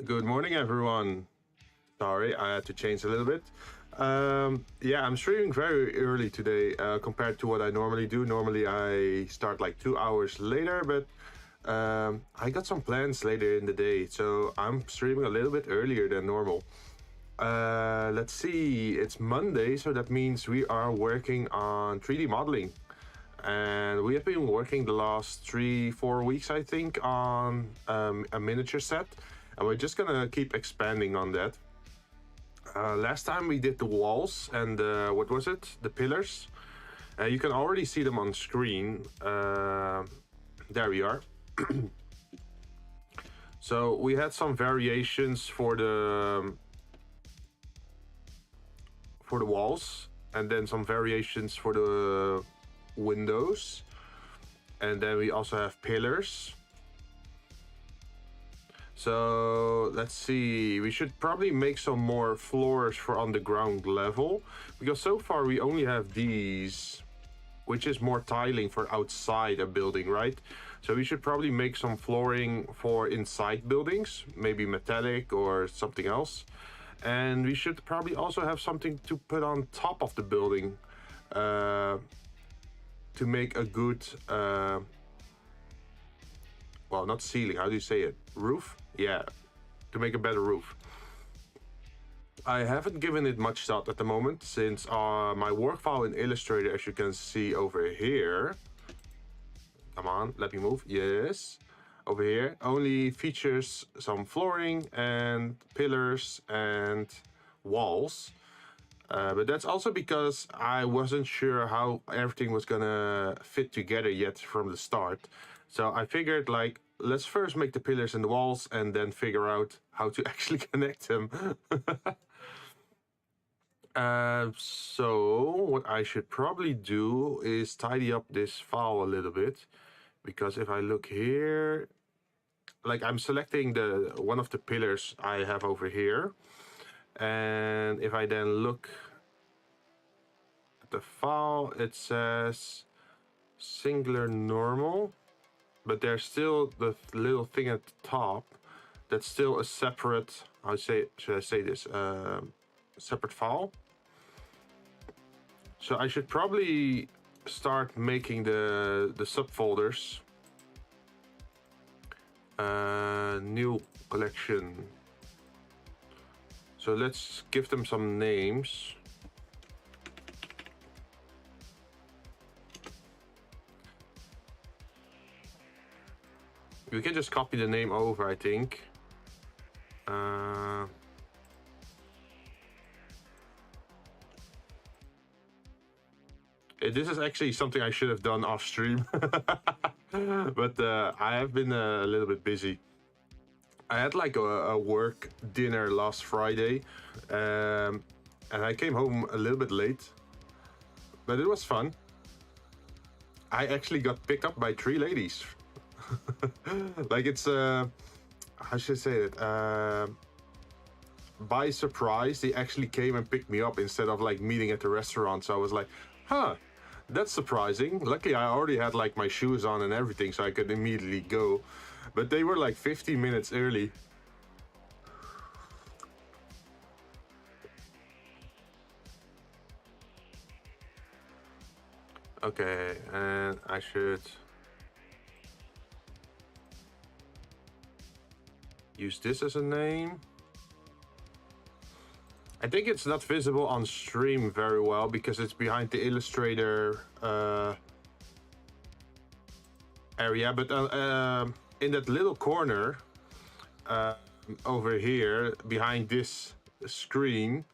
Good morning, everyone. Sorry, I had to change a little bit. Yeah, I'm streaming very early today compared to what I normally do. Normally, I start like 2 hours later, but I got some plans later in the day, so I'm streaming a little bit earlier than normal. Let's see, it's Monday, so that means we are working on 3D modeling. And we have been working the last 3-4 weeks, I think, on a miniature set. And we're just gonna keep expanding on that. Last time we did the walls and what was it? The pillars. You can already see them on screen. There we are. So we had some variations for the walls, and then some variations for the windows, and then we also have pillars. So let's see, we should probably make some more floors for on the ground level, because so far we only have these, which is more tiling for outside a building, right? So we should probably make some flooring for inside buildings, maybe metallic or something else. And we should probably also have something to put on top of the building to make a good well, not ceiling, how do you say it? Roof? Yeah, to make a better roof. I haven't given it much thought at the moment, since my work file in Illustrator, as you can see over here, come on, let me move, yes, over here, only features some flooring and pillars and walls. But that's also because I wasn't sure how everything was gonna fit together yet from the start. So I figured, like, let's first make the pillars and the walls and then figure out how to actually connect them. So what I should probably do is tidy up this file a little bit, because if I look here, like, I'm selecting one of the pillars I have over here. And if I then look at the file, it says singular normal, but there's still the little thing at the top that's still a separate, should I say this, separate file. So I should probably start making the subfolders. New collection. So let's give them some names. We can just copy the name over, I think. This is actually something I should have done off stream. But I have been a little bit busy. I had like a work dinner last Friday, and I came home a little bit late, but it was fun. I actually got picked up by 3 ladies. Like, it's how should I say it? By surprise, they actually came and picked me up instead of like meeting at the restaurant. So I was like, huh, that's surprising. Luckily, I already had like my shoes on and everything, so I could immediately go. But they were like 15 minutes early. Okay, and I should use this as a name. I think it's not visible on stream very well because it's behind the Illustrator area, but in that little corner over here behind this screen,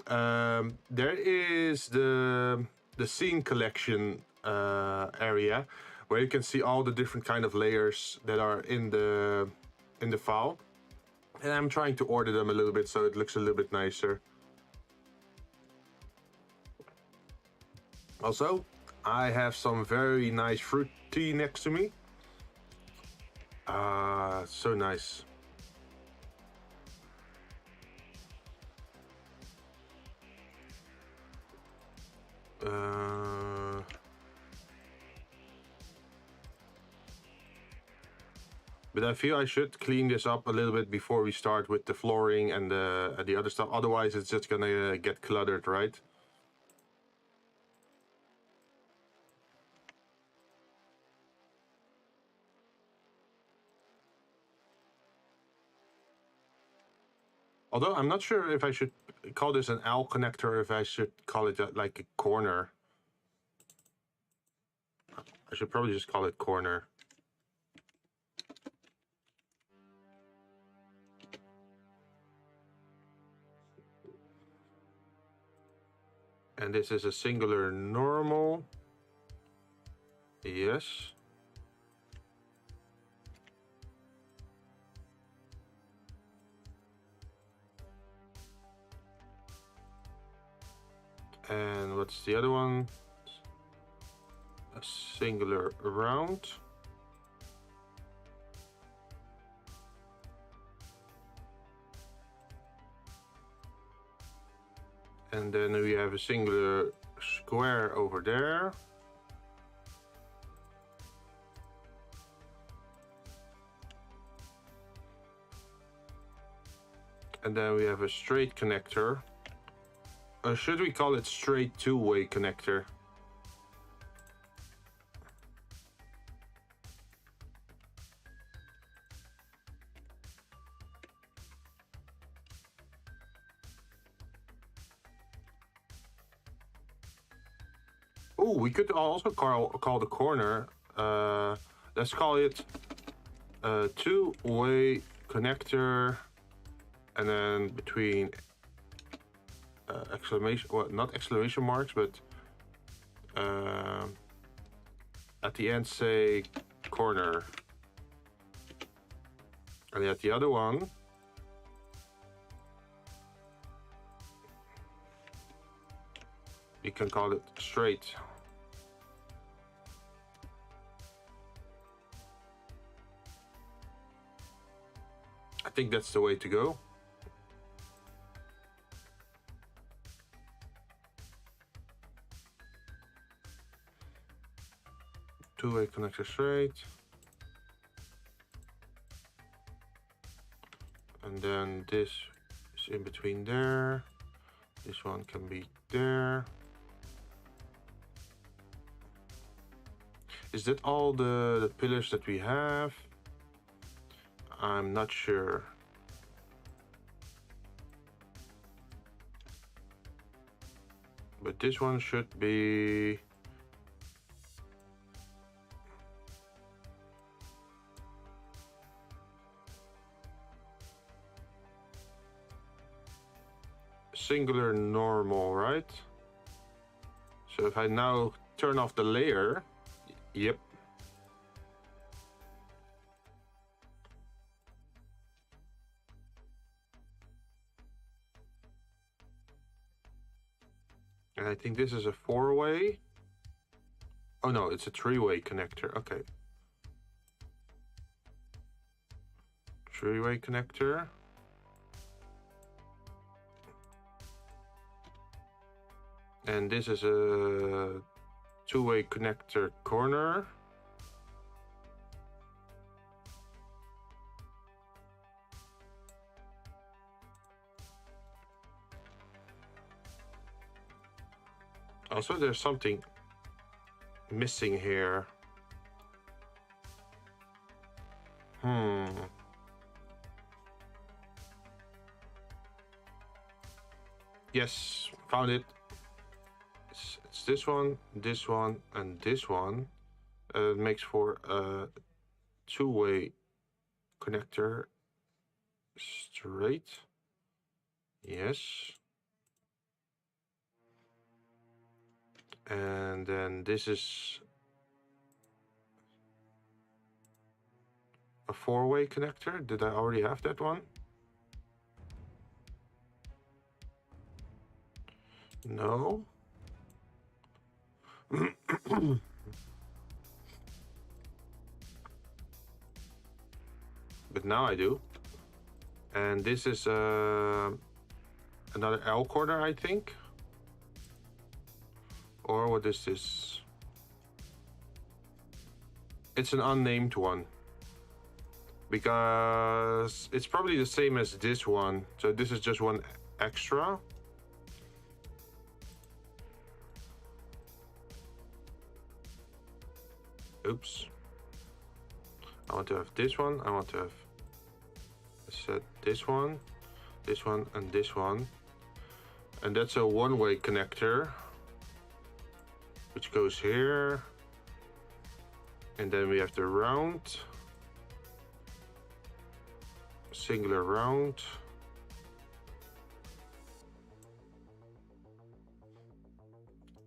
there is the scene collection area where you can see all the different kind of layers that are in the file. And I'm trying to order them a little bit so it looks a little bit nicer. Also, I have some very nice fruit tea next to me. So nice. But I feel I should clean this up a little bit before we start with the flooring and the other stuff. Otherwise, it's just gonna get cluttered, right? Although I'm not sure if I should call this an L connector or if I should call it like a corner. I should probably just call it corner. And this is a singular normal. Yes. And what's the other one? A singular round. And then we have a singular square over there. And then we have a straight connector. Or should we call it straight two-way connector? Oh, we could also call the corner, let's call it a two-way connector, and then between exclamation, well, not exclamation marks, but at the end say corner. And at the other one, you can call it straight. I think that's the way to go. Two-way connector straight. And then this is in between there. This one can be there. Is that all the pillars that we have? I'm not sure. But this one should be... singular normal, right? So if I now turn off the layer, yep. And I think this is a four-way. Oh no, it's a three-way connector. Okay. Three-way connector. And this is a two-way connector corner. Also, there's something missing here. Yes, found it. It's this one, and this one. It makes for a two-way connector straight. Yes. And then this is a four-way connector. Did I already have that one? No. But now I do. And this is another L corner, I think. Or what is this? It's an unnamed one. because it's probably the same as this one. So this is just one extra. Oops. I want to have this one. I want to have set this one, and this one. And that's a one-way connector, which goes here. And then we have the round, singular round.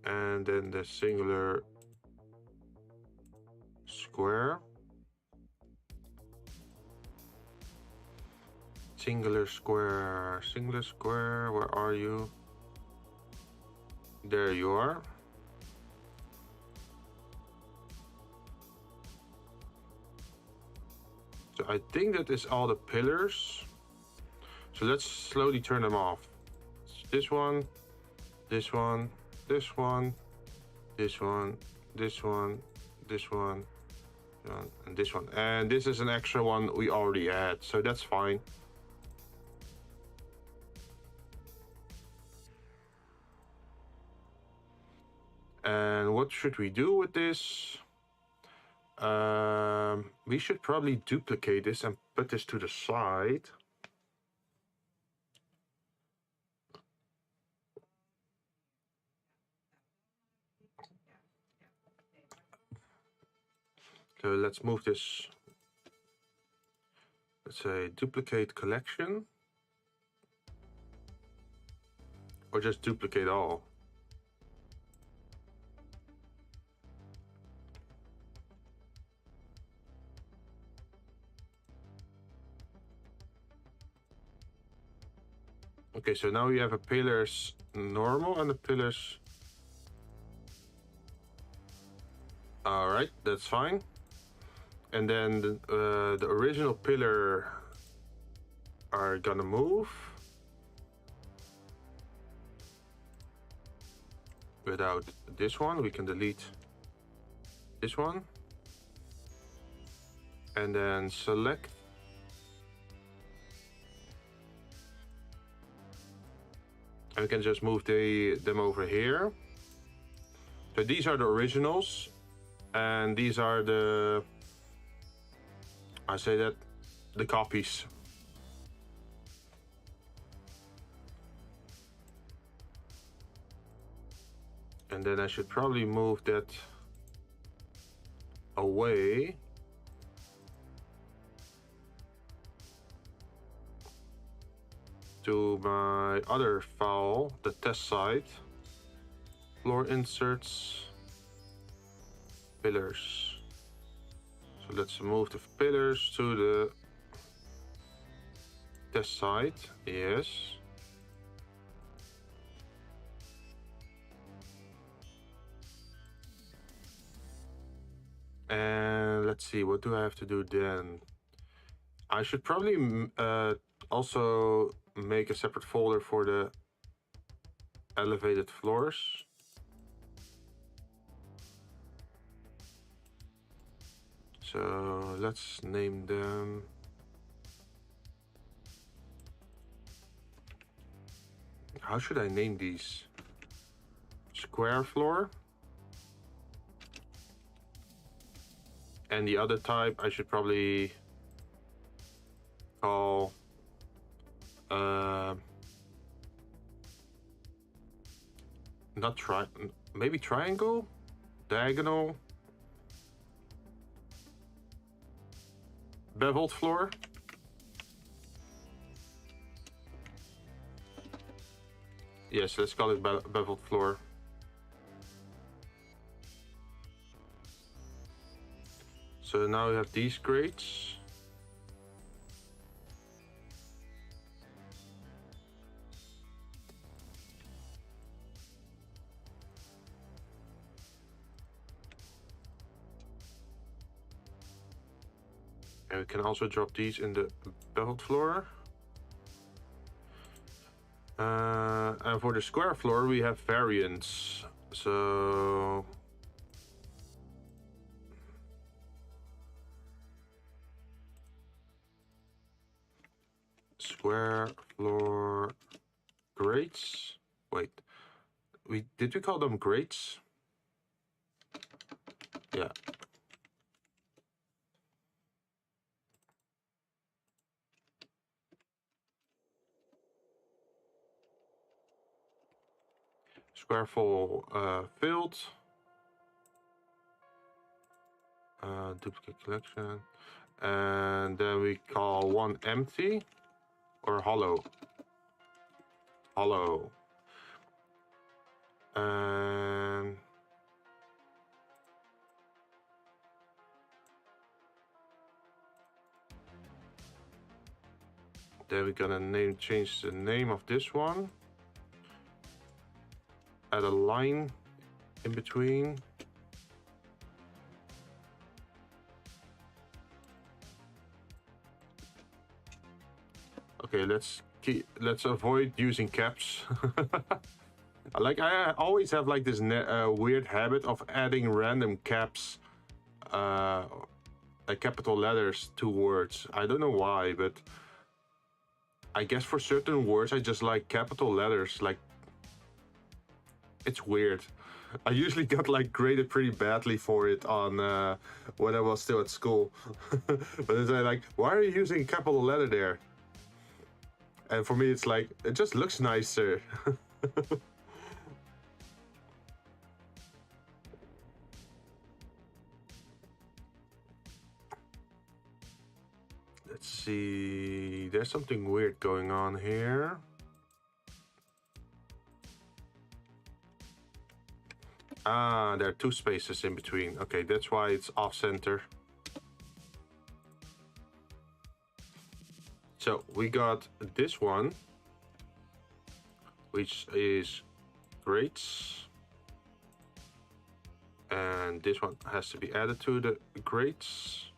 And then the singular square. Singular square, where are you? There you are. So I think that is all the pillars. So let's slowly turn them off. This one, this one, this one, this one, this one, this one, and this one. And this is an extra one we already had, so that's fine. And what should we do with this? We should probably duplicate this and put this to the side. So let's move this. Let's say duplicate collection. Or just duplicate all. Okay, so now we have a pillars normal and the pillars. All right, that's fine. And then the original pillar are gonna move without this one. We can delete this one and then select. And we can just move them over here. So these are the originals, and these are the, I say that, the copies. And then I should probably move that away. To my other file, the test site, floor inserts, pillars. So let's move the pillars to the test site, yes. And let's see, what do I have to do then? I should probably also make a separate folder for the elevated floors. So let's name them. How should I name these? Square floor. And the other type I should probably call not maybe triangle, diagonal, beveled floor. Yes, let's call it beveled floor. So now we have these grades. And we can also drop these in the beveled floor. And for the square floor, we have variants. So grates. Wait, did we call them grates? Yeah. Square full filled. Duplicate collection. And then we call one empty or hollow. Hollow. And then we're gonna change the name of this one. Add a line in between. Okay, let's avoid using caps. I always have like this weird habit of adding random caps, like capital letters to words. I don't know why, but I guess for certain words I just like capital letters. Like, it's weird. I usually got like graded pretty badly for it on when I was still at school. But it's like, why are you using capital letter there? And for me, it's like, it just looks nicer. Let's see, there's something weird going on here. Ah, there are two spaces in between. Okay, that's why it's off center. So we got this one, which is grates. And this one has to be added to the grates.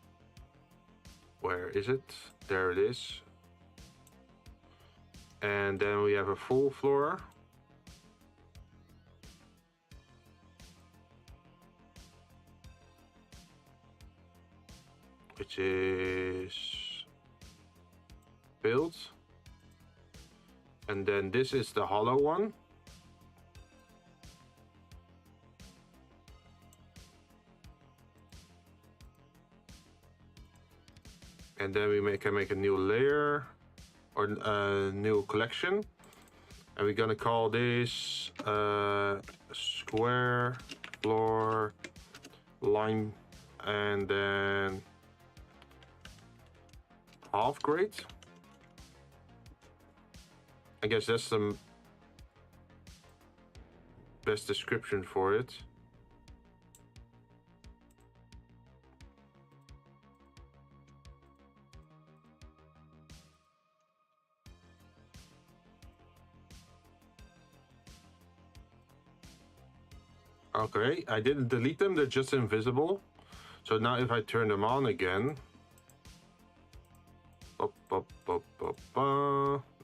Where is it? There it is. And then we have a full floor. Which is built. And then this is the hollow one. And then we can make a new layer or a new collection. And we're gonna call this square floor line and then half grate. I guess that's the best description for it. Okay, I didn't delete them, they're just invisible. So now if I turn them on again,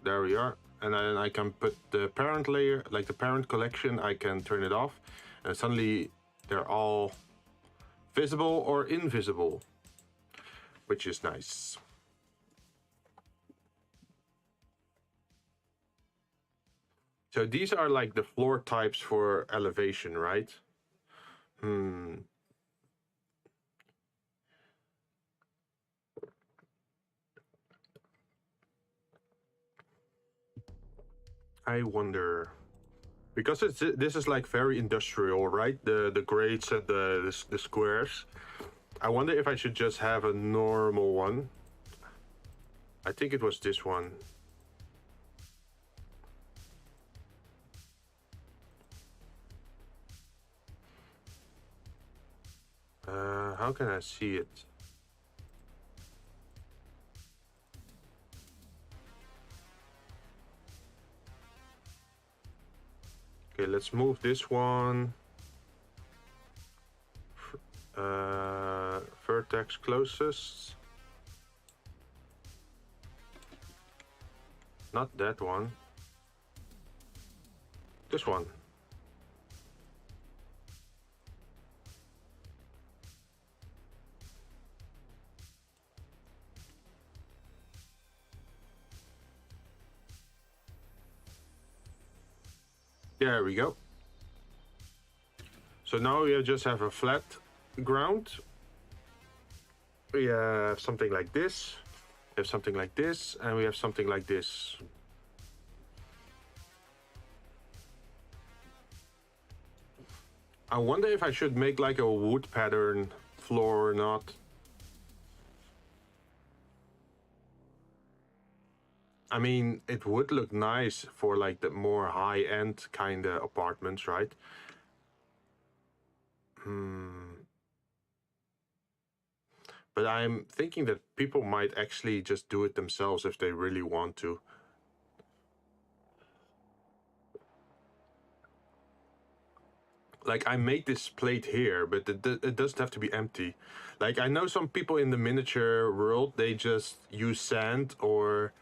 there we are. And then I can put the parent layer, like the parent collection, I can turn it off. And suddenly they're all visible or invisible, which is nice. So these are like the floor types for elevation, right? I wonder, because this is like very industrial, right? The grates and the squares. I wonder if I should just have a normal one. I think it was this one. How can I see it? Okay, let's move this one. Vertex closest. Not that one. This one. There we go. So now we just have a flat ground. We have something like this. We have something like this, and we have something like this. I wonder if I should make like a wood pattern floor or not. I mean, it would look nice for like the more high-end kind of apartments, right? But I'm thinking that people might actually just do it themselves if they really want to. Like, I made this plate here, but it doesn't have to be empty. Like, I know some people in the miniature world, they just use sand or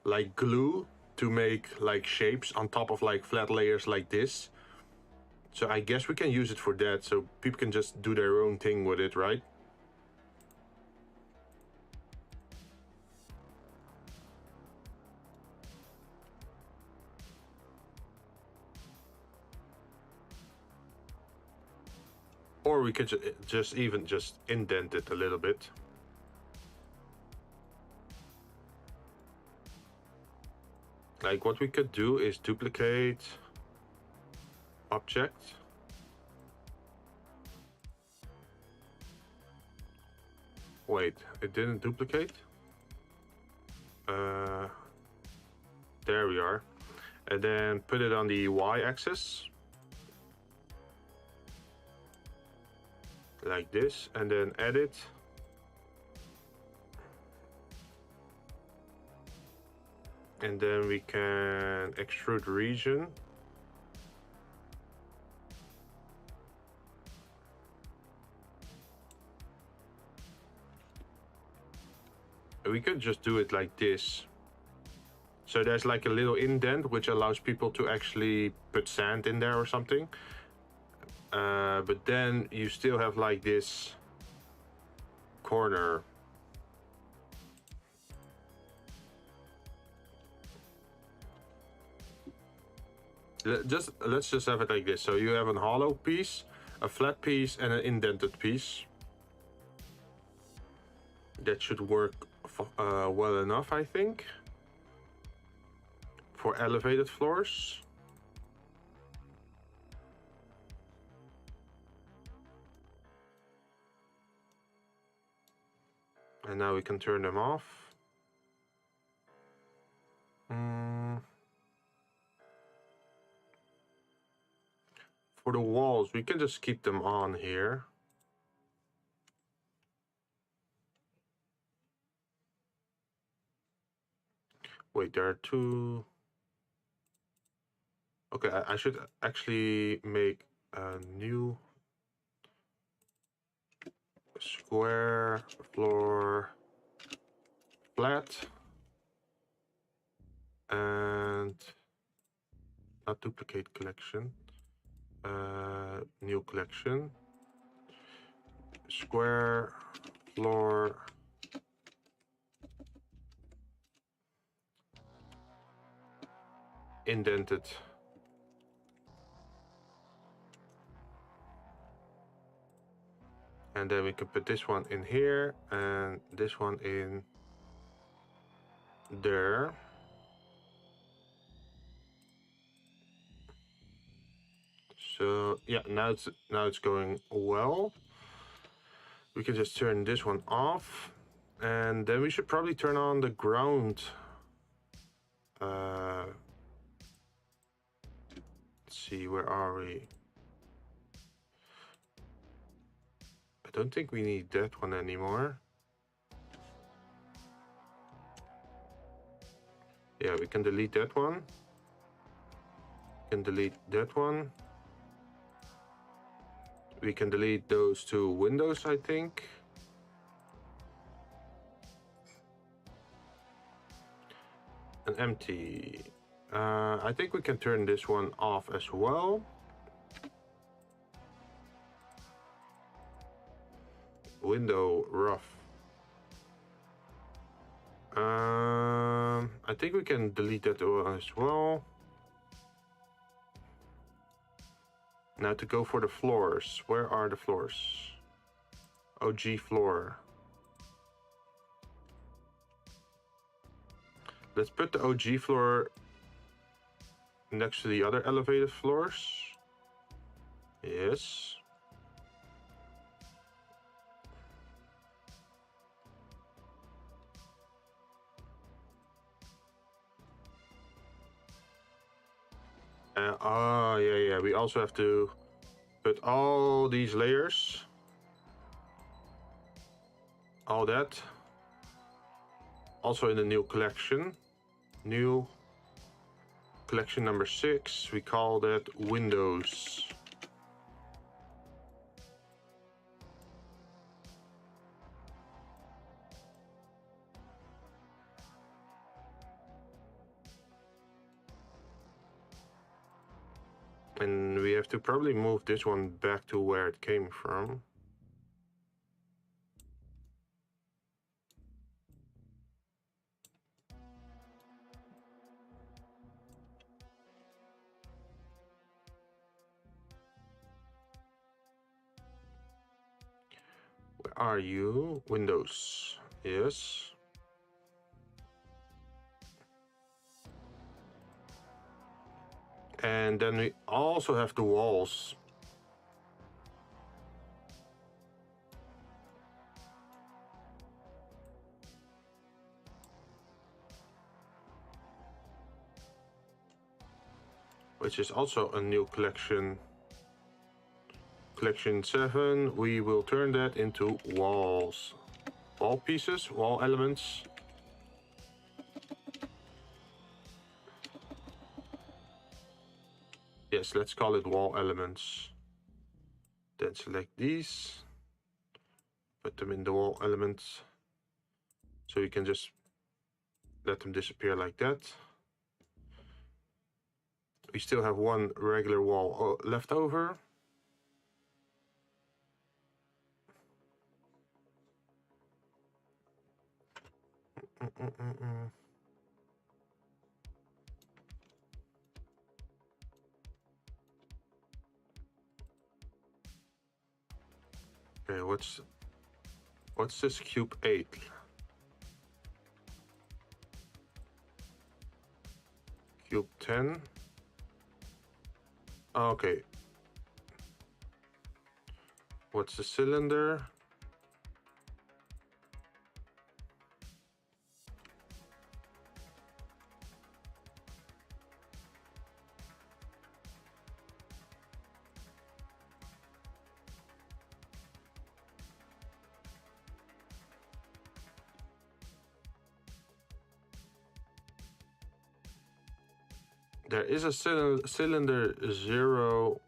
like glue to make like shapes on top of like flat layers like this. So I guess we can use it for that, so people can just do their own thing with it, right? Or we could just even just indent it a little bit. Like what we could do is duplicate object. Wait, it didn't duplicate? There we are. And then put it on the y-axis. Like this, and then edit. And then we can extrude region. We could just do it like this. So there's like a little indent which allows people to actually put sand in there or something. But then you still have like this corner. Let's just have it like this. So you have a hollow piece, a flat piece, and an indented piece. That should work well enough, I think, for elevated floors. And now we can turn them off. For the walls, we can just keep them on here. Wait, there are two. Okay, I should actually make a new square floor flat and not duplicate collection. New collection. Square floor indented. And then we can put this one in here and this one in there. So yeah, now it's going well. We can just turn this one off, and then we should probably turn on the ground. Let's see, where are we? I don't think we need that one anymore. Yeah, we can delete that one. We can delete that one. We can delete those two windows, I think. And empty. I think we can turn this one off as well. Window rough. I think we can delete that as well. Now to go for the floors. Where are the floors? OG floor. Let's put the OG floor next to the other elevated floors. Yes. Oh, yeah. We also have to put all these layers. All that. Also in the new collection. New collection number 6. We call that windows. And we have to probably move this one back to where it came from. Where are you? Windows. Yes. And then we also have the walls. Which is also a new collection. Collection 7. We will turn that into walls. Wall pieces, wall elements. Yes, let's call it wall elements. Then select these. Put them in the wall elements. So you can just let them disappear like that. We still have one regular wall left over. Okay, what's this cube 8? Cube 10. Okay. What's the cylinder? There is a cylinder 0.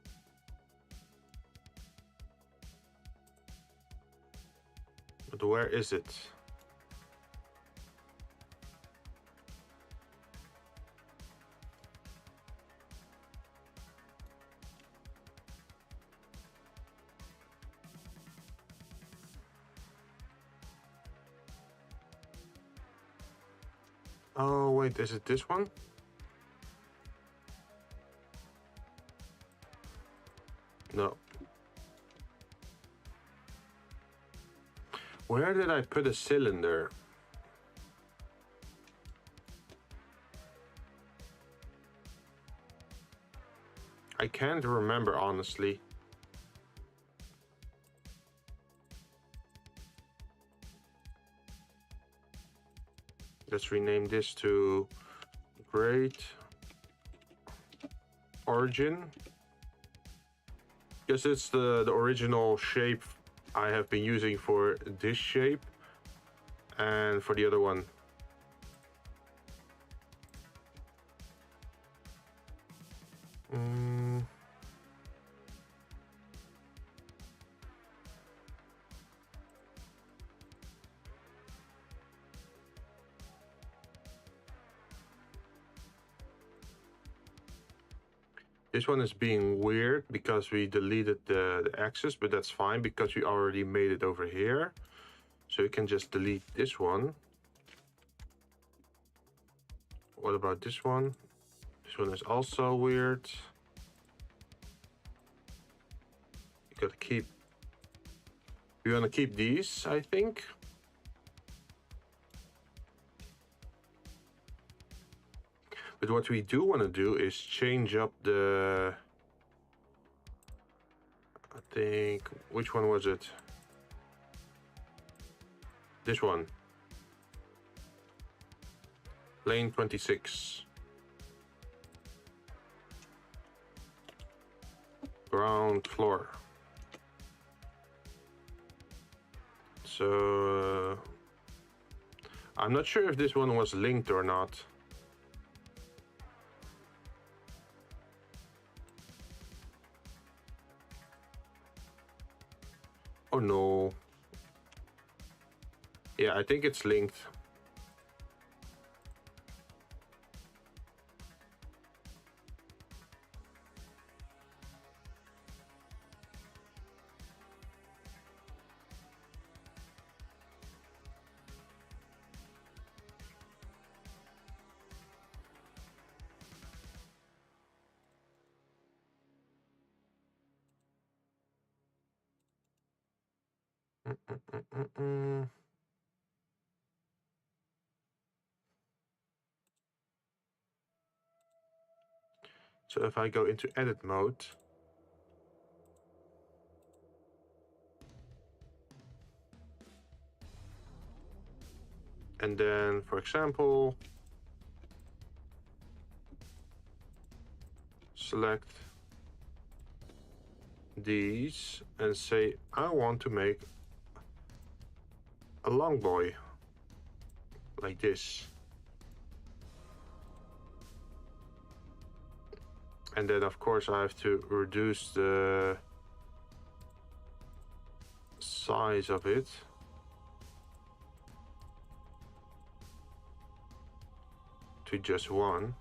But where is it? Oh, wait, is it this one? No. Where did I put a cylinder? I can't remember, honestly. Let's rename this to Great Origin. Because it's the original shape I have been using for this shape and for the other one. This one is being weird because we deleted the axis, but that's fine because we already made it over here. So you can just delete this one. What about this one? This one is also weird. Gotta keep. We wanna keep these, I think. But what we do want to do is change up the... I think... Which one was it? This one. Lane 26. Ground floor. So... I'm not sure if this one was linked or not. Oh no. Yeah, I think it's linked. So if I go into edit mode, and then, for example, select these and say, I want to make a long boy like this. And then of course I have to reduce the size of it. To just 1.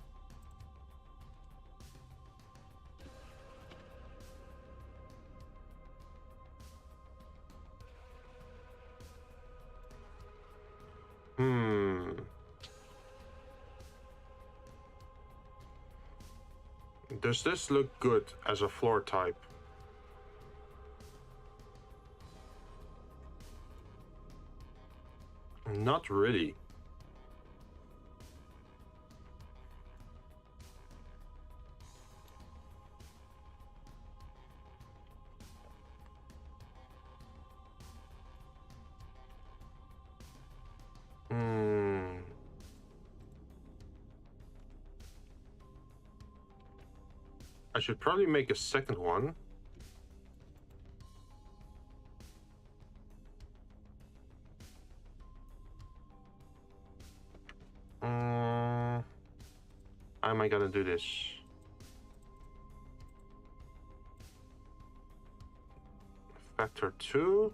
Does this look good as a floor type? Not really. I should probably make a second one. How am I gonna do this? Factor 2.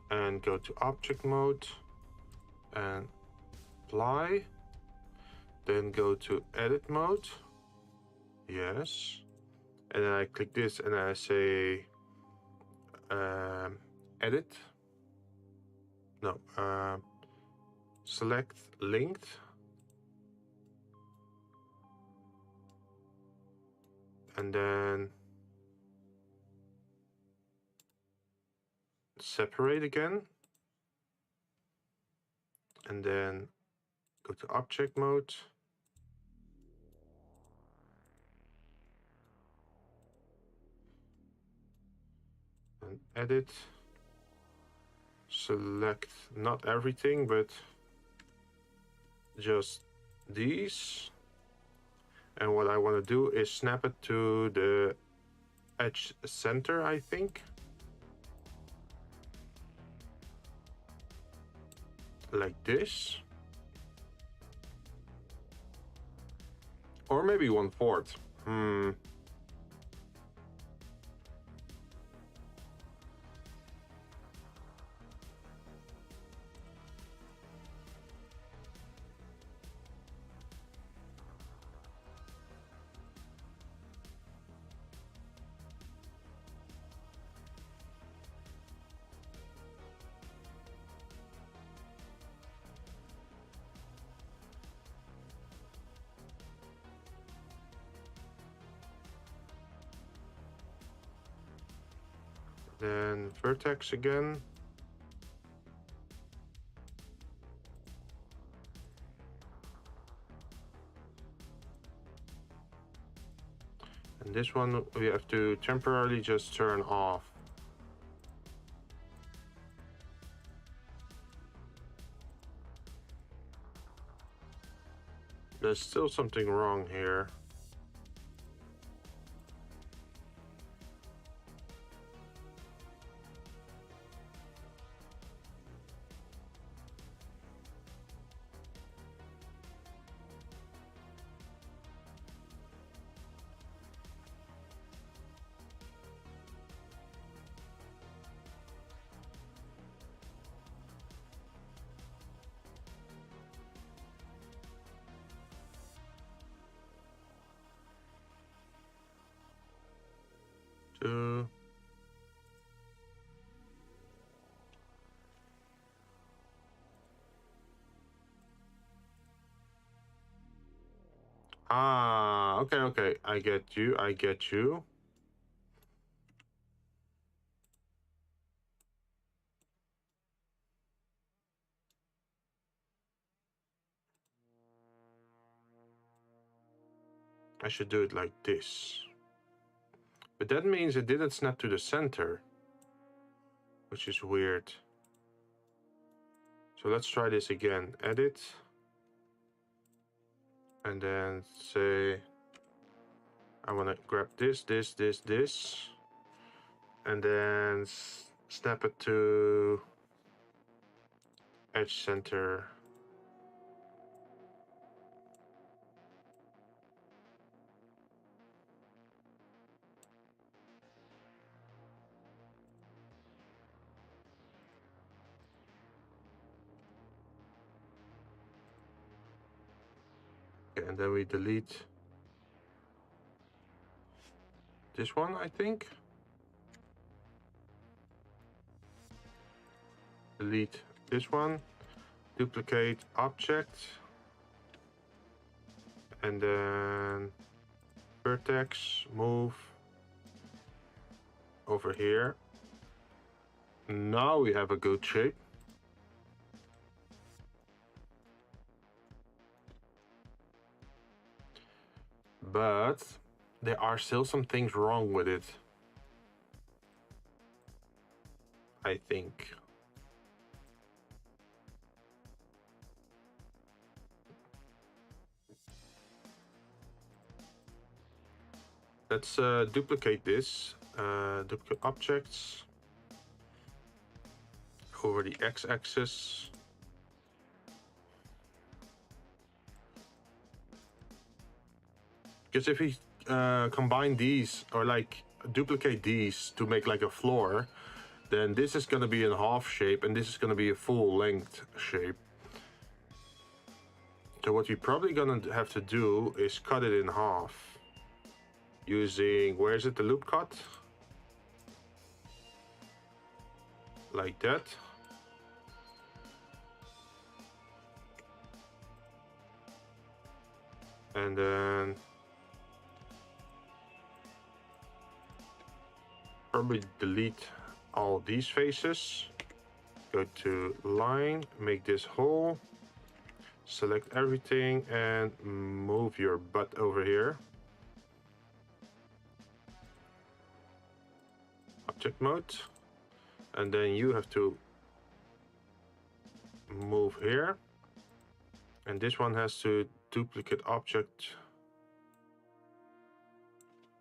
And go to object mode and apply. Then go to edit mode. Yes. And then I click this and I say edit. No, select linked. And then separate again. And then go to object mode. And edit. Select not everything, but just these. And what I want to do is snap it to the edge center, I think. Like this. Or maybe 1/4. Then vertex again. And this one we have to temporarily just turn off. There's still something wrong here. Two. Ah, okay. I get you. I should do it like this. But that means it didn't snap to the center, which is weird. So let's try this again. Edit. And then say, I want to grab this. And then snap it to edge center. Okay, and then we delete this one, I think. Delete this one. Duplicate object. And then vertex, move over here. Now we have a good shape. But there are still some things wrong with it, I think. Let's duplicate this. Duplicate objects. Over the x-axis. Because if we combine these, or like duplicate these to make like a floor, then this is going to be in half shape and this is going to be a full length shape. So what we're probably going to have to do is cut it in half using, where is it, the loop cut? Like that. And then probably delete all these faces. Go to line, make this whole. Select everything and move your butt over here. Object mode. And then you have to move here. And this one has to duplicate object.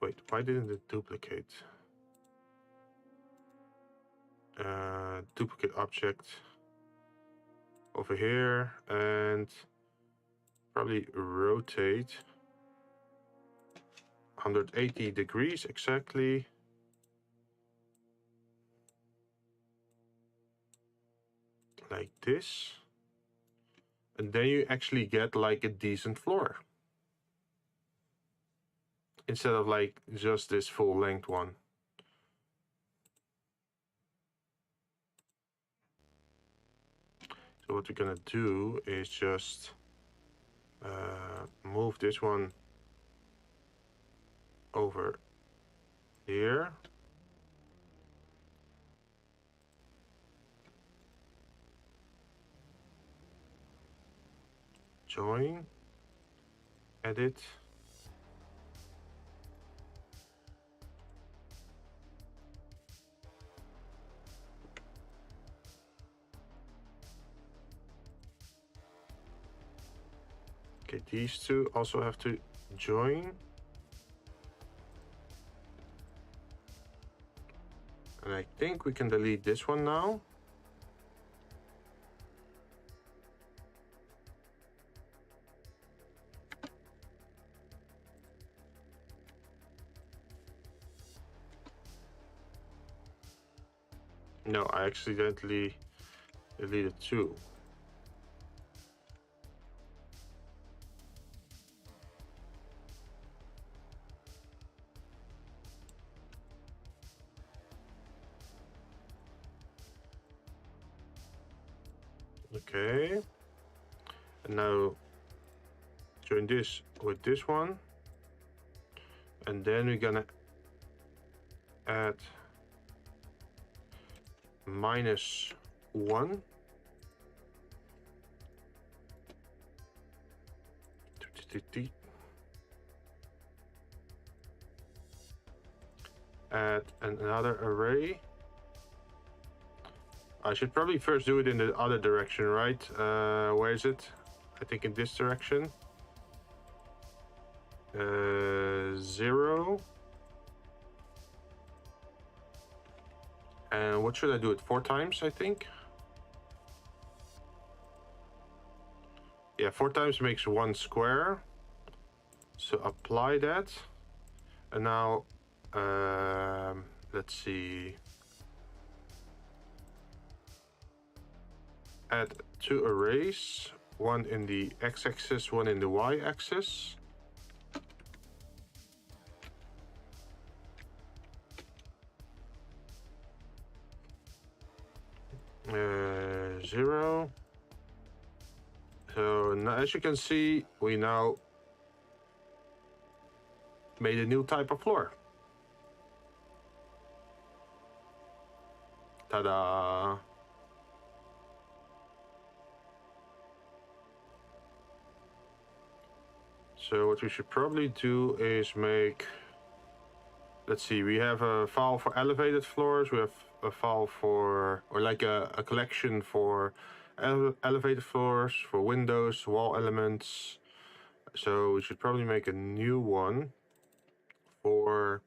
Wait, why didn't it duplicate? Duplicate object over here and probably rotate 180 degrees exactly. Like this. And then you actually get like a decent floor. Instead of like just this full length one. So what we're gonna do is just move this one over here. join, edit. Okay, these two also have to join. And I think we can delete this one now. No, I accidentally deleted two. Okay. And now join this with this one. And then we're gonna add -1. Add another array. I should probably first do it in the other direction, right? Where is it? I think in this direction. 0. And what should I do it 4 times, I think? Yeah, 4 times makes 1 square. So apply that. And now, let's see. Add 2 arrays, one in the x-axis, one in the y-axis. Zero. So now, as you can see, we now made a new type of floor. Ta-da! So what we should probably do is make, let's see, we have a file for elevated floors, we have a file for, or like a collection for elevated floors, for windows, wall elements. So we should probably make a new one for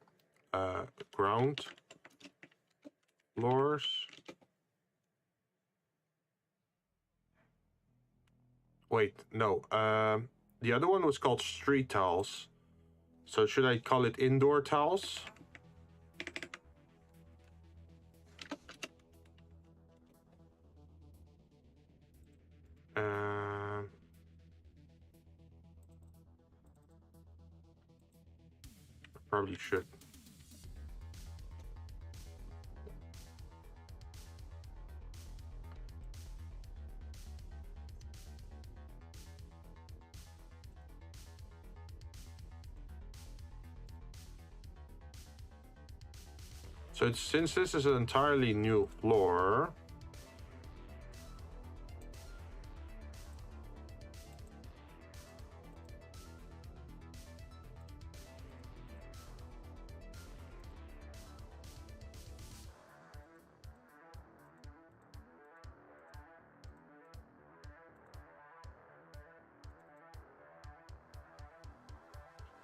ground floors. Wait, no. The other one was called street tiles. So should I call it indoor tiles? Probably should. So since this is an entirely new floor,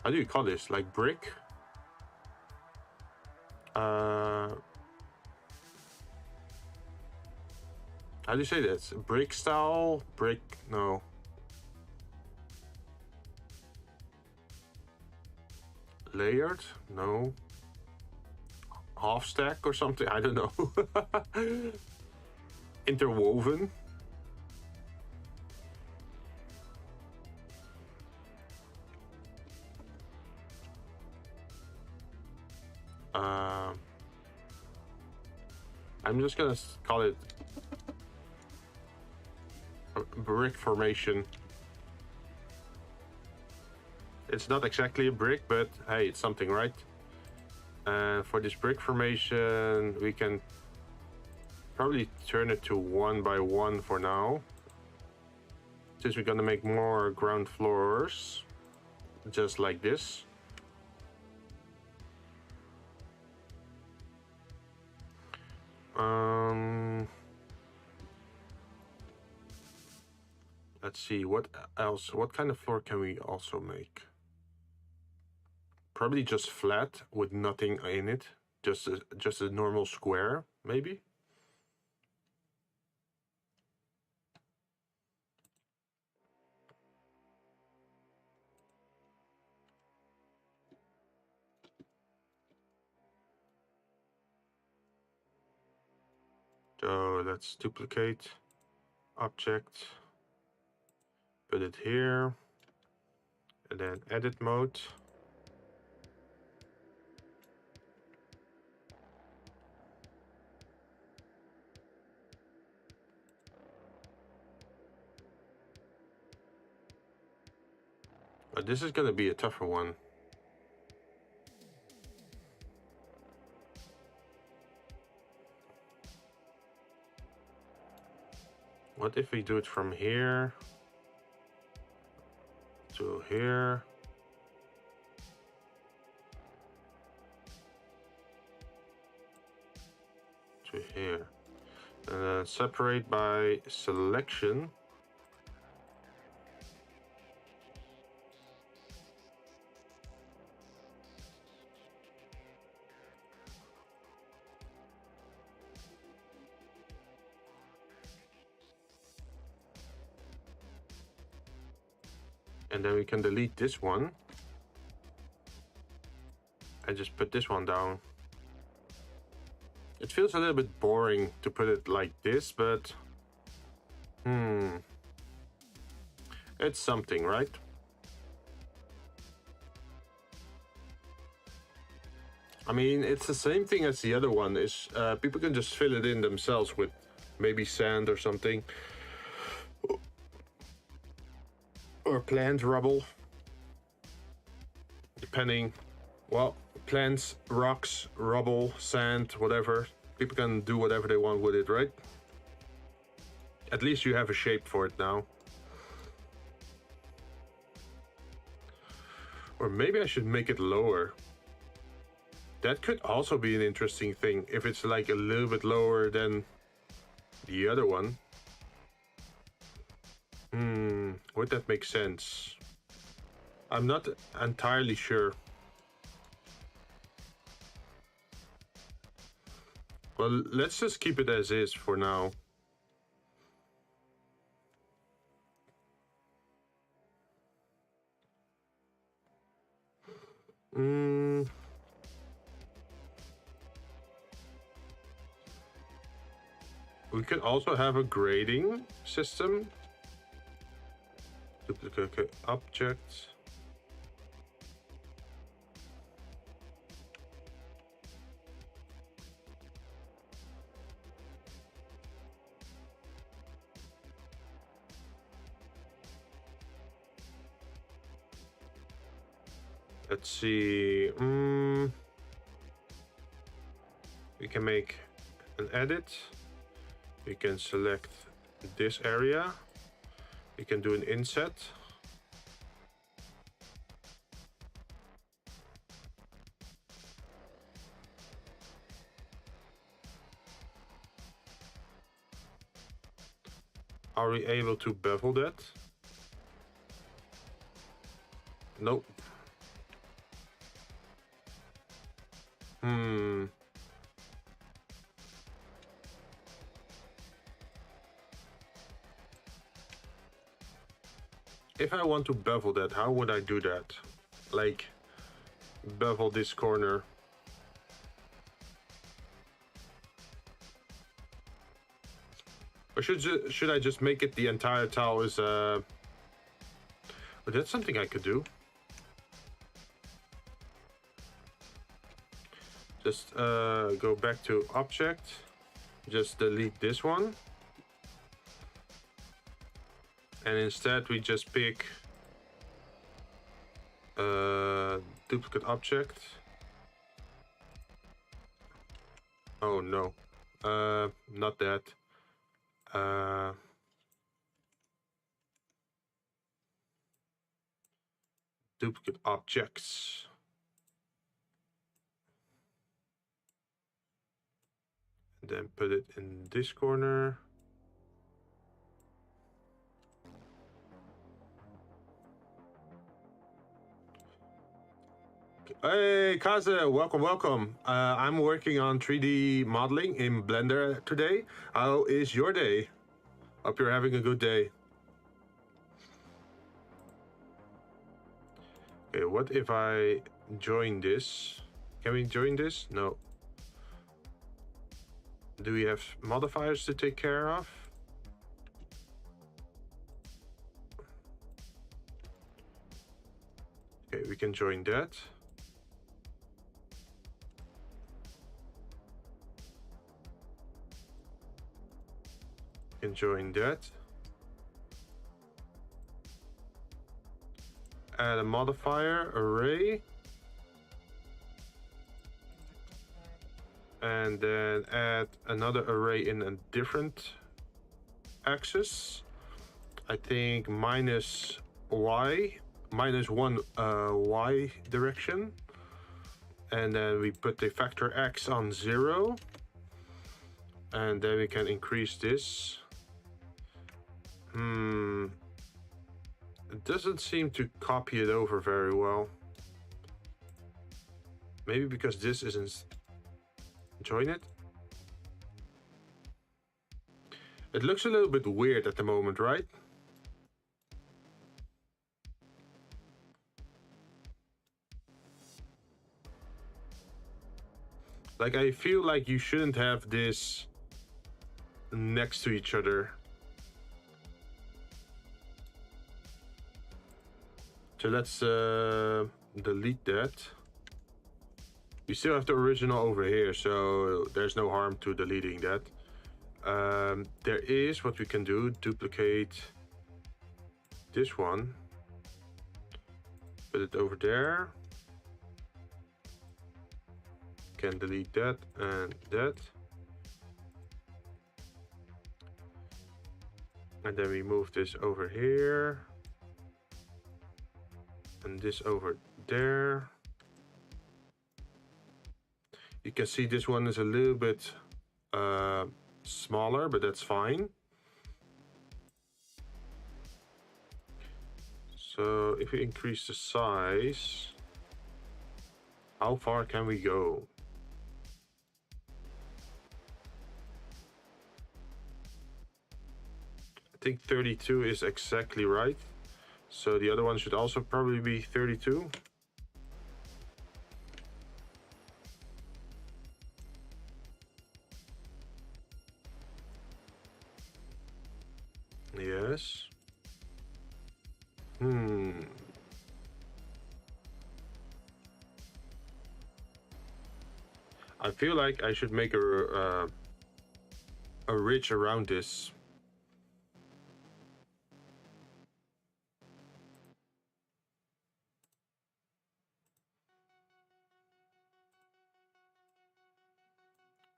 how do you call this? Like brick? How do you say that? Brick style? Brick? No. Layered? No. Half stack or something? I don't know. Interwoven? I'm just gonna call it brick formation. It's not exactly a brick, but hey, it's something, right? And for this brick formation, we can probably turn it to 1 by 1 for now. since we're gonna make more ground floors, just like this. Let's see, what else? What kind of floor can we also make? Probably just flat with nothing in it. Just a normal square, maybe? So let's duplicate object, put it here, and then edit mode. But this is gonna be a tougher one. What if we do it from here to here? To here. And then separate by selection. And then we can delete this one. And just put this one down. It feels a little bit boring to put it like this, but... It's something, right? I mean, it's the same thing as the other one. Is people can just fill it in themselves with maybe sand or something. Or plant rubble. Depending, well, plants, rocks, rubble, sand, whatever. People can do whatever they want with it, right? At least you have a shape for it now. Or maybe I should make it lower. That could also be an interesting thing, if it's like a little bit lower than the other one. Would that make sense? I'm not entirely sure. Well, let's just keep it as is for now. We could also have a grading system. Duplicate objects. Let's see. We can make an edit. We can select this area. We can do an inset. Are we able to bevel that? Nope. If I want to bevel that, how would I do that? Like, bevel this corner. Or should I just make it the entire tile is but that's something I could do. Just go back to object. Just delete this one. And instead we just pick duplicate object. Oh no, not that. duplicate objects. And then put it in this corner. Hey, Kaze, welcome, welcome. I'm working on 3D modeling in Blender today. How is your day? Hope you're having a good day. Okay, what if I join this? Can we join this? No. Do we have modifiers to take care of? Okay, we can join that. Can join that. Add a modifier array. And then add another array in a different axis. I think minus y, -1 y direction. And then we put the factor x on 0. And then we can increase this. It doesn't seem to copy it over very well. Maybe because this isn't... Join it. It looks a little bit weird at the moment, right? Like, I feel like you shouldn't have this next to each other. So let's delete that. We still have the original over here, so there's no harm to deleting that. There is what we can do, duplicate this one. Put it over there. Can delete that and that. And then we move this over here. And this over there. You can see this one is a little bit smaller, but that's fine. So if we increase the size, how far can we go? I think 32 is exactly right. So the other one should also probably be 32. Yes. I feel like I should make a ridge around this.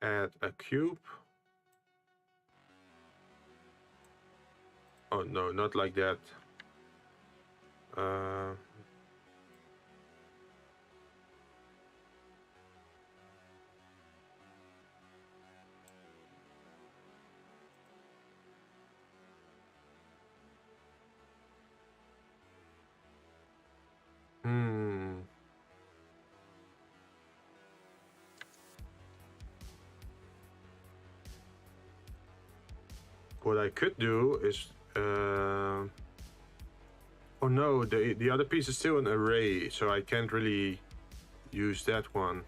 Add a cube. Oh no, not like that. What I could do is oh no, the other piece is still an array, so I can't really use that one.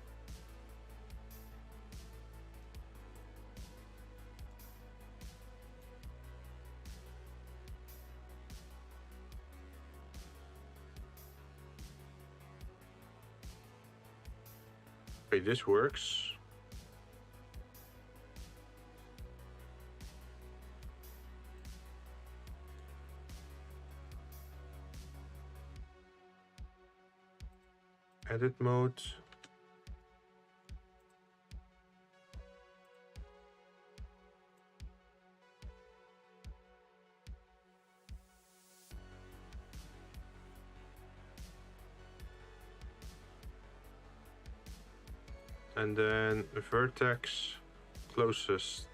Okay, this works. Edit mode. And then vertex closest.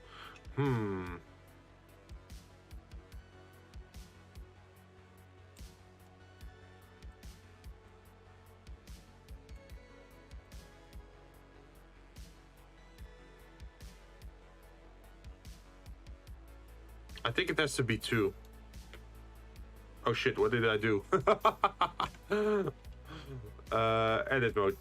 I think it has to be 2. Oh shit, what did I do? Edit mode.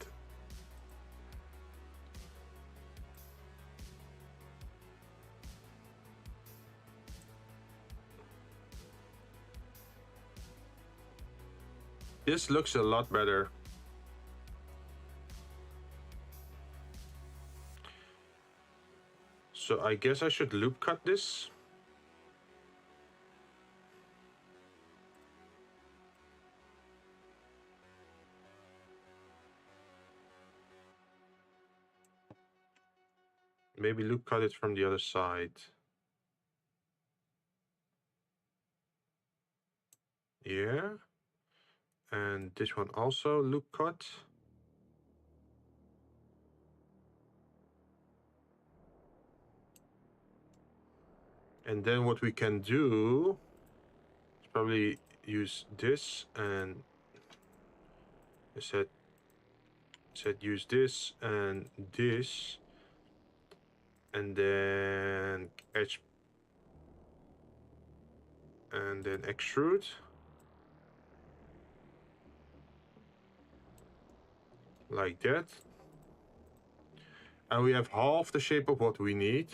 This looks a lot better. So I guess I should loop cut this. Maybe loop cut it from the other side. Yeah. And this one also loop cut. And then what we can do is probably use this and I said use this and this, and then etch and then extrude. Like that. And we have half the shape of what we need.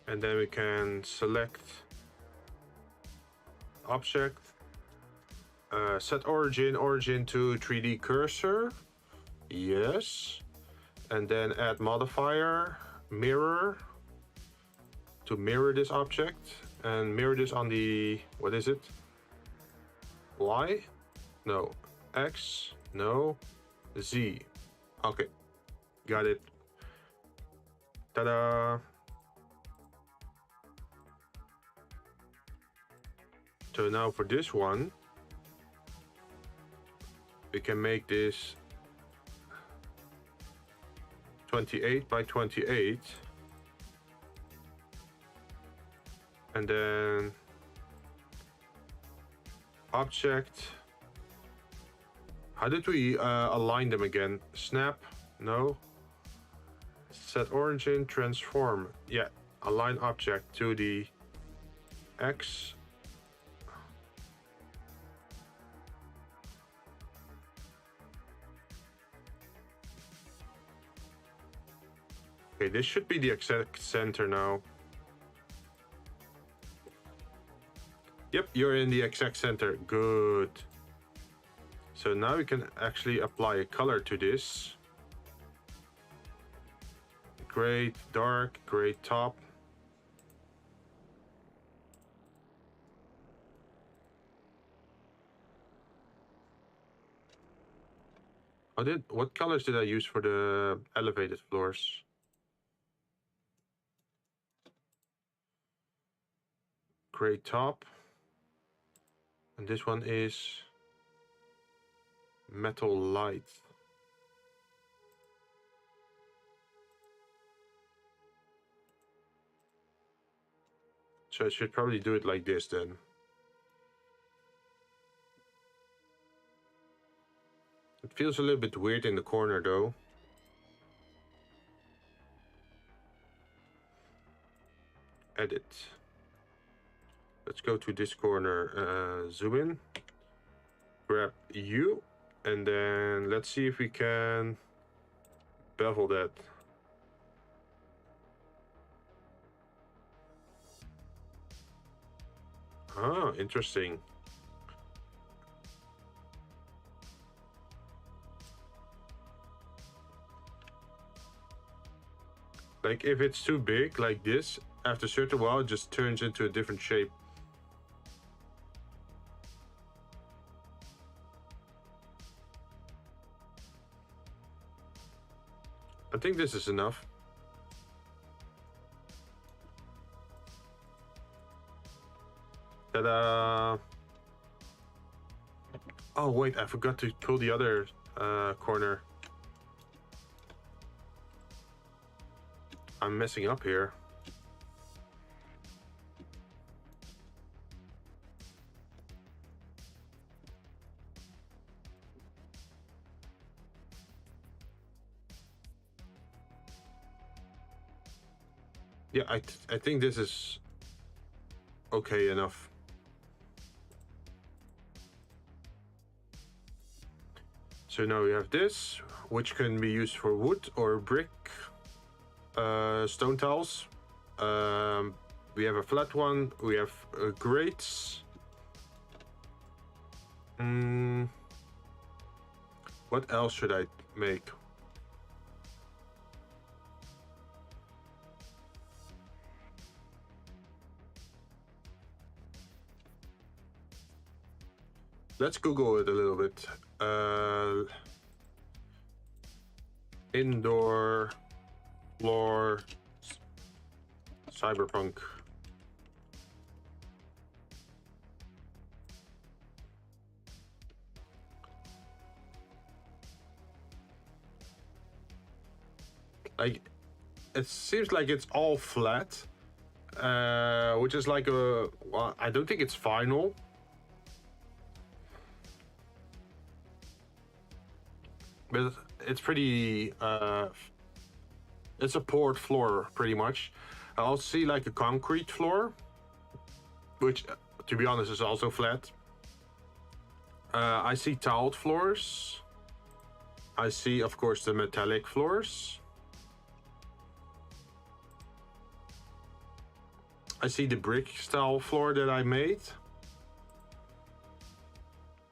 And then we can select object, set origin to 3D cursor. Yes. And then add modifier, mirror, to mirror this object, and mirror this on the, what is it? Y? No. X? No. Z. Okay. Got it. Ta-da! So now for this one, we can make this 28 by 28. And then object. How did we align them again? Snap? No. Set origin, transform. Yeah, align object to the X. Okay, this should be the exact center now. Yep, you're in the exact center. Good. So now we can actually apply a color to this. Gray, dark, gray top. What colors did I use for the elevated floors? Gray top. And this one is metal light. So I should probably do it like this then. It feels a little bit weird in the corner though. Edit. Let's go to this corner, zoom in, grab U, and then let's see if we can bevel that. Ah, interesting. Like if it's too big like this, after a certain while it just turns into a different shape. I think this is enough. Ta-da! Oh wait, I forgot to pull the other corner. I'm messing up here. Yeah, I think this is okay enough. So now we have this, which can be used for wood or brick, stone tiles. We have a flat one. We have grates. What else should I make? Let's Google it a little bit. Indoor floor cyberpunk. Like, it seems like it's all flat, which is like a. Well, I don't think it's final. But it's pretty. It's a poured floor, pretty much. I also see like a concrete floor, which, to be honest, is also flat. I see tiled floors. I see, of course, the metallic floors. I see the brick style floor that I made.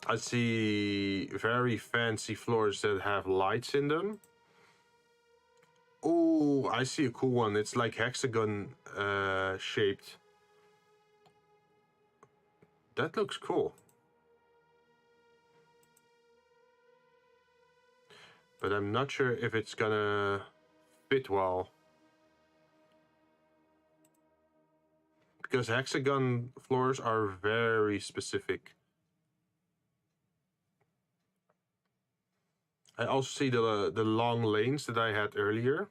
I see very fancy floors that have lights in them. Oh, I see a cool one. It's like hexagon shaped. That looks cool. But I'm not sure if it's gonna fit well. Because hexagon floors are very specific. I also see the long lanes that I had earlier.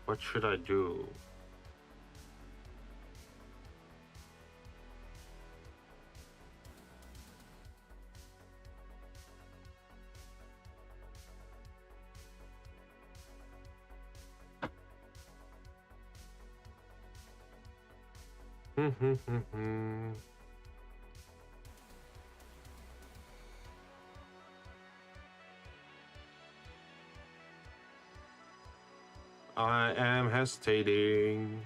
What should I do? I am hesitating.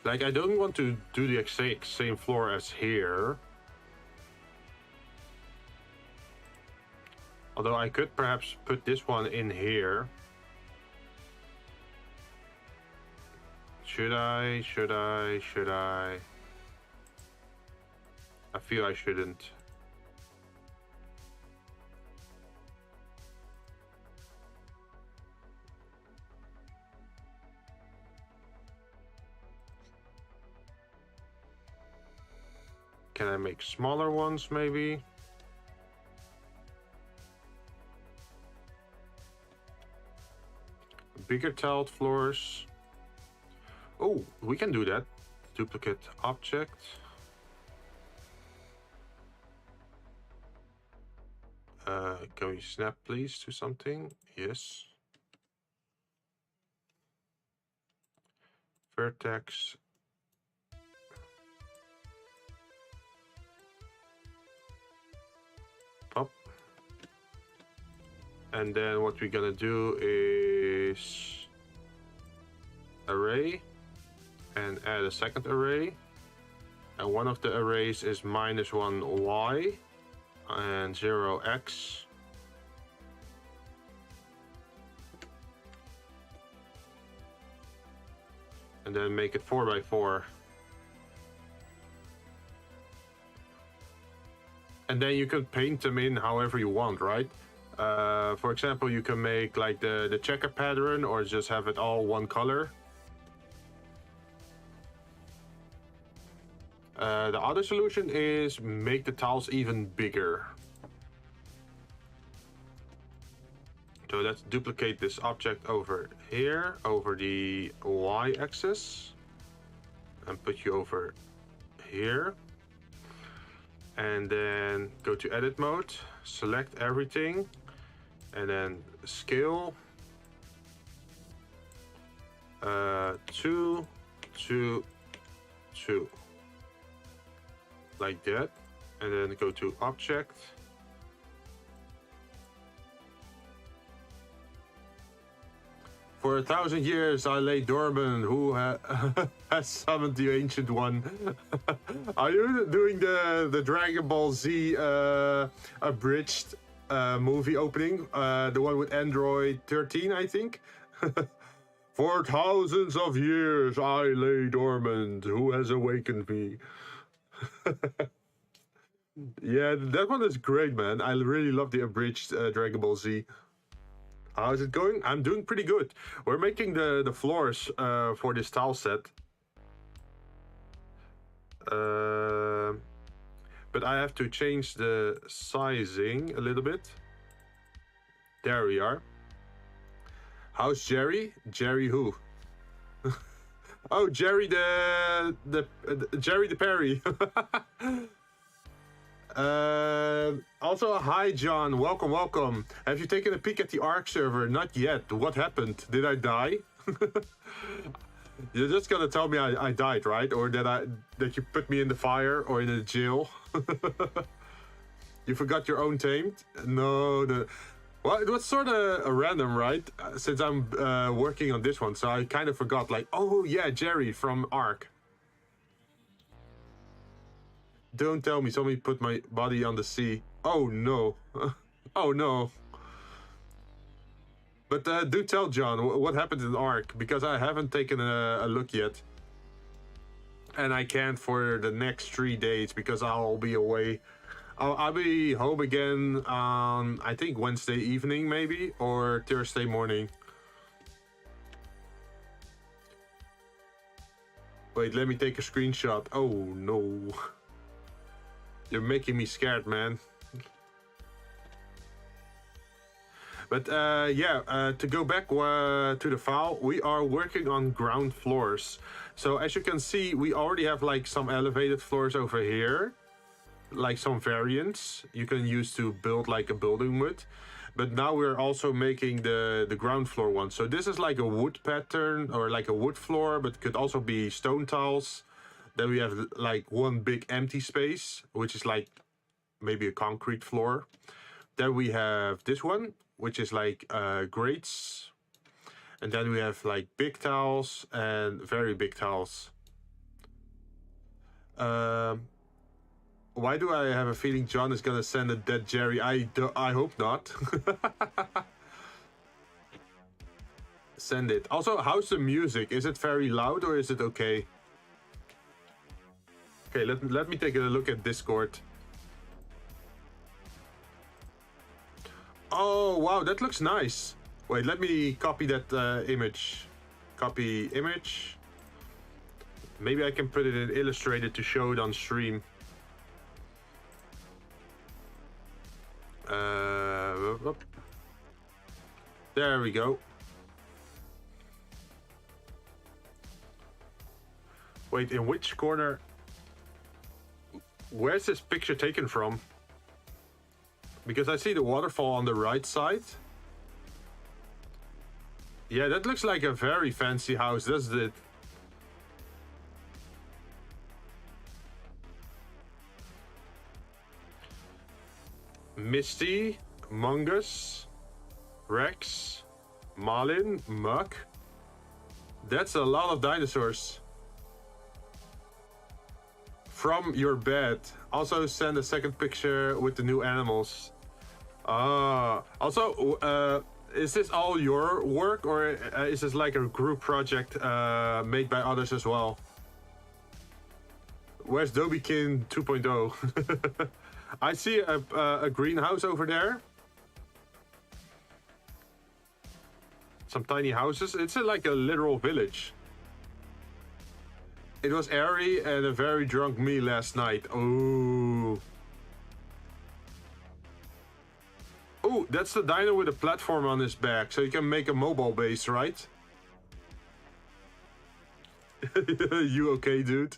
Like, I don't want to do the exact same floor as here. Although I could perhaps put this one in here. Should I? Should I? Should I? I feel I shouldn't. Can I make smaller ones, maybe? Bigger tiled floors. Oh, we can do that. Duplicate object. Can we snap, please, to something? Yes. vertex. Pop. And then what we're gonna do is array and add a second array. And one of the arrays is -1y and 0x. And then make it 4x4. And then you can paint them in however you want, right? For example, you can make like the checker pattern or just have it all one color. The other solution is make the tiles even bigger. So let's duplicate this object over here, over the y-axis, and put you over here. And then go to edit mode, select everything, and then scale 2, 2, 2. Like that. And then go to object. For 1,000 years I lay dormant. Who has summoned the ancient one? Are you doing the Dragon Ball Z abridged movie opening? The one with Android 13, I think? For thousands of years I lay dormant. Who has awakened me? Yeah, that one is great, man. I really love the abridged Dragon Ball Z. How's it going? I'm doing pretty good. We're making the floors for this tile set. But I have to change the sizing a little bit. There we are. How's Jerry? Jerry who? Oh, Jerry Jerry the Perry. Also, hi John, welcome. Have you taken a peek at the Ark server? Not yet. What happened? Did I die? You're just gonna tell me I died, right? Or that you put me in the fire or in a jail? You forgot your own tamed? No. Well, it was sort of random, right? Since I'm working on this one, so I kind of forgot. Like, oh yeah, Jerry from Ark. Don't tell me somebody put my body on the sea. Oh no. Oh no. But do tell John what happened in Ark, because I haven't taken a look yet. And I can't for the next 3 days because I'll be away. I'll be home again on, I think, Wednesday evening maybe, or Thursday morning. Wait, let me take a screenshot. Oh no. You're making me scared, man. But yeah, to go back to the file, we are working on ground floors. So as you can see, we already have like some elevated floors over here. Like some variants you can use to build like a building with. But now we're also making the ground floor one. So this is like a wood pattern or like a wood floor, but could also be stone tiles. Then we have like one big empty space, which is like maybe a concrete floor. Then we have this one, which is like grates. And then we have like big tiles and very big tiles. Why do I have a feeling John is gonna send a dead Jerry? I hope not. Send it. Also, how's the music? Is it very loud or is it okay? Okay, let me take a look at Discord. Oh, wow, that looks nice. Wait, let me copy that image. Copy image. Maybe I can put it in Illustrated to show it on stream. There we go. Wait, in which corner? Where's this picture taken from? Because I see the waterfall on the right side. Yeah, that looks like a very fancy house, doesn't it? Misty, Mungus, Rex, Malin, Muck. That's a lot of dinosaurs. From your bed. Also send a second picture with the new animals. Also, is this all your work, or is this like a group project made by others as well? Where's Dobikin 2.0? I see a greenhouse over there. Some tiny houses. It's like a literal village. It was airy and a very drunk me last night. Oh. Oh, that's the dino with a platform on his back, so you can make a mobile base, right? You okay, dude?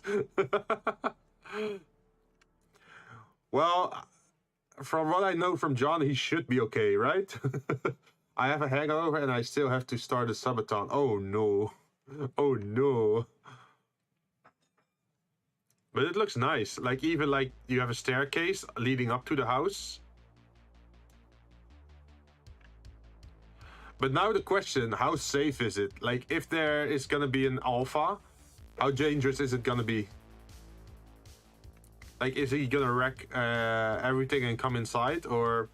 Well, from what I know from John, he should be okay, right? I have a hangover and I still have to start a subathon. Oh no. Oh no. But it looks nice. Like, even like you have a staircase leading up to the house. But now the question, how safe is it? Like, if there is gonna be an alpha, how dangerous is it gonna be? Like, is he gonna wreck everything and come inside, or...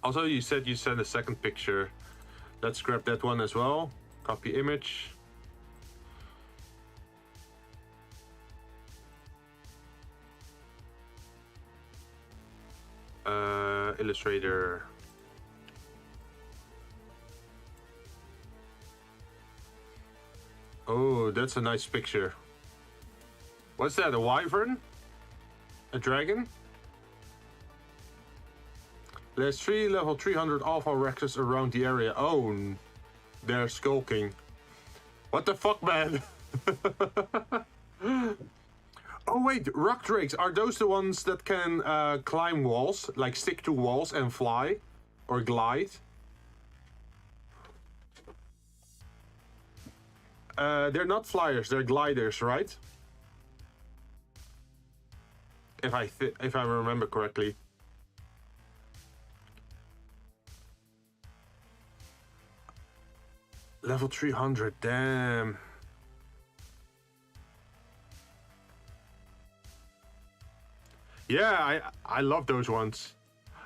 Also, you said you sent a second picture. Let's grab that one as well. Copy image. Illustrator. Oh, that's a nice picture. What's that, a wyvern? A dragon? There's 3 level 300 Alpha Rexes around the area. Oh, they're skulking. What the fuck, man? Oh wait, rock drakes, are those the ones that can climb walls, like stick to walls and fly or glide? They're not flyers, they're gliders, right? If I remember correctly. Level 300, damn. Yeah, I love those ones.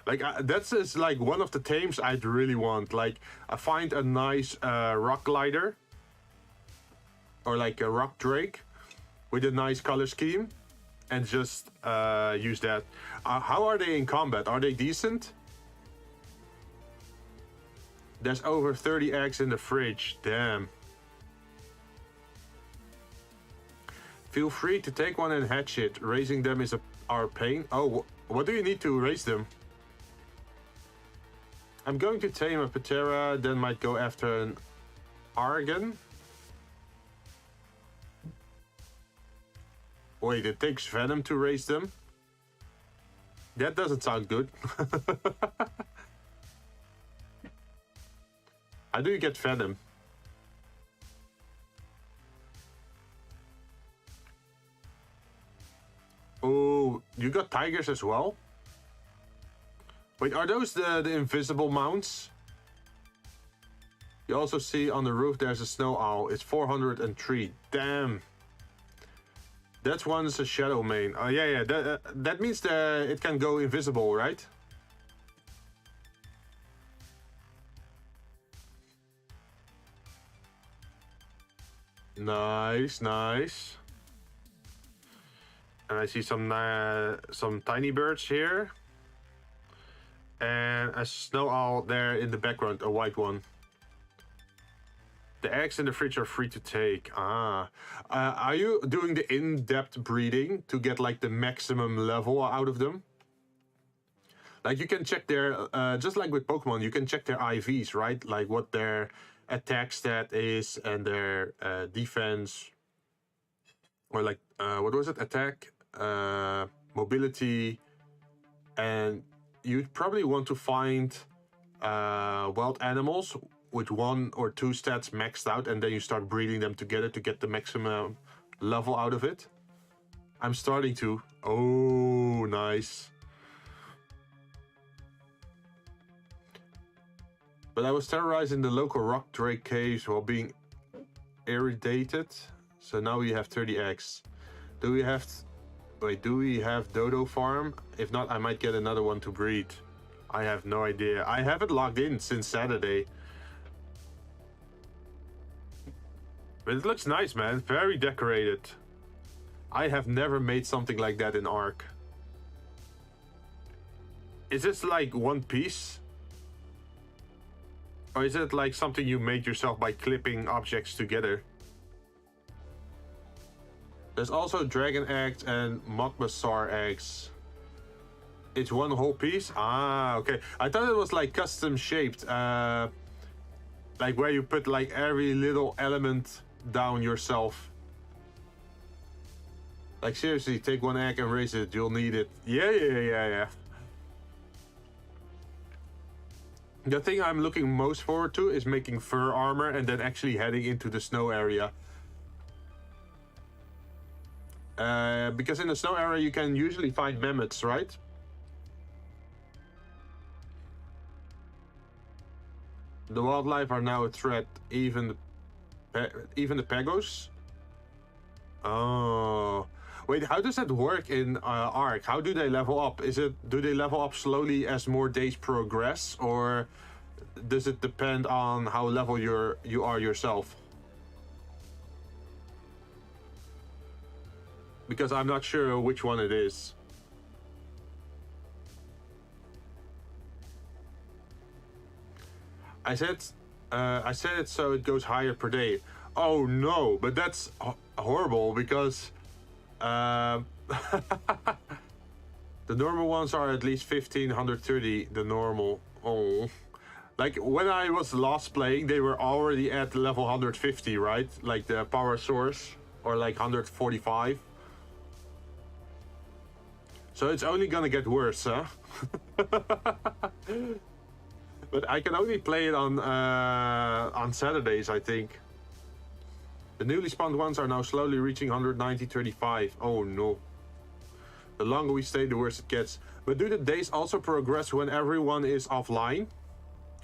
Like, that's just like one of the tames I'd really want. Like, I find a nice rock glider. Or like a rock drake with a nice color scheme. And just use that. How are they in combat? Are they decent? There's over 30 eggs in the fridge. Damn. Feel free to take one and hatch it. Raising them is our pain. Oh, what do you need to raise them? I'm going to tame a Patera, then might go after an Argon. Wait, it takes venom to raise them? That doesn't sound good. How do you get venom? Oh, you got tigers as well? Wait, are those the invisible mounts? You also see on the roof there's a snow owl. It's 403. Damn. That one's a shadow main. Oh, yeah. That means it can go invisible, right? Nice, nice. And I see some tiny birds here. And a snow owl there in the background, a white one. The eggs in the fridge are free to take. Are you doing the in-depth breeding to get like the maximum level out of them? Like, you can check their, just like with Pokemon, you can check their IVs, right? Like what their attack stat is and their defense. Or like, what was it? Attack, mobility, and you'd probably want to find wild animals with 1 or 2 stats maxed out, and then you start breeding them together to get the maximum level out of it. I'm starting to. Oh, nice. But I was terrorizing the local rock drake caves while being irritated. So now we have 30 eggs. Do we have... Wait, do we have Dodo Farm? If not, I might get another one to breed. I have no idea. I haven't logged in since Saturday. But it looks nice, man. Very decorated. I have never made something like that in Ark. Is this like one piece? Or is it like something you made yourself by clipping objects together? There's also dragon eggs and Magmasaur eggs. It's one whole piece? Ah, okay. I thought it was like custom shaped. Like where you put like every little element down yourself. Like seriously, take one egg and raise it. You'll need it. Yeah. The thing I'm looking most forward to is making fur armor and then actually heading into the snow area. Because in the snow area you can usually find mammoths, right? The wildlife are now a threat, even the pegos. Oh, wait, how does that work in Ark? How do they level up? Do they level up slowly as more days progress, or does it depend on how level you are yourself? Because I'm not sure which one it is. I said it so it goes higher per day. Oh no, but that's horrible because the normal ones are at least 1530. The normal. Oh, like when I was last playing, they were already at level 150, right? Like the power source, or like 145. So it's only gonna get worse, huh? But I can only play it on Saturdays, I think. The newly spawned ones are now slowly reaching 190.35. Oh no. The longer we stay, the worse it gets. But do the days also progress when everyone is offline?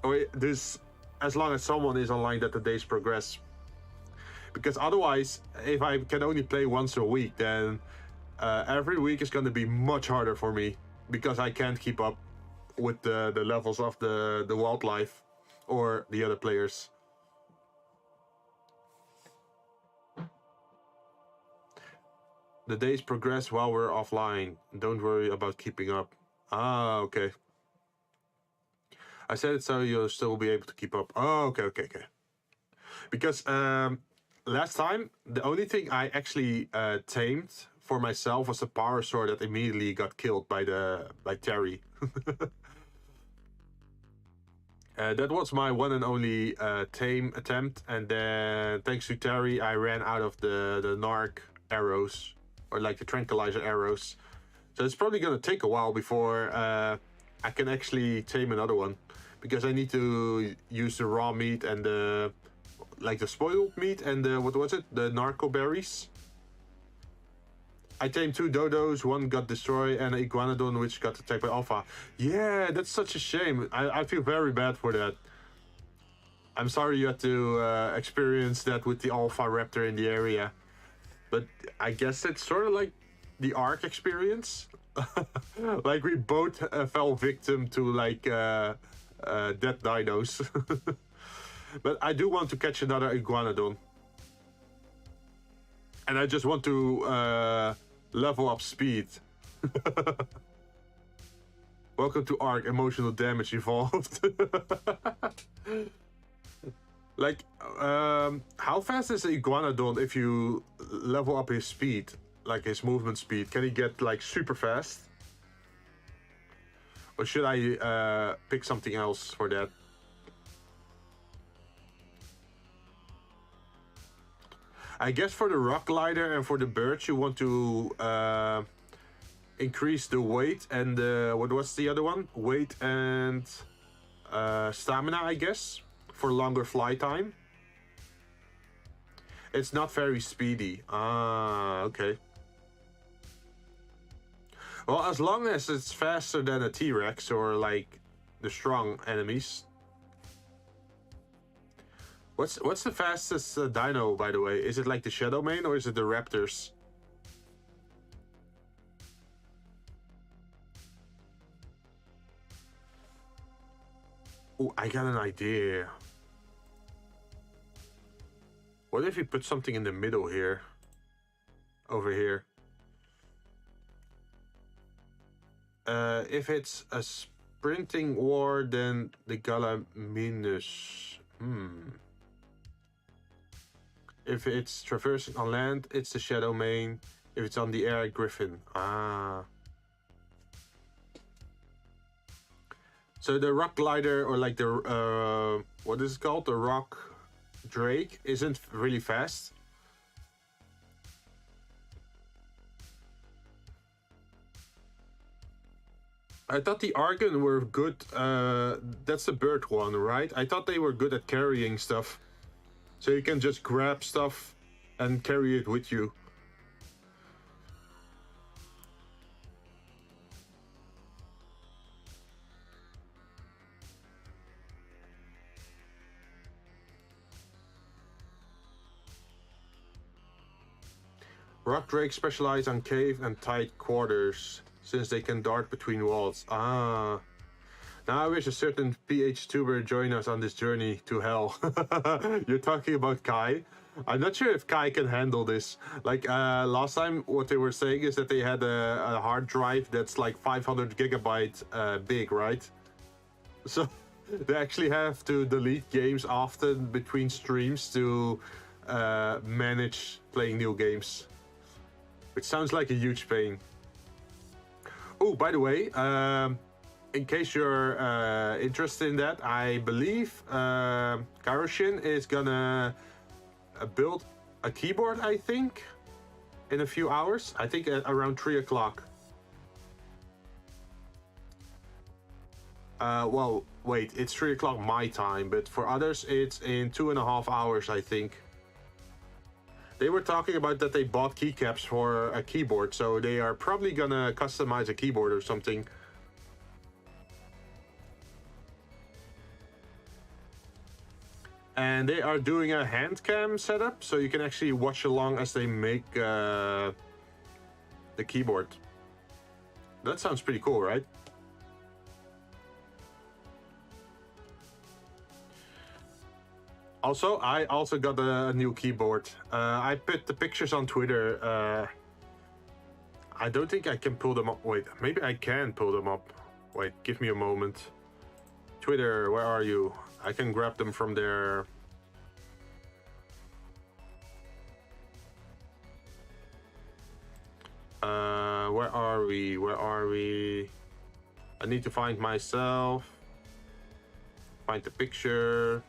Or this, as long as someone is online, that the days progress? Because otherwise, if I can only play once a week, then every week is going to be much harder for me. Because I can't keep up with the levels of the wildlife or the other players. The days progress while we're offline. Don't worry about keeping up. Ah, okay. I said it so you'll still be able to keep up. Oh, okay. Because last time, the only thing I actually tamed for myself was a power sword that immediately got killed by Terry. That was my one and only tame attempt, and then thanks to Terry, I ran out of the narc arrows, or like the tranquilizer arrows. So it's probably gonna take a while before I can actually tame another one, because I need to use the raw meat and the spoiled meat and what was it? The narco berries. I tamed 2 dodos, one got destroyed, and an iguanodon which got attacked by Alpha. Yeah, that's such a shame. I feel very bad for that. I'm sorry you had to experience that with the Alpha Raptor in the area. But I guess it's sort of like the Ark experience. Like we both fell victim to like dead dinos. But I do want to catch another iguanodon. And I just want to level up speed. Welcome to Ark, emotional damage evolved. Like, how fast is the iguanodon if you level up his speed? Like his movement speed? Can he get like super fast? Or should I pick something else for that? I guess for the rock glider and for the birds, you want to increase the weight and what was the other one? Weight and stamina, I guess, for longer fly time. It's not very speedy. Ah, okay. Well, as long as it's faster than a T-Rex or like the strong enemies. What's the fastest dino, by the way? Is it like the Shadow Mane or is it the Raptors? Oh, I got an idea. What if you put something in the middle here? Over here. If it's a sprinting war, then the Galaminus. If it's traversing on land, it's the Shadow Mane. If it's on the air, Griffin. Ah. So the Rock Glider, or like the, what is it called? The Rock Drake isn't really fast. I thought the Argon were good. That's the bird one, right? I thought they were good at carrying stuff. So you can just grab stuff and carry it with you. Rock Drake specialize on cave and tight quarters, since they can dart between walls. Ah. Now I wish a certain Vtuber join us on this journey to hell. You're talking about Kai? I'm not sure if Kai can handle this. Like last time, what they were saying is that they had a hard drive that's like 500 gigabyte big, right? So they actually have to delete games often between streams to manage playing new games. Which sounds like a huge pain. Oh, by the way, in case you're interested in that, I believe Karoshin is gonna build a keyboard, I think, in a few hours. I think at around 3 o'clock. Well, wait, it's 3 o'clock my time, but for others it's in 2.5 hours, I think. They were talking about that they bought keycaps for a keyboard, so they are probably gonna customize a keyboard or something. And they are doing a hand cam setup, so you can actually watch along as they make the keyboard. That sounds pretty cool, right? Also, I also got a new keyboard. I put the pictures on Twitter. I don't think I can pull them up. Wait, maybe I can pull them up. Wait, give me a moment. Twitter, where are you? I can grab them from there. Where are we? Where are we? I need to find myself. Find the picture.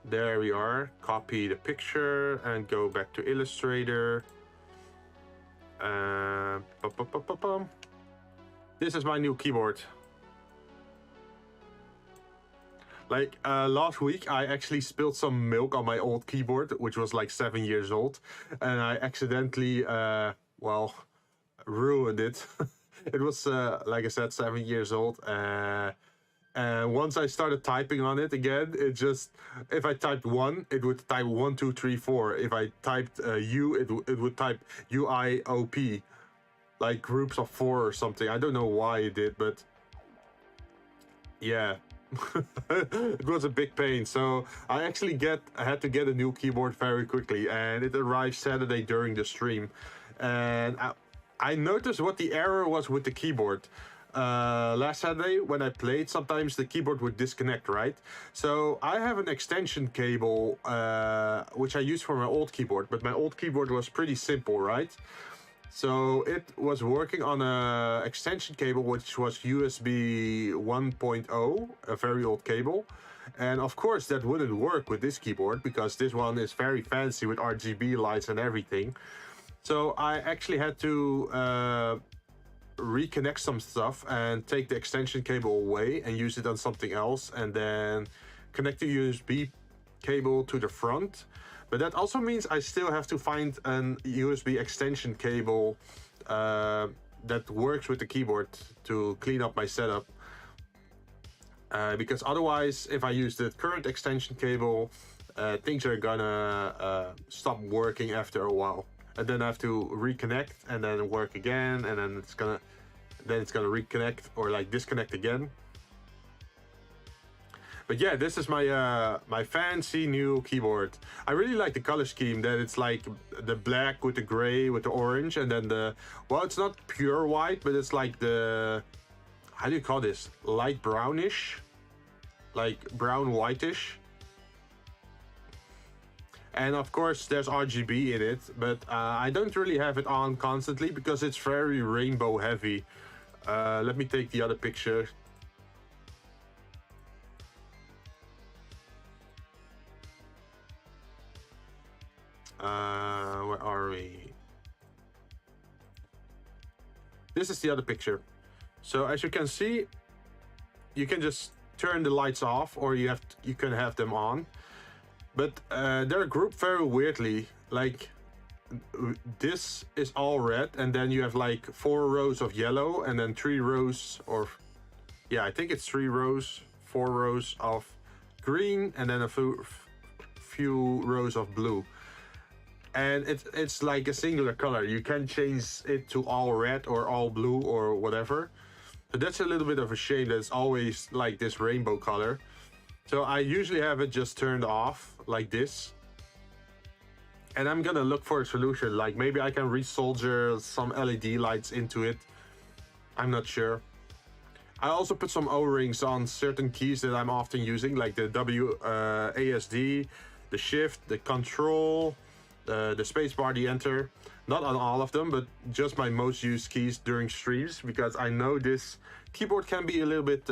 There we are. Copy the picture and go back to Illustrator. This is my new keyboard. Like last week, I actually spilled some milk on my old keyboard, which was like 7 years old, and I accidentally, well, ruined it. It was, like I said, 7 years old. And once I started typing on it again, it just, if I typed 1, it would type 1, 2, 3, 4. If I typed U, it would type UIOP, like groups of 4 or something. I don't know why it did, but yeah. It was a big pain. So I actually had to get a new keyboard very quickly, and it arrived Saturday during the stream. And I noticed what the error was with the keyboard. Last Saturday when I played, sometimes the keyboard would disconnect, right? So I have an extension cable which I use for my old keyboard, but my old keyboard was pretty simple, right? So it was working on a extension cable which was USB 1.0, a very old cable. And of course that wouldn't work with this keyboard because this one is very fancy with RGB lights and everything. So I actually had to reconnect some stuff and take the extension cable away and use it on something else, and then connect the USB cable to the front. But that also means I still have to find an USB extension cable that works with the keyboard to clean up my setup. Because otherwise, if I use the current extension cable, things are gonna stop working after a while, and then I have to reconnect and then work again, and then it's gonna reconnect or like disconnect again. But yeah, this is my my fancy new keyboard. I really like the color scheme, that it's like the black with the gray with the orange, and then it's not pure white, but it's like the, how do you call this? Light brownish, like brown whitish. And of course there's RGB in it, but I don't really have it on constantly because it's very rainbow heavy. Let me take the other picture. Where are we? This is the other picture. So as you can see, you can just turn the lights off, or you can have them on. But they're grouped very weirdly. Like this is all red, and then you have like 4 rows of yellow, and then 3 rows, or yeah, I think it's 3 rows, 4 rows of green, and then a few rows of blue. And it's like a singular color. You can change it to all red or all blue or whatever. So that's a little bit of a shame that it's always like this rainbow color. So I usually have it just turned off like this. And I'm gonna look for a solution. Like maybe I can resolder some LED lights into it. I'm not sure. I also put some O-rings on certain keys that I'm often using, like the WASD, the shift, the control, the spacebar, the enter. Not on all of them, but just my most used keys during streams, because I know this keyboard can be a little bit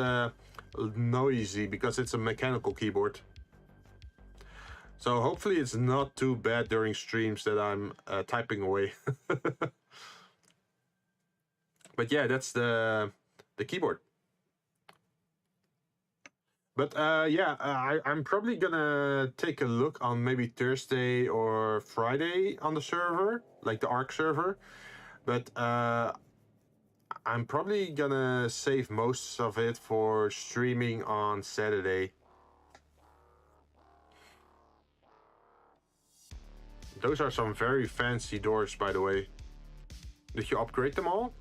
noisy because it's a mechanical keyboard. So hopefully it's not too bad during streams that I'm typing away. But yeah, that's the keyboard. But yeah, I'm probably gonna take a look on maybe Thursday or Friday on the server, like the Arc server. But I'm probably gonna save most of it for streaming on Saturday. Those are some very fancy doors, by the way. Did you upgrade them all?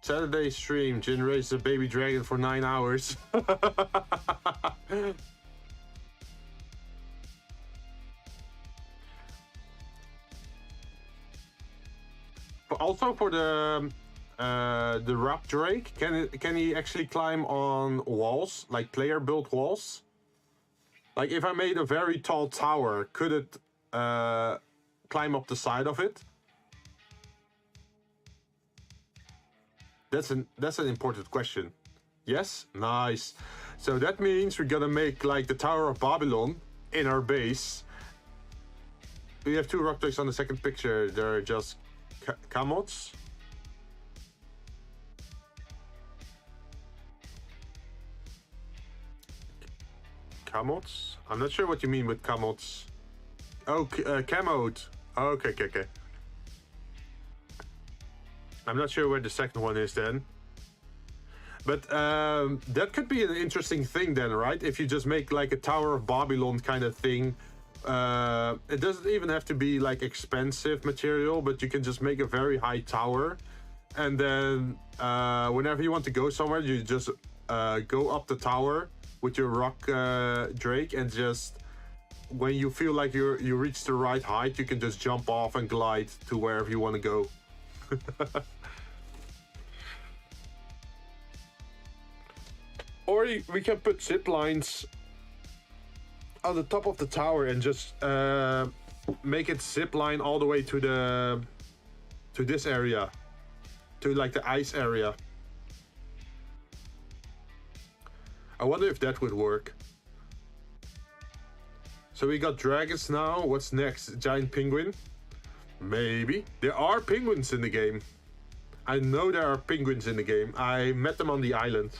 Saturday stream, Jinn raised a baby dragon for 9 hours. But also for the Rap Drake, can he actually climb on walls, like player built walls? Like if I made a very tall tower, could it climb up the side of it? That's an important question. Yes? Nice. So that means we're gonna make like the Tower of Babylon in our base. We have 2 rock drakes on the second picture. They're just camots. Camots? I'm not sure what you mean with camots. Oh, camote. Okay, okay, okay. I'm not sure where the second one is then. But that could be an interesting thing then, right? If you just make like a Tower of Babylon kind of thing. It doesn't even have to be like expensive material, but you can just make a very high tower. And then whenever you want to go somewhere, you just go up the tower with your rock drake, and just when you feel like you reach the right height, you can just jump off and glide to wherever you want to go. Or we can put zip lines on the top of the tower and just make it zip line all the way to this area, to like the ice area. I wonder if that would work. So we got dragons now. What's next? Giant penguin? Maybe. There are penguins in the game. I know there are penguins in the game. I met them on the island.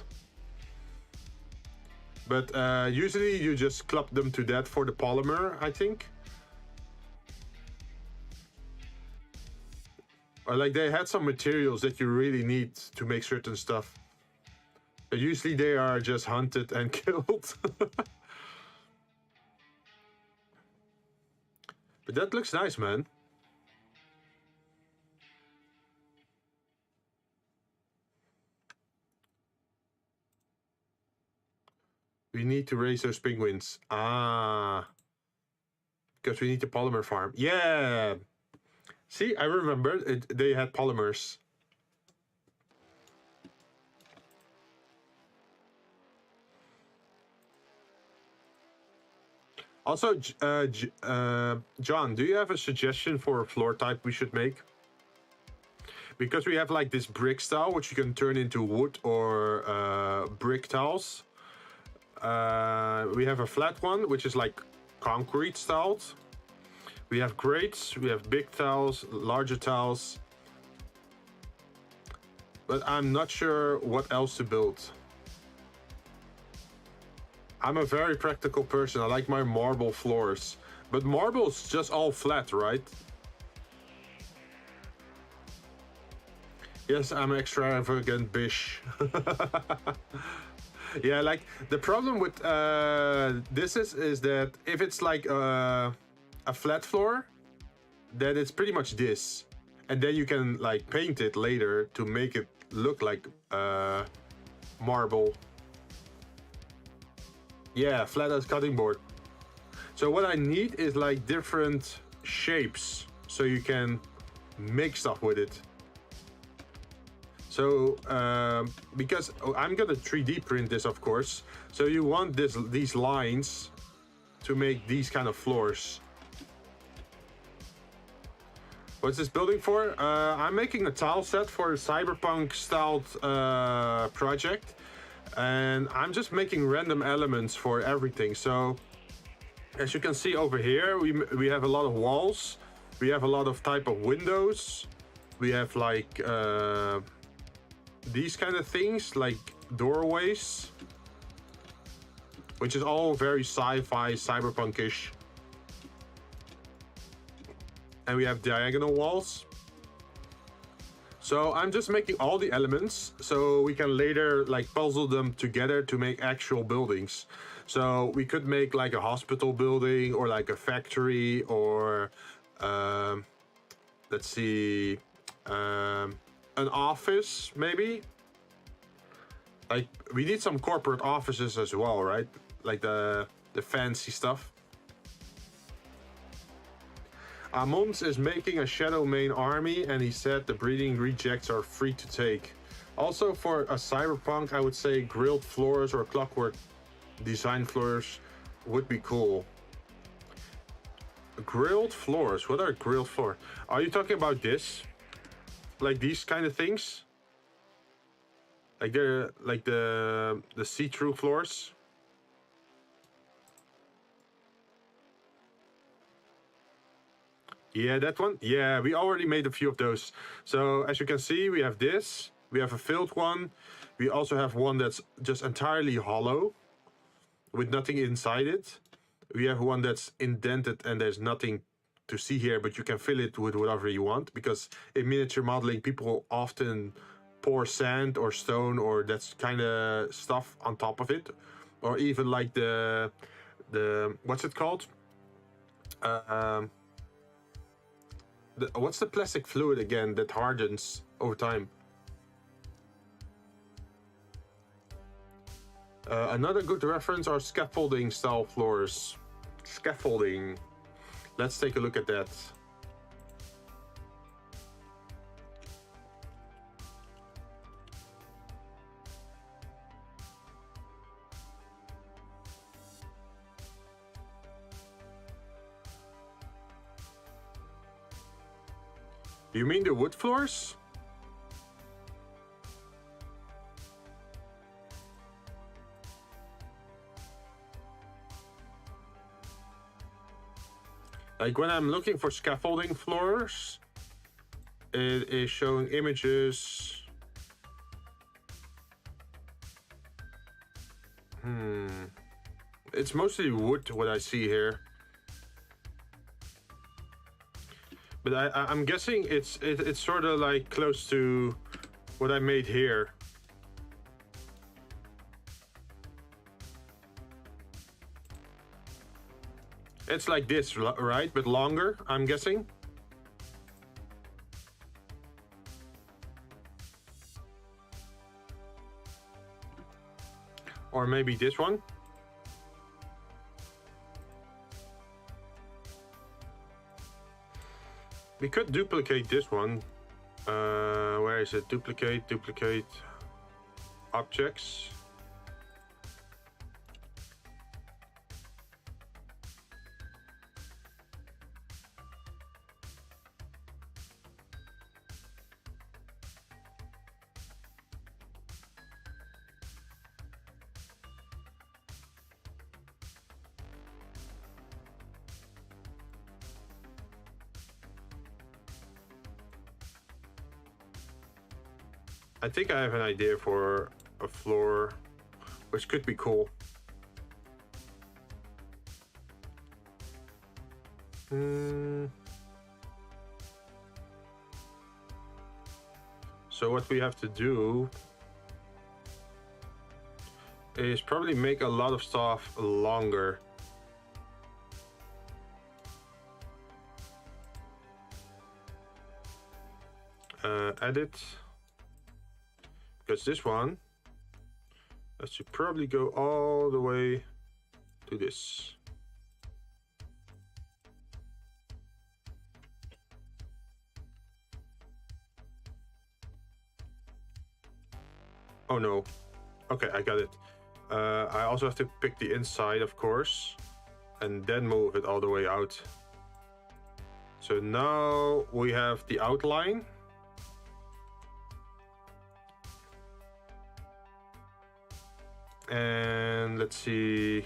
But usually you just club them to that for the polymer, I think. Or like they had some materials that you really need to make certain stuff. But usually they are just hunted and killed. But that looks nice, man. We need to raise those penguins. Ah. Because we need the polymer farm. Yeah. See, I remember they had polymers. Also, John, do you have a suggestion for a floor type we should make? Because we have like this brick style, which you can turn into wood or brick tiles. We have a flat one, which is like concrete styled. We have grates, we have big tiles, larger tiles. But I'm not sure what else to build. I'm a very practical person. I like my marble floors. But marble's just all flat, right? Yes, I'm extravagant bish. Yeah, like the problem with this is that if it's like a flat floor, then it's pretty much this. And then you can like paint it later to make it look like marble. Yeah, flat as cutting board. So what I need is like different shapes so you can make stuff with it. So because I'm gonna 3D print this, of course. So you want these lines to make these kind of floors. What's this building for? I'm making a tile set for a cyberpunk styled project. And I'm just making random elements for everything. So as you can see over here, we have a lot of walls. We have a lot of type of windows. We have like these kind of things, like doorways, which is all very sci-fi, cyberpunkish. And we have diagonal walls. So I'm just making all the elements so we can later like puzzle them together to make actual buildings. So we could make like a hospital building or like a factory or let's see, an office maybe. Like we need some corporate offices as well, right? Like the fancy stuff. Amons is making a shadow main army, and he said the breeding rejects are free to take. Also, for a cyberpunk, I would say grilled floors or clockwork design floors would be cool. Grilled floors? What are grilled floors? Are you talking about this? Like these kind of things? Like the see-through floors? Yeah, that one? Yeah, we already made a few of those. So as you can see, we have this. We have a filled one. We also have one that's just entirely hollow with nothing inside it. We have one that's indented and there's nothing to see here, but you can fill it with whatever you want, because in miniature modeling, people often pour sand or stone or that kind of stuff on top of it. Or even like the what's it called? What's the plastic fluid again that hardens over time? Another good reference are scaffolding style floors. Scaffolding. Let's take a look at that. You mean the wood floors? Like when I'm looking for scaffolding floors, it is showing images. It's mostly wood, what I see here. But I'm guessing it's sort of like close to what I made here. It's like this, right? But longer, I'm guessing. Or maybe this one. We could duplicate this one. Where is it? Duplicate objects. I think I have an idea for a floor, which could be cool. So what we have to do is probably make a lot of stuff longer. Edit. Because this one has to probably go all the way to this. Oh no. Okay, I got it. I also have to pick the inside, of course, and then move it all the way out. So now we have the outline. And let's see.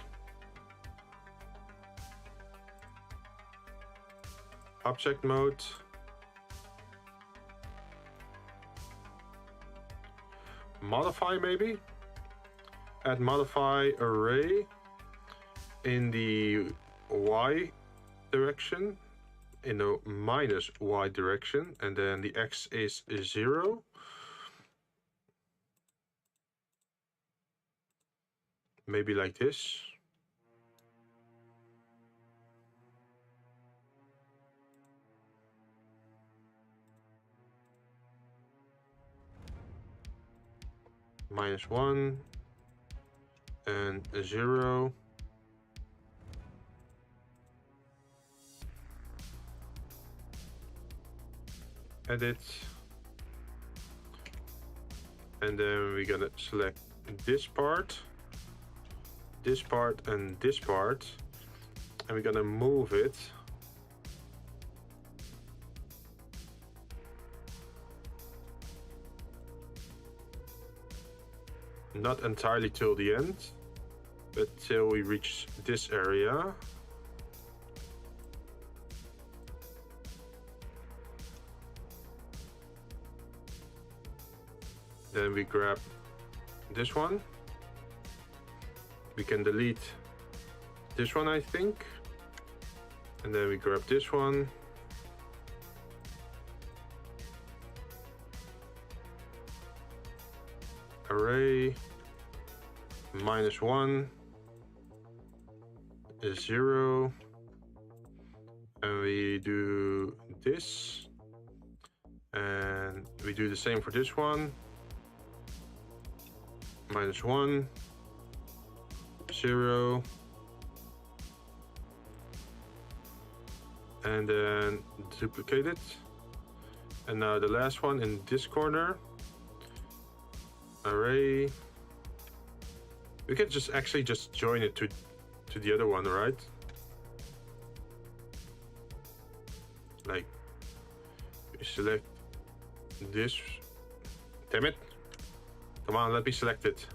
Object mode. Modify maybe. Add modify array in the Y direction, in the minus Y direction, and then the X is 0. Maybe like this. -1 and 0. Edit. And then we're gonna select this part, and this part, and we're gonna move it not entirely till the end, but till we reach this area. Then we grab this one. We can delete this one, I think. And then we grab this one. Array -1 is 0. And we do this. And we do the same for this one. -1, 0, and then duplicate it. And now the last one in this corner, array. We can just actually just join it to the other one, right? Like, we select this. Damn it. Come on, let me select it.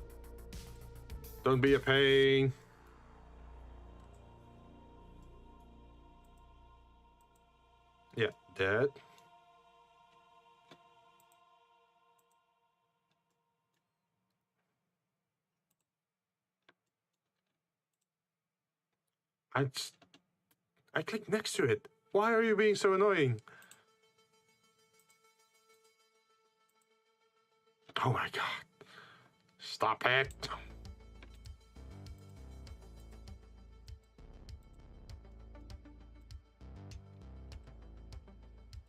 Don't be a pain. Yeah, that. I clicked next to it. Why are you being so annoying? Oh my god. Stop it.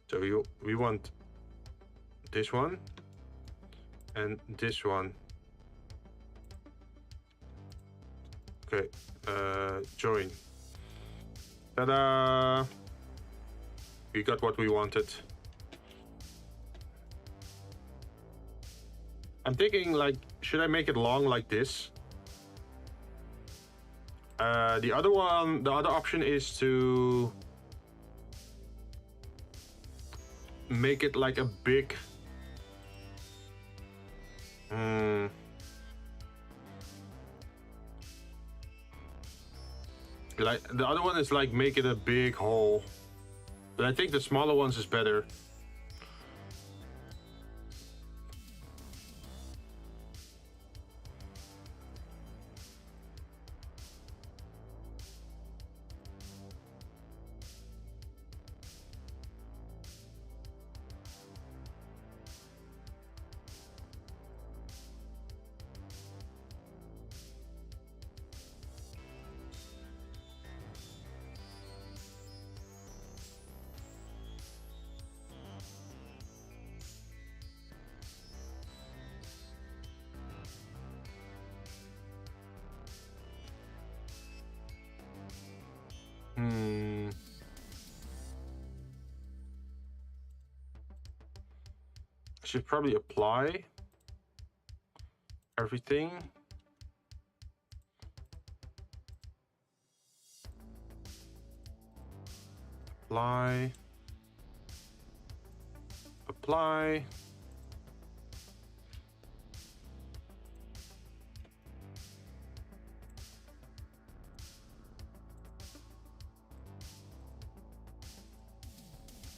So we want this one and this one. Okay, join. Ta-da! We got what we wanted. I'm thinking, like, should I make it long like this? The other option is to make it like a big... Like, the other one is like make it a big hole. But I think the smaller ones is better. I should probably apply everything. Apply. Apply.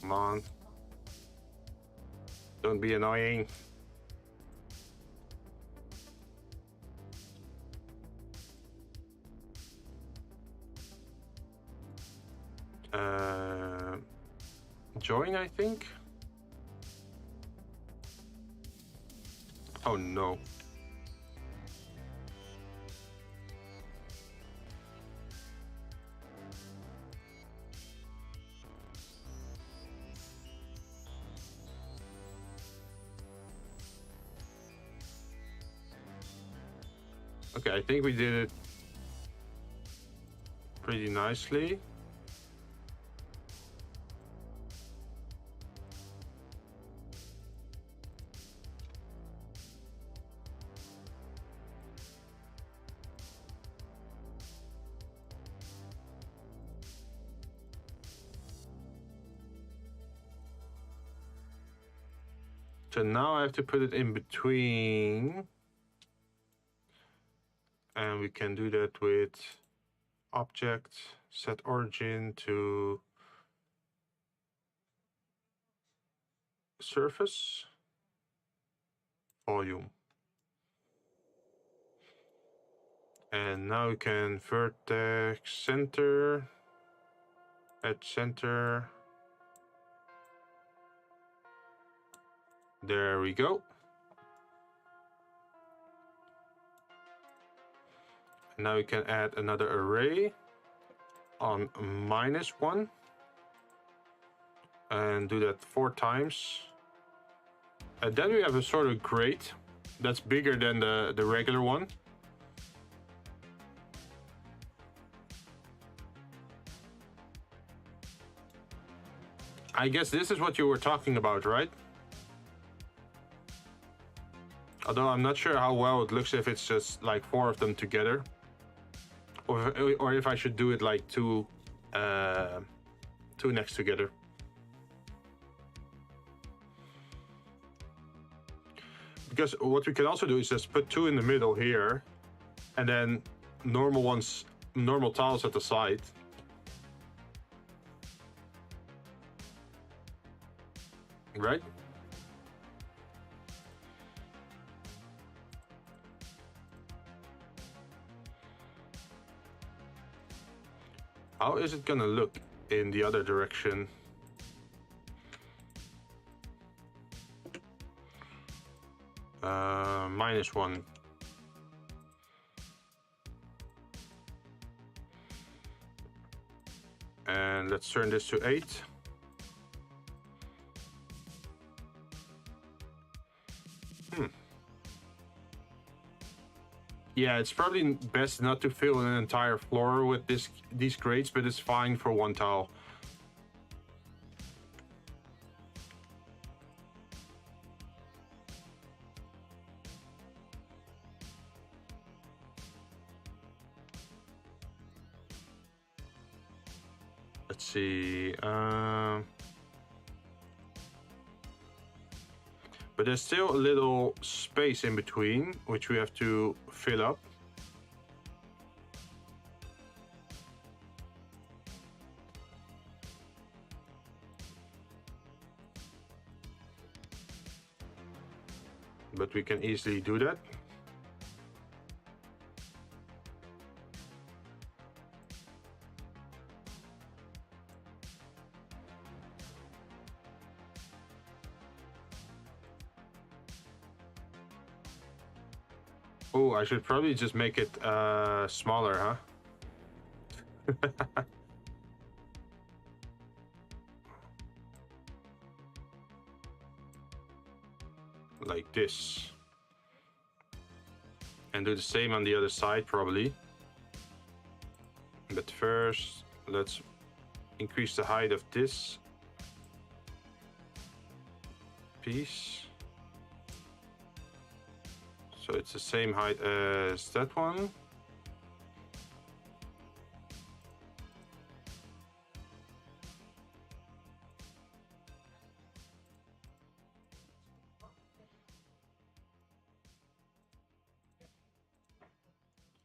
Come on. Don't be annoying. Join, I think. Oh no. Okay, I think we did it pretty nicely. So now I have to put it in between. And we can do that with object, set origin to surface, volume. And now we can vertex center, edge center. There we go. Now we can add another array on -1 and do that 4 times. And then we have a sort of grate that's bigger than the regular one. I guess this is what you were talking about, right? Although I'm not sure how well it looks if it's just like 4 of them together. Or if I should do it like two next together. Because what we can also do is just put 2 in the middle here, and then normal tiles at the side. Right? How is it gonna look in the other direction? -1. And let's turn this to 8. Yeah, it's probably best not to fill an entire floor with these crates, but it's fine for one tile. Let's see. But there's still a little space in between, which we have to fill up. But we can easily do that. Oh, I should probably just make it smaller, huh? Like this. And do the same on the other side, probably. But first, let's increase the height of this piece. So it's the same height as that one.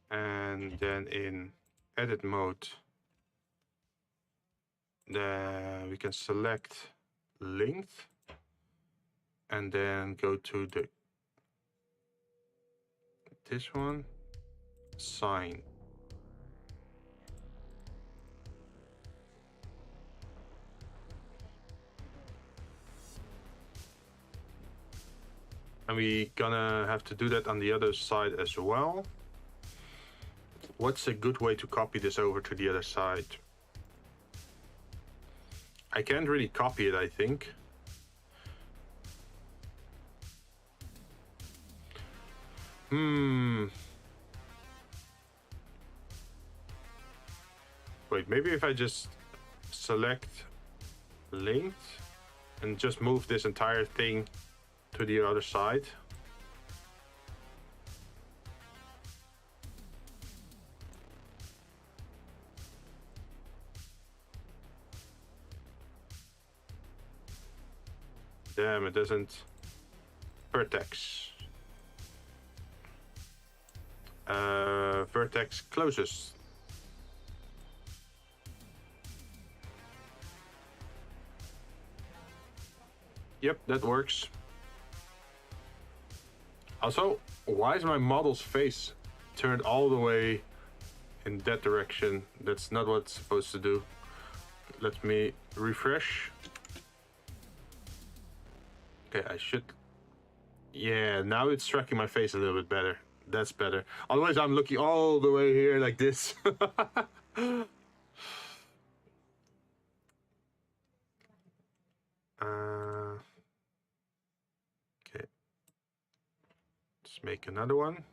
And then in edit mode, we can select length and then go to this one, sign. And we gonna have to do that on the other side as well. What's a good way to copy this over to the other side? I can't really copy it, I think. Wait, maybe if I just select length and just move this entire thing to the other side. Damn, it doesn't. Vertex. Vertex closest. Yep, that works. Also, why is my model's face turned all the way in that direction? That's not what it's supposed to do. Let me refresh. Okay, I should... Yeah, now it's tracking my face a little bit better. That's better. Otherwise, I'm looking all the way here like this. Okay. Let's make another one.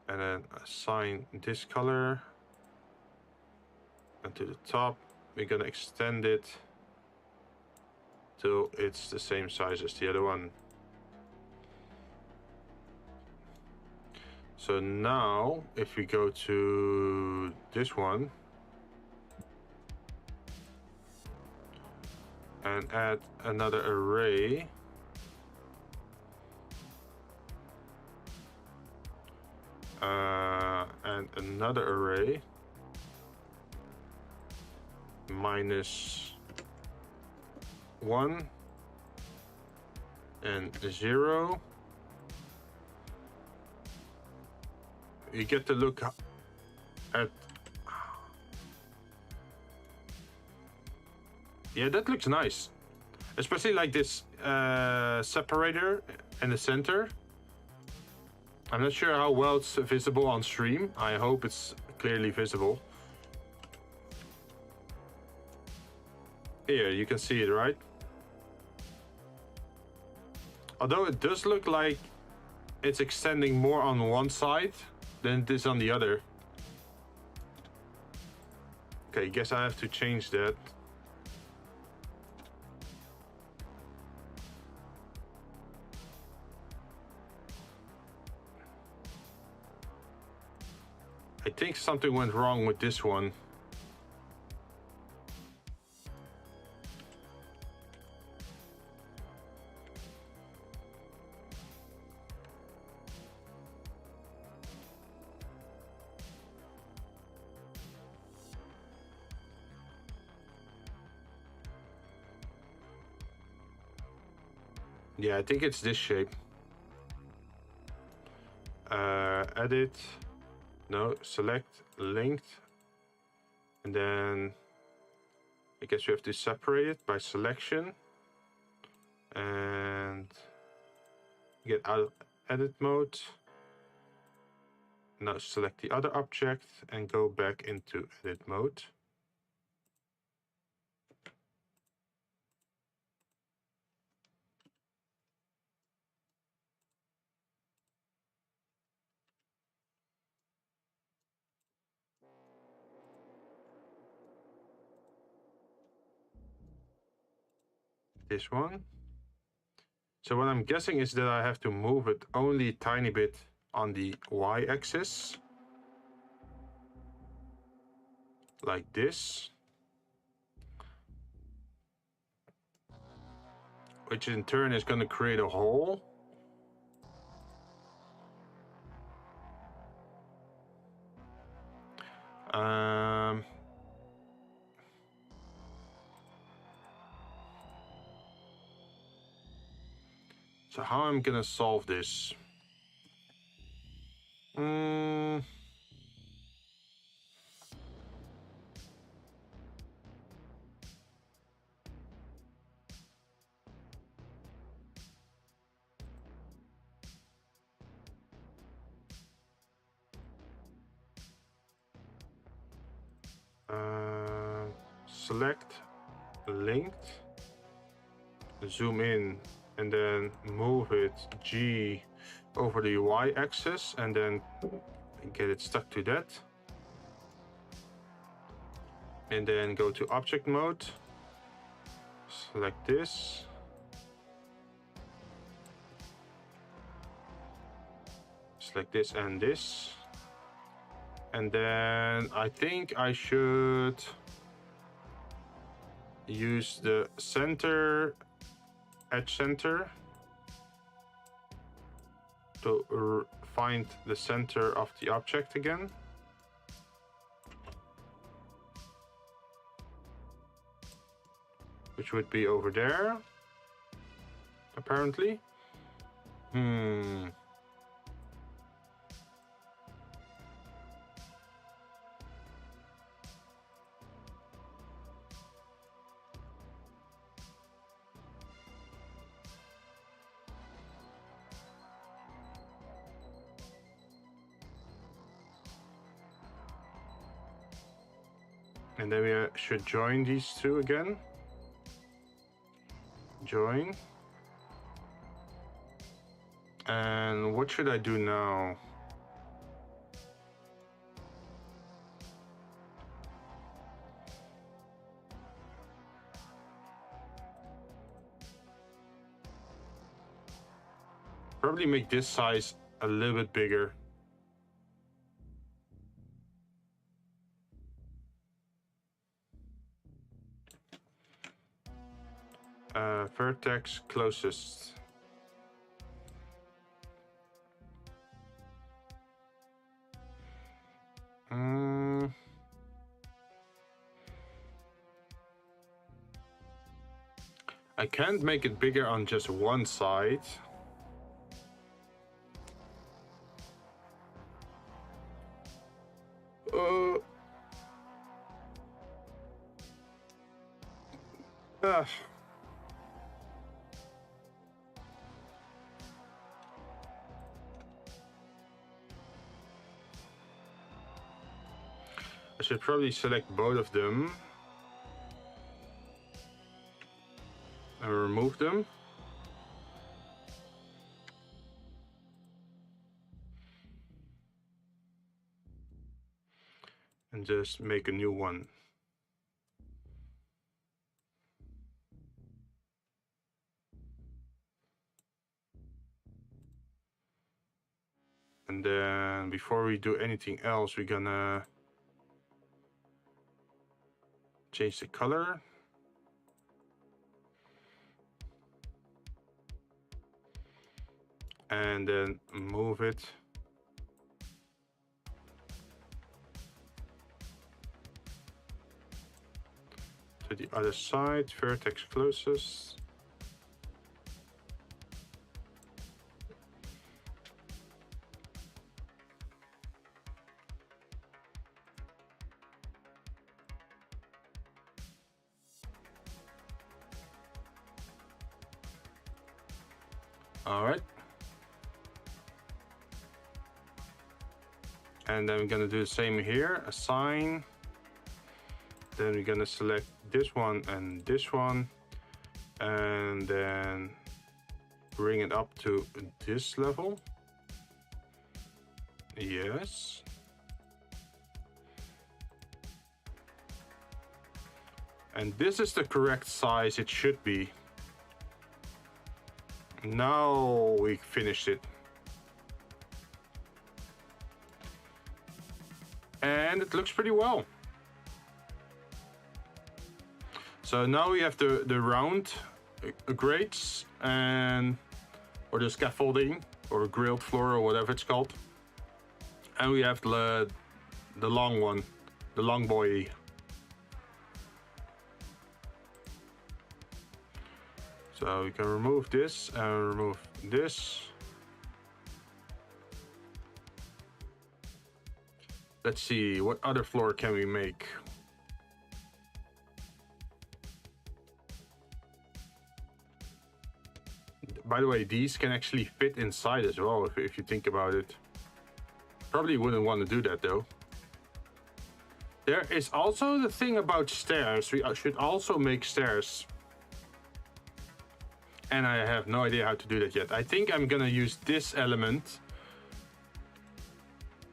And then assign this color. And to the top, we're gonna extend it till it's the same size as the other one. So now, if we go to this one and add another array, and another array, -1 and 0, you get to look at... Yeah, that looks nice. Especially like this separator in the center. I'm not sure how well it's visible on stream. I hope it's clearly visible. Here, you can see it, right? Although it does look like it's extending more on one side than it is on the other. Okay, guess I have to change that. I think something went wrong with this one. Yeah, I think it's this shape. Edit. No, select, linked. And then I guess you have to separate it by selection. And get out of edit mode. Now select the other object and go back into edit mode. This one. So what I'm guessing is that I have to move it only a tiny bit on the y-axis. Like this. Which in turn is going to create a hole. So how I'm gonna solve this? Select, linked, zoom in, and then move it G over the y-axis, and then get it stuck to that. And then go to object mode, select this. Select this and this. And then I think I should use the center, edge center, to find the center of the object again. Which would be over there, apparently. And then we should join these two again. Join. And what should I do now? Probably make this size a little bit bigger. Vertex closest. I can't make it bigger on just one side. Ah. I should probably select both of them and remove them. And just make a new one. And then before we do anything else, we're gonna change the color. And then move it to the other side, vertex closest. All right. And then we're gonna do the same here, assign. Then we're gonna select this one and this one, and then bring it up to this level. Yes. And this is the correct size it should be. Now we finished it. And it looks pretty well. So now we have the round grates and or the scaffolding or grilled floor or whatever it's called. And we have the long one, the long boy. So we can remove this and remove this. Let's see, what other floor can we make? By the way, these can actually fit inside as well, if you think about it. Probably wouldn't want to do that though. There is also the thing about stairs. We should also make stairs. And I have no idea how to do that yet. I think I'm gonna use this element,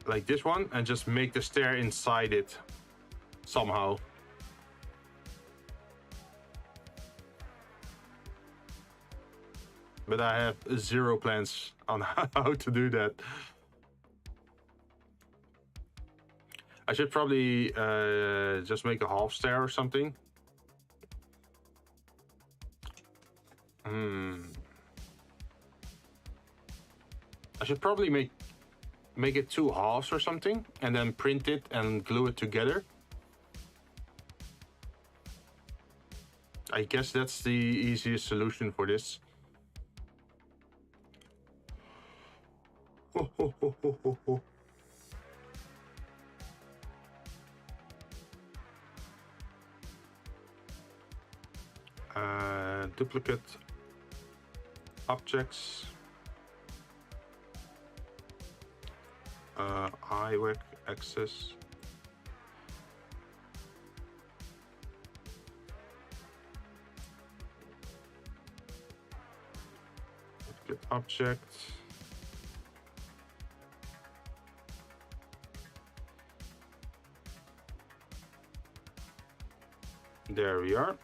like this one, and just make the stair inside it somehow. But I have zero plans on how to do that. I should probably just make a half stair or something. I should probably make it two halves or something, and then print it and glue it together. I guess that's the easiest solution for this. Duplicate objects. IWAC access. Duplicate object. There we are.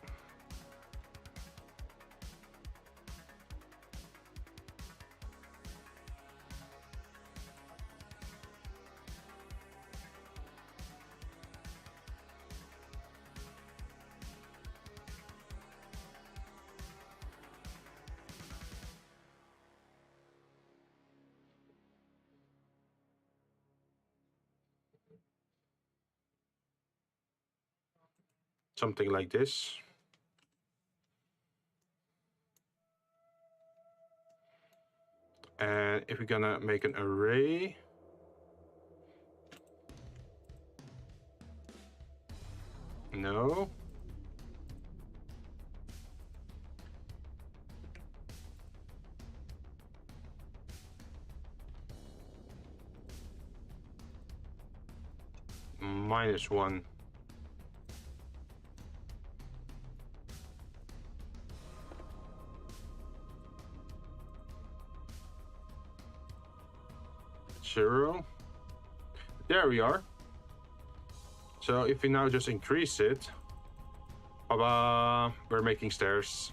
Something like this. And if we're gonna make an array, no. -1. Zero. There we are. So if we now just increase it, we're making stairs.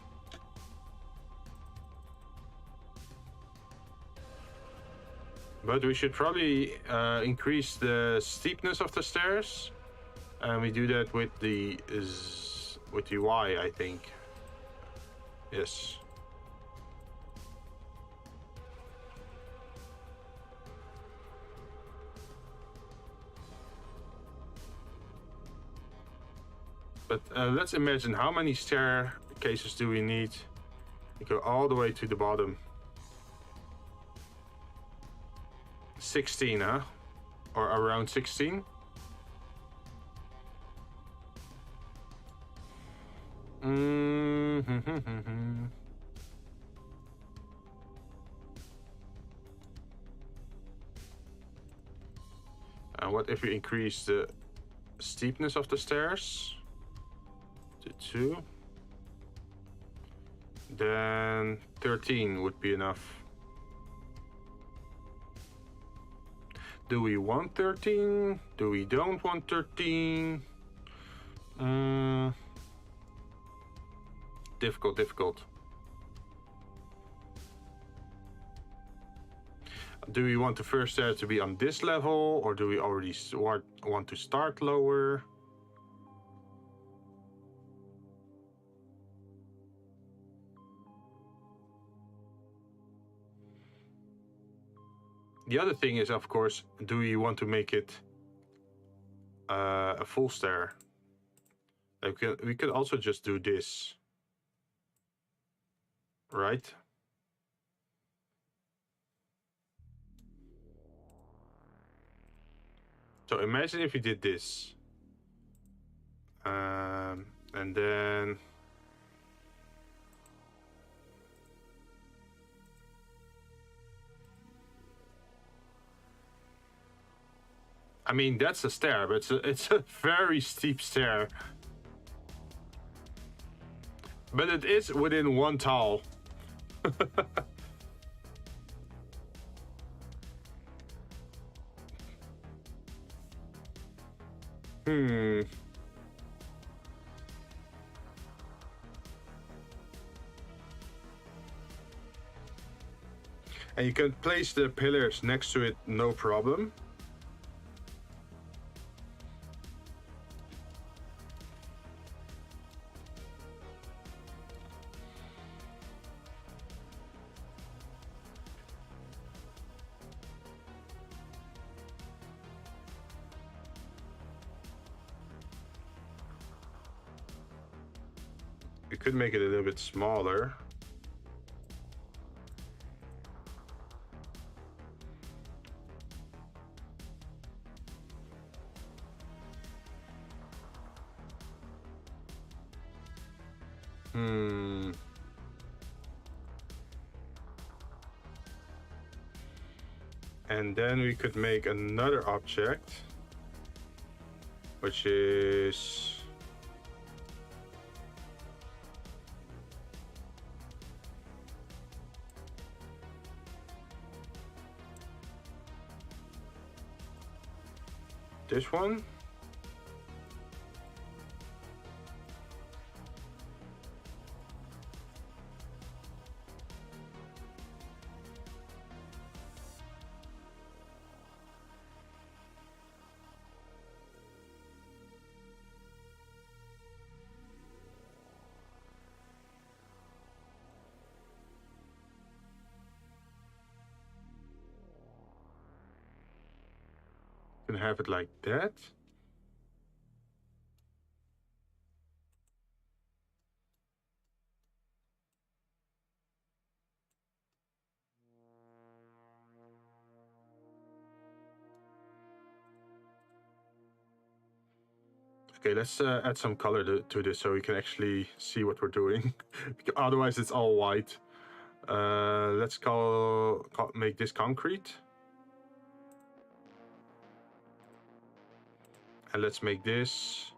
But we should probably increase the steepness of the stairs, and we do that with the Y, I think. Yes. But let's imagine how many staircases do we need? We go all the way to the bottom. 16, huh? Or around 16? Mm-hmm. And what if we increase the steepness of the stairs to 2? Then 13 would be enough. Do we want 13? Do we don't want 13? Difficult. Do we want the first stair to be on this level, or do we already want to start lower? The other thing is, of course, do we want to make it a full stair? We could also just do this, right? So imagine if we did this, and then I mean, that's a stair, but it's a very steep stair. But it is within one tile. And you can place the pillars next to it, no problem. You could make it a little bit smaller. And then we could make another object, which is this one. Can have it like that. Okay, let's add some color to this so we can actually see what we're doing. Otherwise, it's all white. Let's make this concrete. And let's make this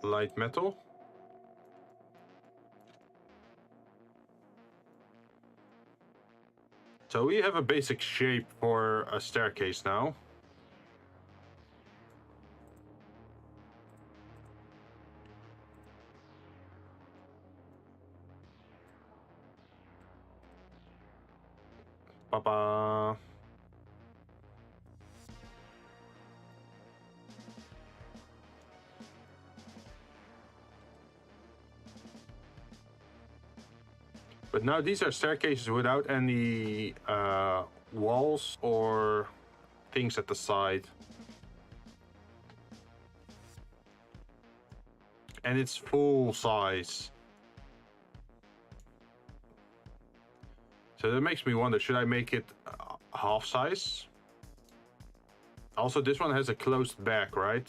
light metal. So we have a basic shape for a staircase now. Papa. But now these are staircases without any walls or things at the side. And it's full size. So that makes me wonder, should I make it half size? Also, this one has a closed back, right?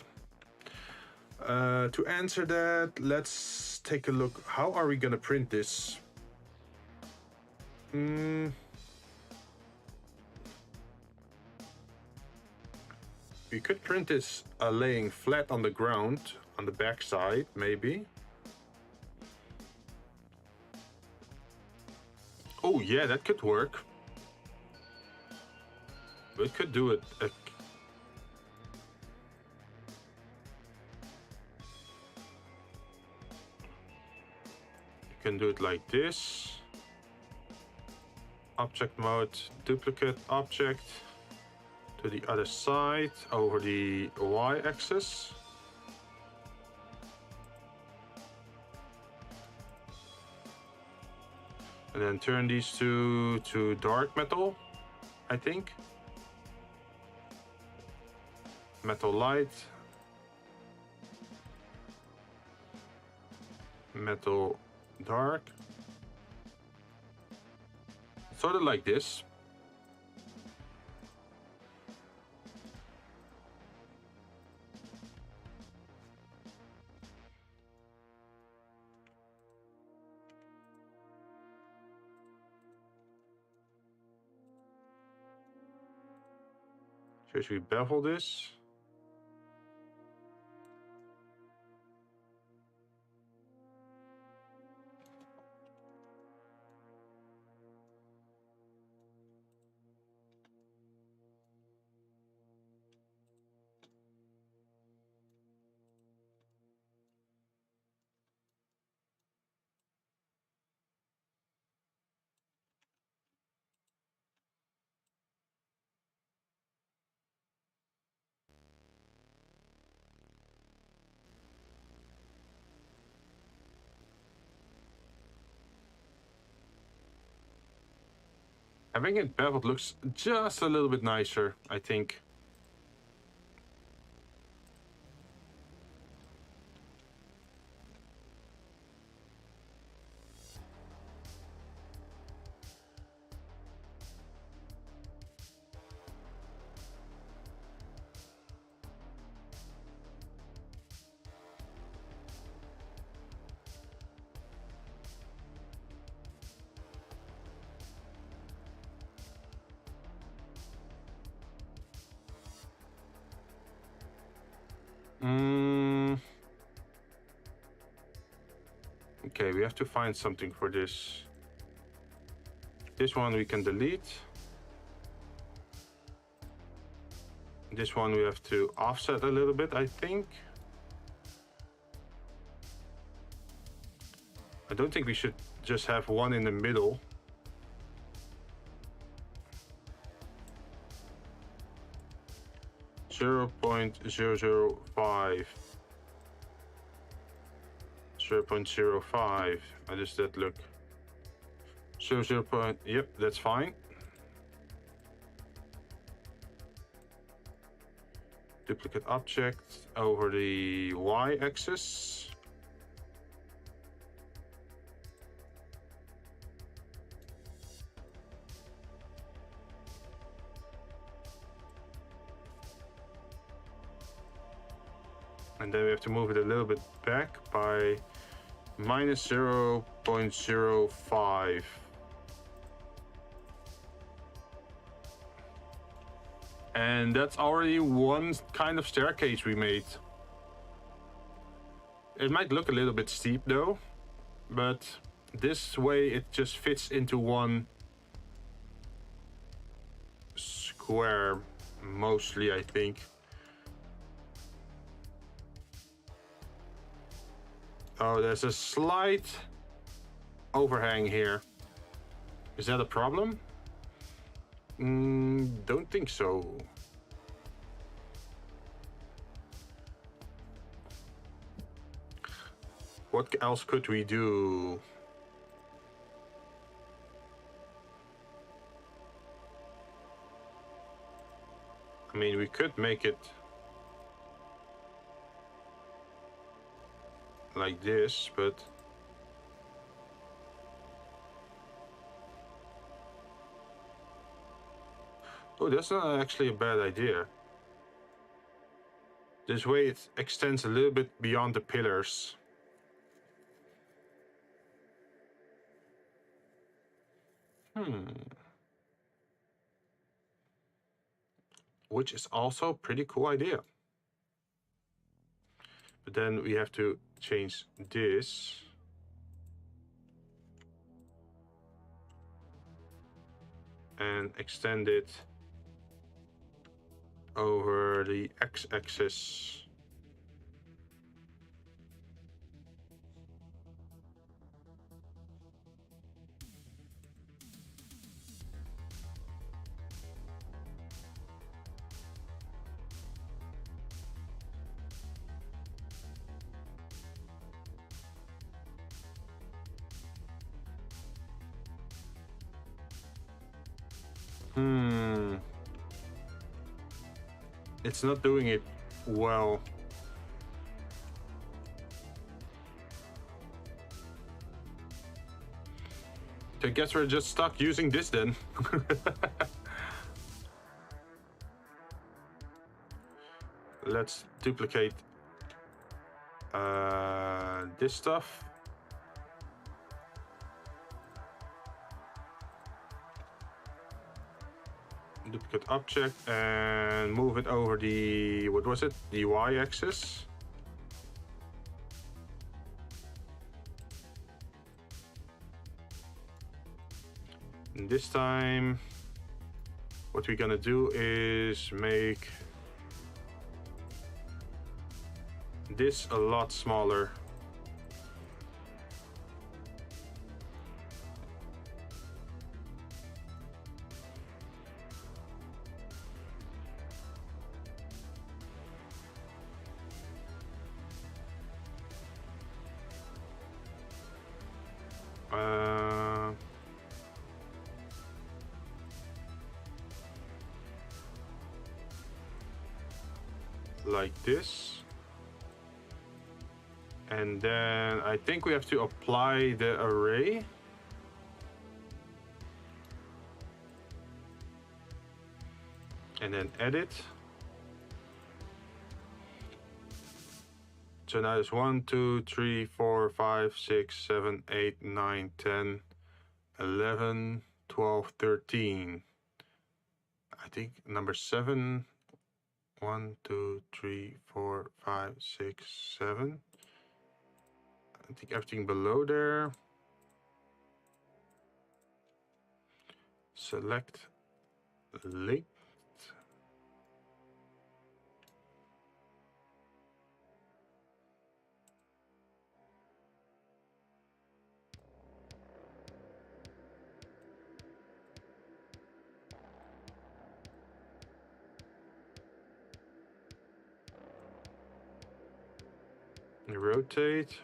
To answer that, let's take a look. How are we gonna print this? We could print this laying flat on the ground, on the back side, maybe. Oh yeah, that could work. We could do it. You can do it like this. Object mode, duplicate object to the other side over the y-axis. And then turn these two to dark metal, I think. Metal light. Metal dark. Sort of like this. Should we bevel this? Having it beveled looks just a little bit nicer, I think. Okay, we have to find something for this. This one we can delete. This one we have to offset a little bit, I think. I don't think we should just have one in the middle. .005. 0.05. How does that look? So 0. Yep, that's fine. Duplicate object over the y-axis. And then we have to move it a little bit back by minus 0.05. And that's already one kind of staircase we made. It might look a little bit steep though, but this way it just fits into one square mostly, I think. Oh, there's a slight overhang here. Is that a problem? Don't think so. What else could we do? I mean, we could make it like this, but oh, that's not actually a bad idea. This way it extends a little bit beyond the pillars. Which is also a pretty cool idea. But then we have to change this. And extend it over the x-axis. It's not doing it well. I guess we're just stuck using this then. Let's duplicate this stuff. Duplicate object and move it over the, what was it? The y-axis. And this time, what we're gonna do is make this a lot smaller. Like this. And then I think we have to apply the array. And then edit. So now it's 1, 2, 3, 4, 5, 6, 7, 8, 9, 10, 11, 12, 13. I think number 7. 1, 2, 3, 4, 5, 6, 7. I think everything below there. Select linked. Rotate.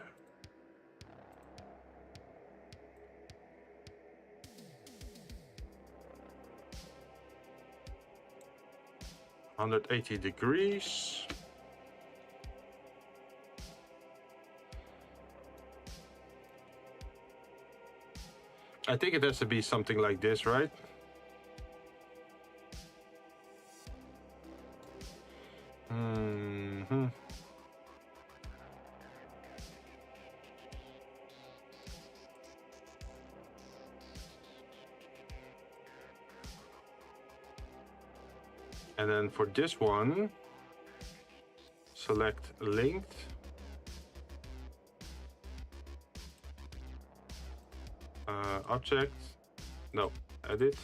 (180°). I think it has to be something like this, right? And then for this one, select linked. Object, no, edit.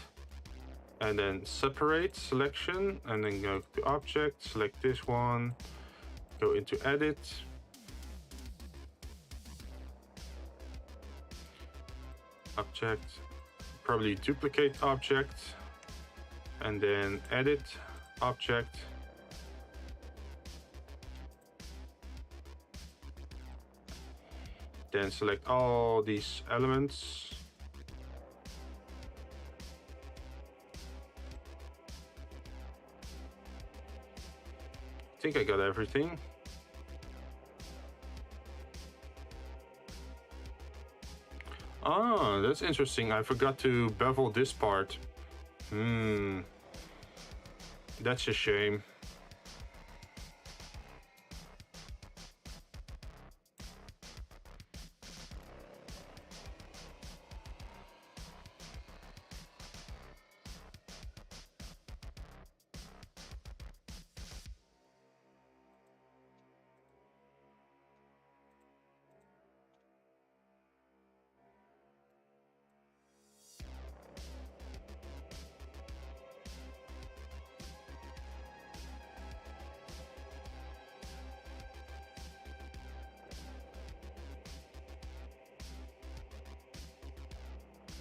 And then separate selection, and then go to object, select this one, go into edit. Object, probably duplicate object, and then edit object. Then select all these elements. I think I got everything. Ah, that's interesting. I forgot to bevel this part. That's a shame.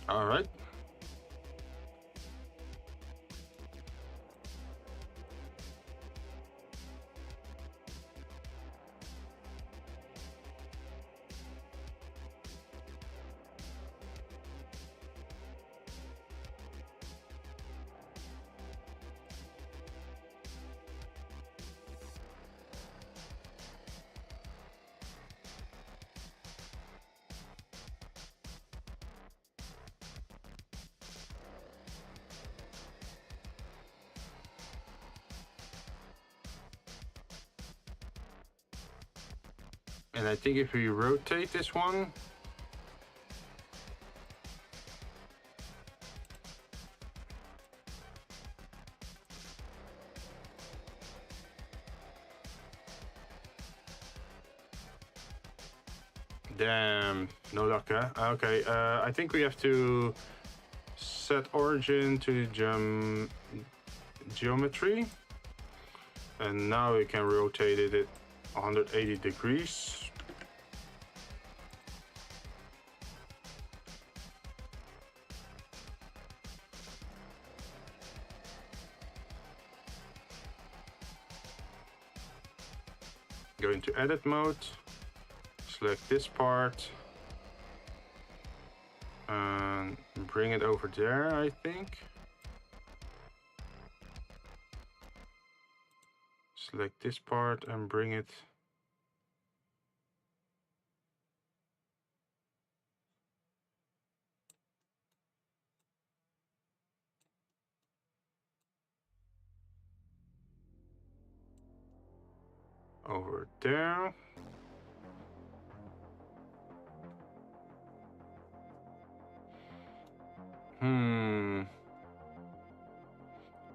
All right. And I think if we rotate this one, damn, no luck, huh? Okay, I think we have to set origin to geometry, and now we can rotate it at 180 degrees. Go into edit mode, select this part, and bring it over there, I think. Select this part and bring it over there.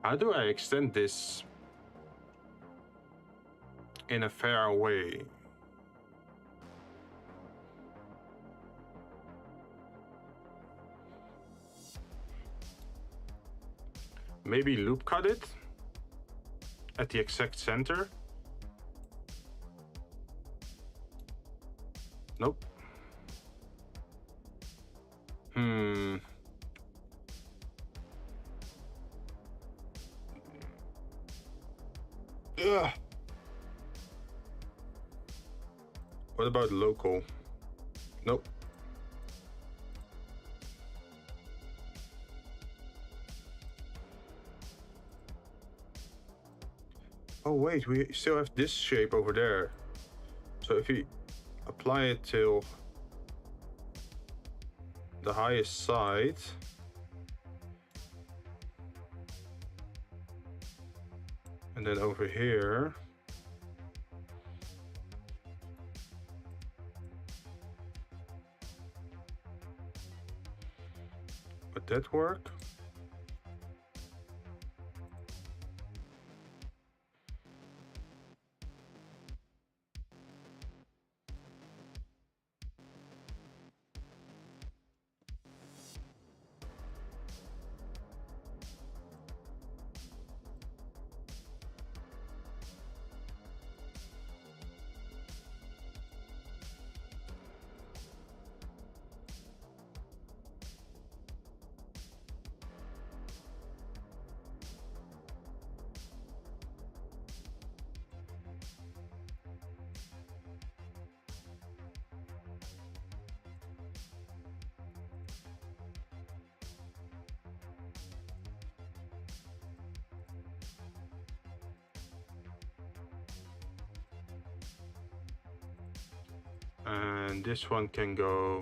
How do I extend this in a fair way? Maybe loop cut it at the exact center. Nope. Ugh. What about local? Nope. Oh wait, we still have this shape over there. So if we apply it till the highest side, and then over here, would that work? And this one can go.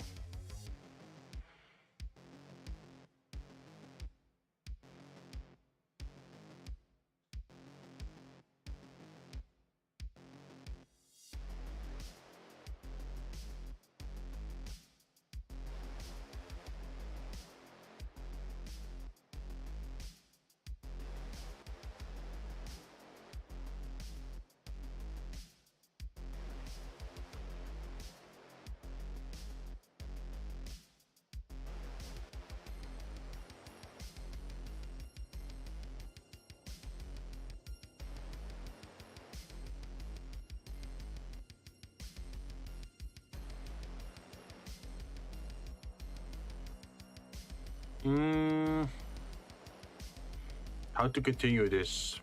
How to continue this?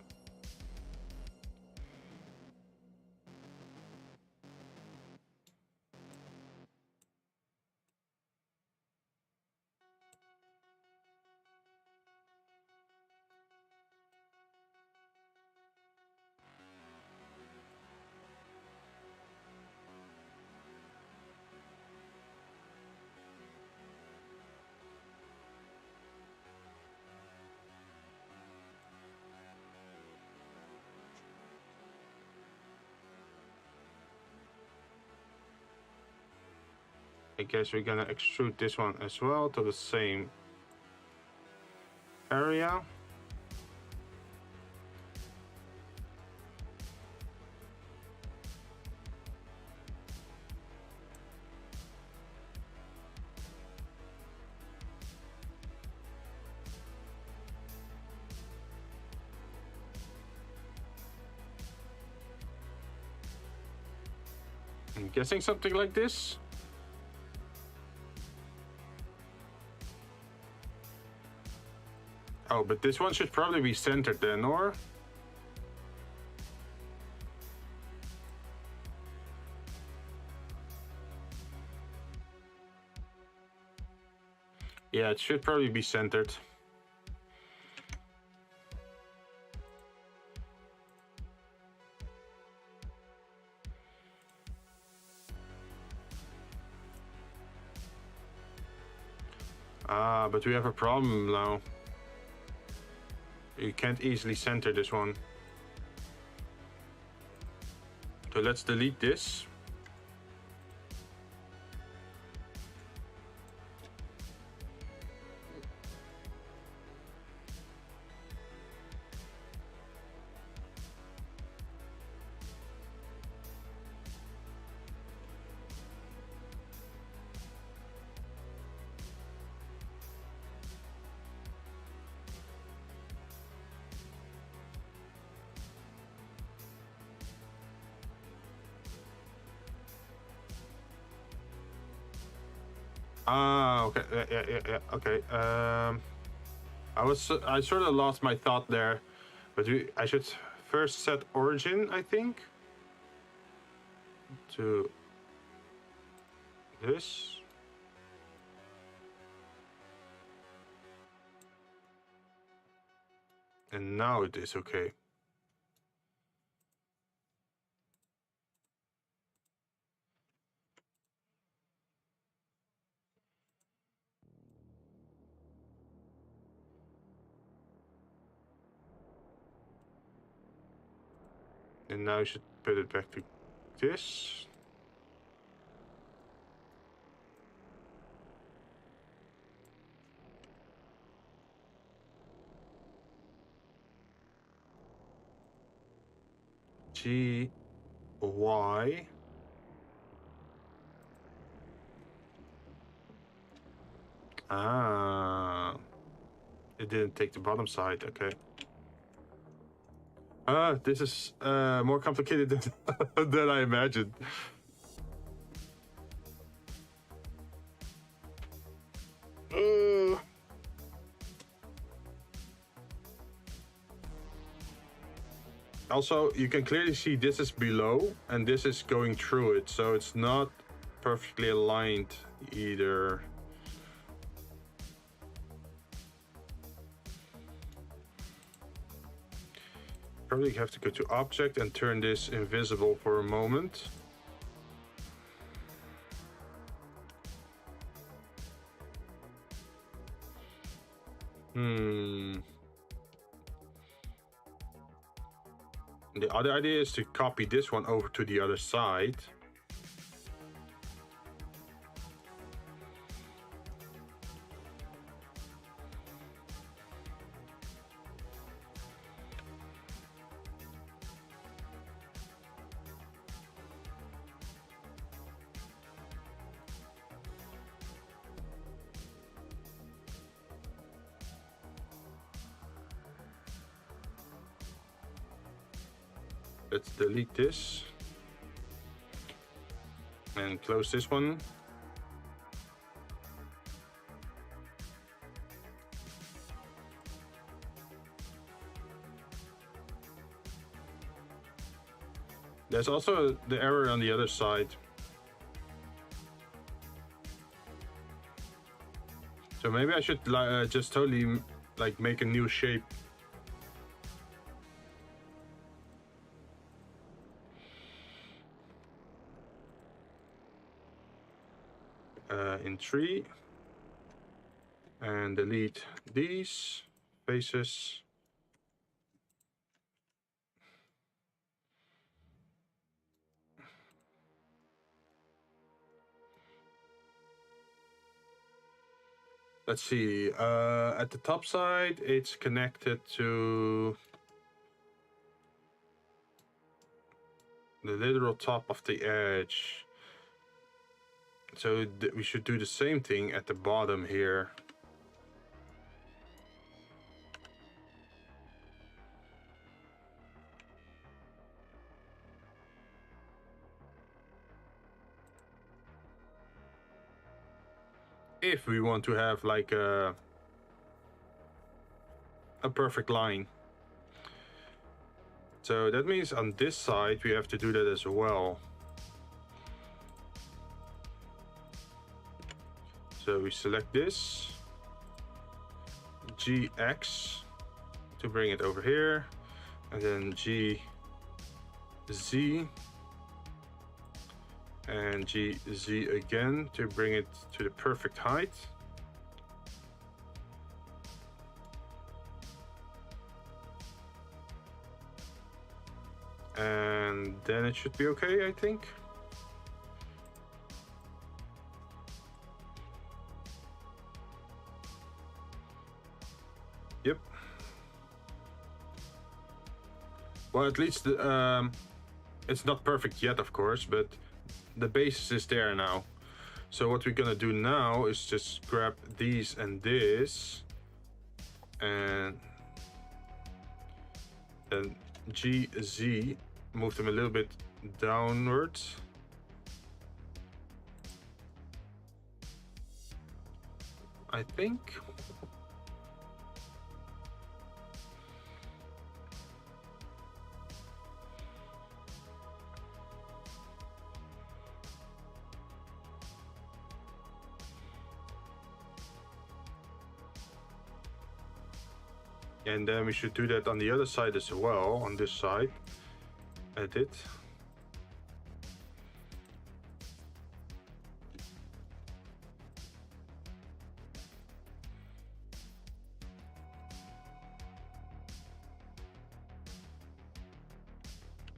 I guess we're gonna extrude this one as well to the same area. I'm guessing something like this. Oh, but this one should probably be centered then, or? Yeah, it should probably be centered. Ah, but we have a problem now. You can't easily center this one. So let's delete this. Ah, okay, yeah, okay. I sort of lost my thought there, but I should first set origin, I think, to this. And now it is okay. And now you should put it back to this. G, Y. Ah, it didn't take the bottom side, okay. This is more complicated than, than I imagined. Also, you can clearly see this is below and this is going through it, so it's not perfectly aligned either. Probably have to go to object and turn this invisible for a moment. The other idea is to copy this one over to the other side. Let's delete this and close this one. There's also the error on the other side. So maybe I should just totally like make a new shape. In 3 and delete these faces. Let's see, at the top side it's connected to the literal top of the edge. So we should do the same thing at the bottom here. If we want to have like a perfect line. So that means on this side we have to do that as well. So we select this, GX to bring it over here, and then GZ and GZ again to bring it to the perfect height. And then it should be okay, I think. Yep. Well, at least it's not perfect yet, of course, but the basis is there now. So what we're gonna do now is just grab these and this, and then GZ, move them a little bit downwards. I think. And then we should do that on the other side as well, on this side. Edit.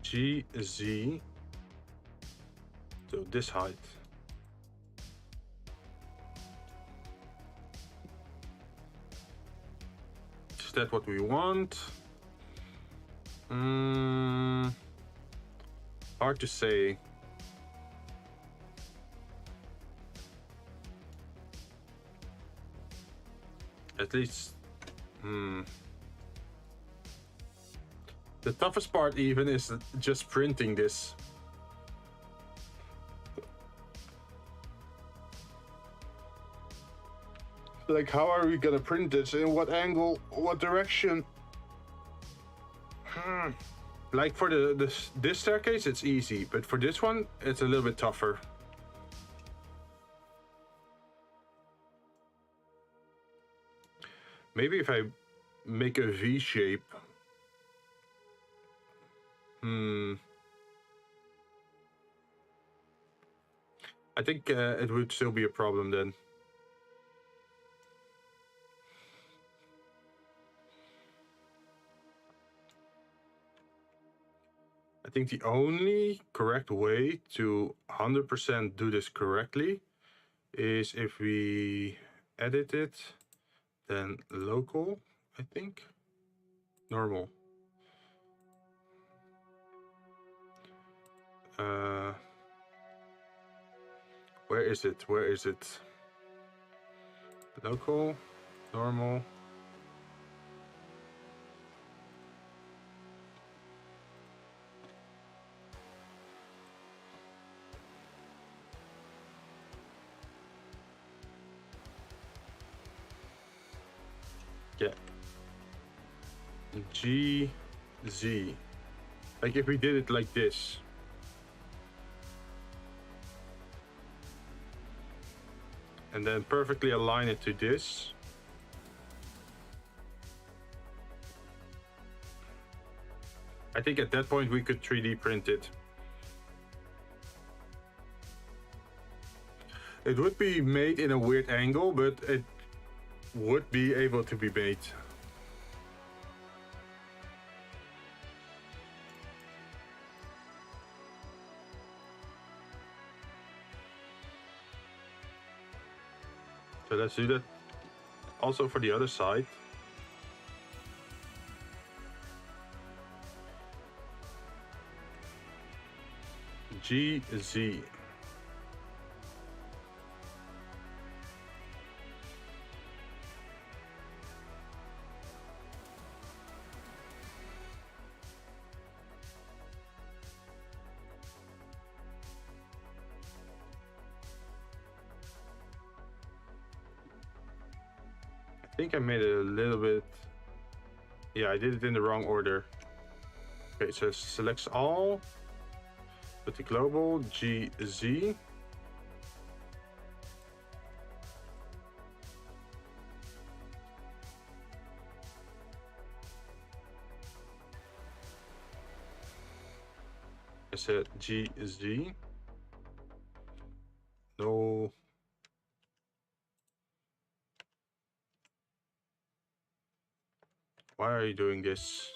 GZ. So this height. Is that what we want? Hard to say. At least, the toughest part even is just printing this. Like, how are we gonna print this? In what angle? What direction? Like for this staircase, it's easy, but for this one, it's a little bit tougher. Maybe if I make a V shape. I think it would still be a problem then. I think the only correct way to 100% do this correctly is if we edit it, then local, I think, normal. Where is it? Where is it? Local, normal. Yeah. G, Z. Like if we did it like this. And then perfectly align it to this. I think at that point we could 3D print it. It would be made in a weird angle, but it would be able to be made. So let's do that also for the other side. GZ. I think I made it a little bit. Yeah, I did it in the wrong order. Okay, so selects all. Put the global GZ. I said GZ. No. Why are you doing this?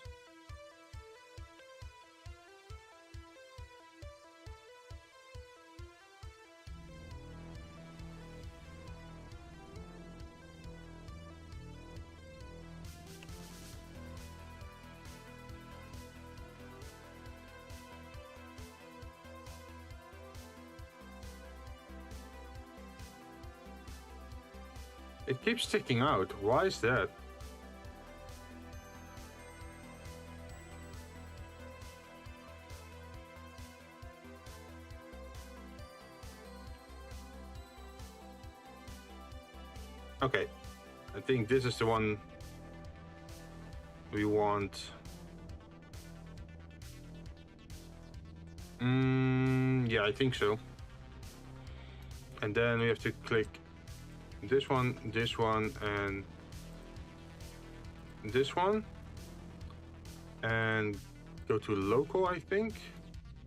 It keeps sticking out. Why is that? Okay, I think this is the one we want. Yeah, I think so. And then we have to click this one, and this one. And go to local, I think.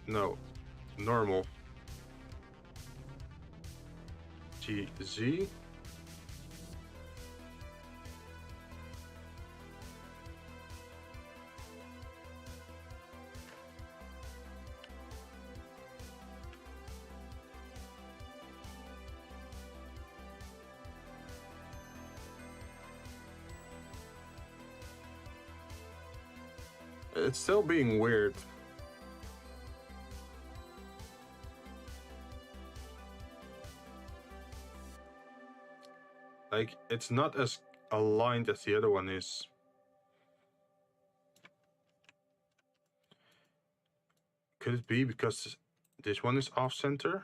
No, normal. GZ. It's still being weird. Like, it's not as aligned as the other one is. Could it be because this one is off center?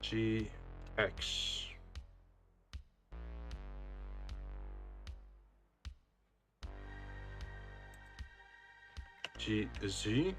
GX. GZ.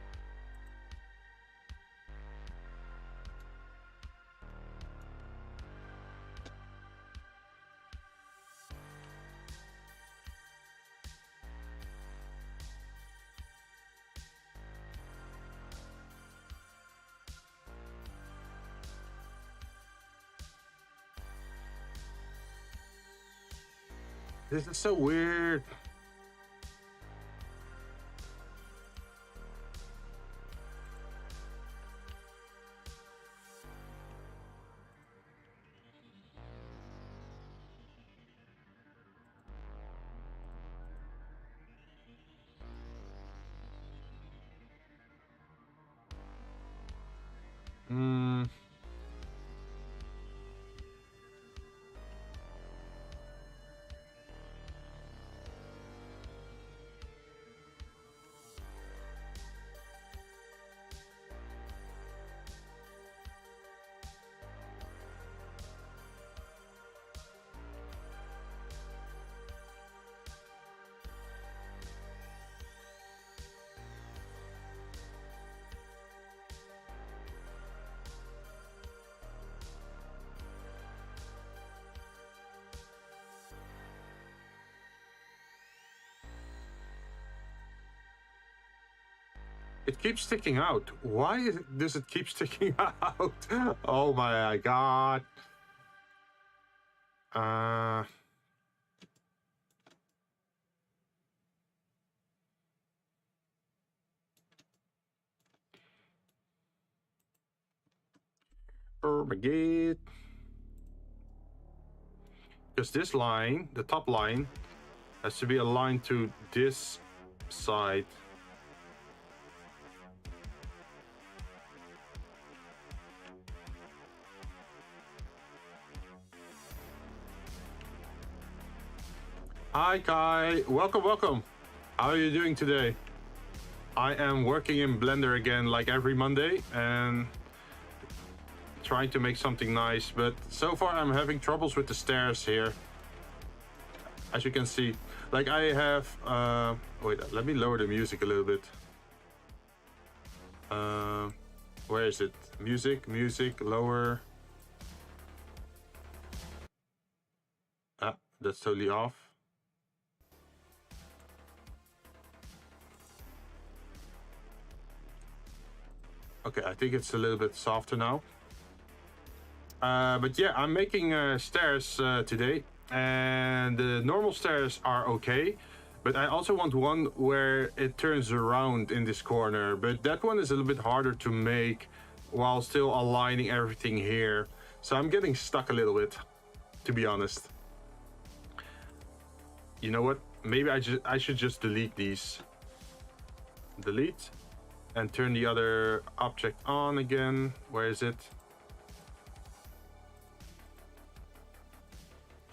This is so weird. Hmm. It keeps sticking out. Why does it keep sticking out? Oh my god. Uh, oh my god. Because this line, the top line, has to be aligned to this side. Hi Kai, welcome. How are you doing today? I am working in Blender again like every Monday and trying to make something nice, but so far I'm having troubles with the stairs here. As you can see, like I have, wait, let me lower the music a little bit. Where is it? Music, lower. Ah, that's totally off. Okay, I think it's a little bit softer now. But yeah, I'm making stairs today, and the normal stairs are okay. But I also want one where it turns around in this corner. But that one is a little bit harder to make while still aligning everything here. So I'm getting stuck a little bit, to be honest. You know what? Maybe I should just delete these. Delete. And turn the other object on again. Where is it?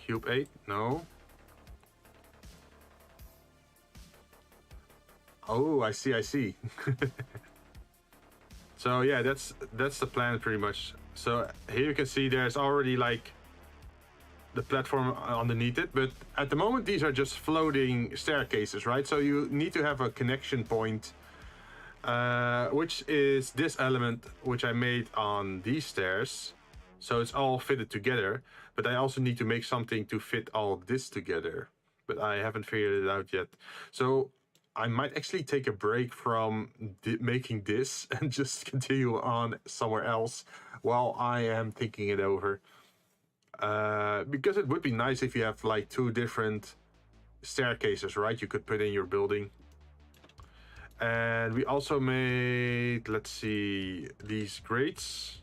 Cube 8? No. Oh, I see. So yeah, that's the plan pretty much. So here you can see there's already like the platform underneath it, but at the moment these are just floating staircases, right? So you need to have a connection point, which is this element which I made on these stairs. So it's all fitted together, but I also need to make something to fit all this together, but I haven't figured it out yet. So I might actually take a break from making this and just continue on somewhere else while I am thinking it over. Because it would be nice if you have like two different staircases, right? You could put in your building. And we also made, let's see, these grates.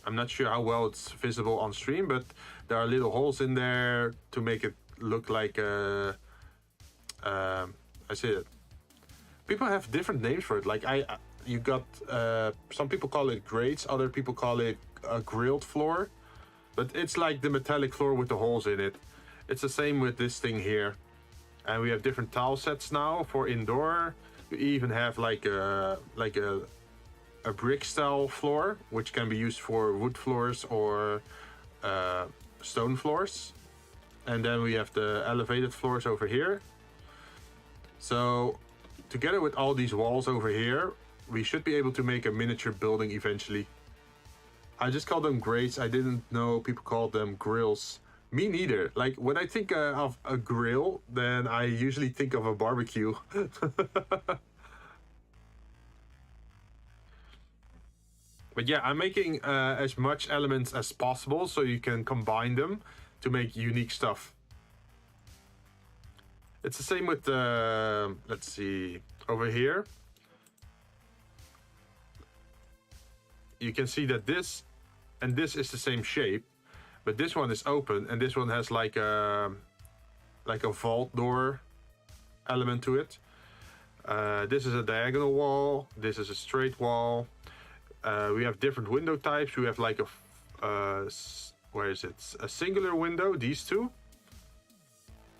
I'm not sure how well it's visible on stream, but there are little holes in there to make it look like a, I see it. People have different names for it. Like you got, some people call it grates, other people call it a grilled floor, but it's like the metallic floor with the holes in it. It's the same with this thing here. And we have different tile sets now for indoor. We even have like a brick style floor, which can be used for wood floors or stone floors. And then we have the elevated floors over here. So together with all these walls over here, we should be able to make a miniature building eventually. I just call them grates. I didn't know people called them grills. Me neither. Like when I think of a grill, then I usually think of a barbecue. But yeah, I'm making as much elements as possible so you can combine them to make unique stuff. It's the same with the, let's see, over here. You can see that this and this is the same shape, but this one is open and this one has like a vault door element to it. This is a diagonal wall, this is a straight wall. We have different window types. We have like a, where is it? A singular window, these two.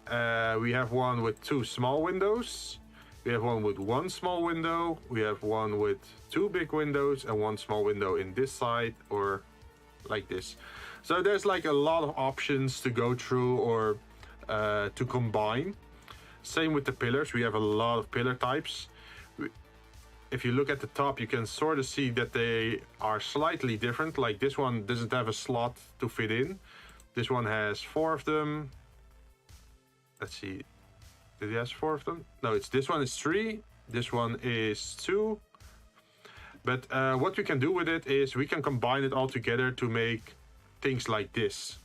We have one with two small windows. We have one with one small window. We have one with two big windows and one small window in this side or like this. So there's like a lot of options to go through or to combine. Same with the pillars. We have a lot of pillar types. If you look at the top, you can sort of see that they are slightly different. Like this one doesn't have a slot to fit in. This one has 4 of them. Let's see. Did he have 4 of them? No, it's this one is 3. This one is 2. But what we can do with it is we can combine it all together to make things like this.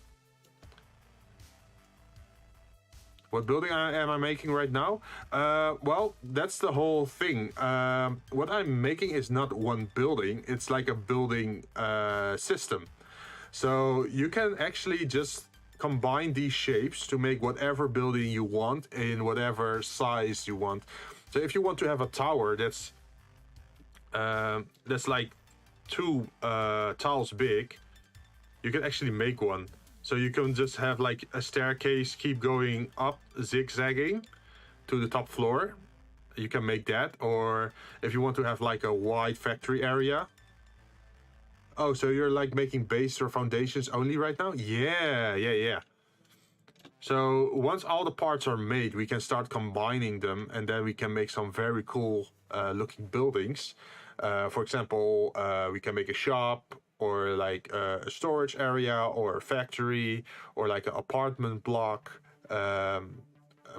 What building am I making right now? Well, that's the whole thing. What I'm making is not one building. It's like a building system. So you can actually just combine these shapes to make whatever building you want in whatever size you want. So if you want to have a tower that's like 2 tiles big, you can actually make one. So you can just have like a staircase, keep going up, zigzagging to the top floor. You can make that. Or if you want to have like a wide factory area. Oh, so you're like making base or foundations only right now? Yeah. So once all the parts are made, we can start combining them and then we can make some very cool looking buildings. For example, we can make a shop, or like a storage area, or a factory, or like an apartment block, a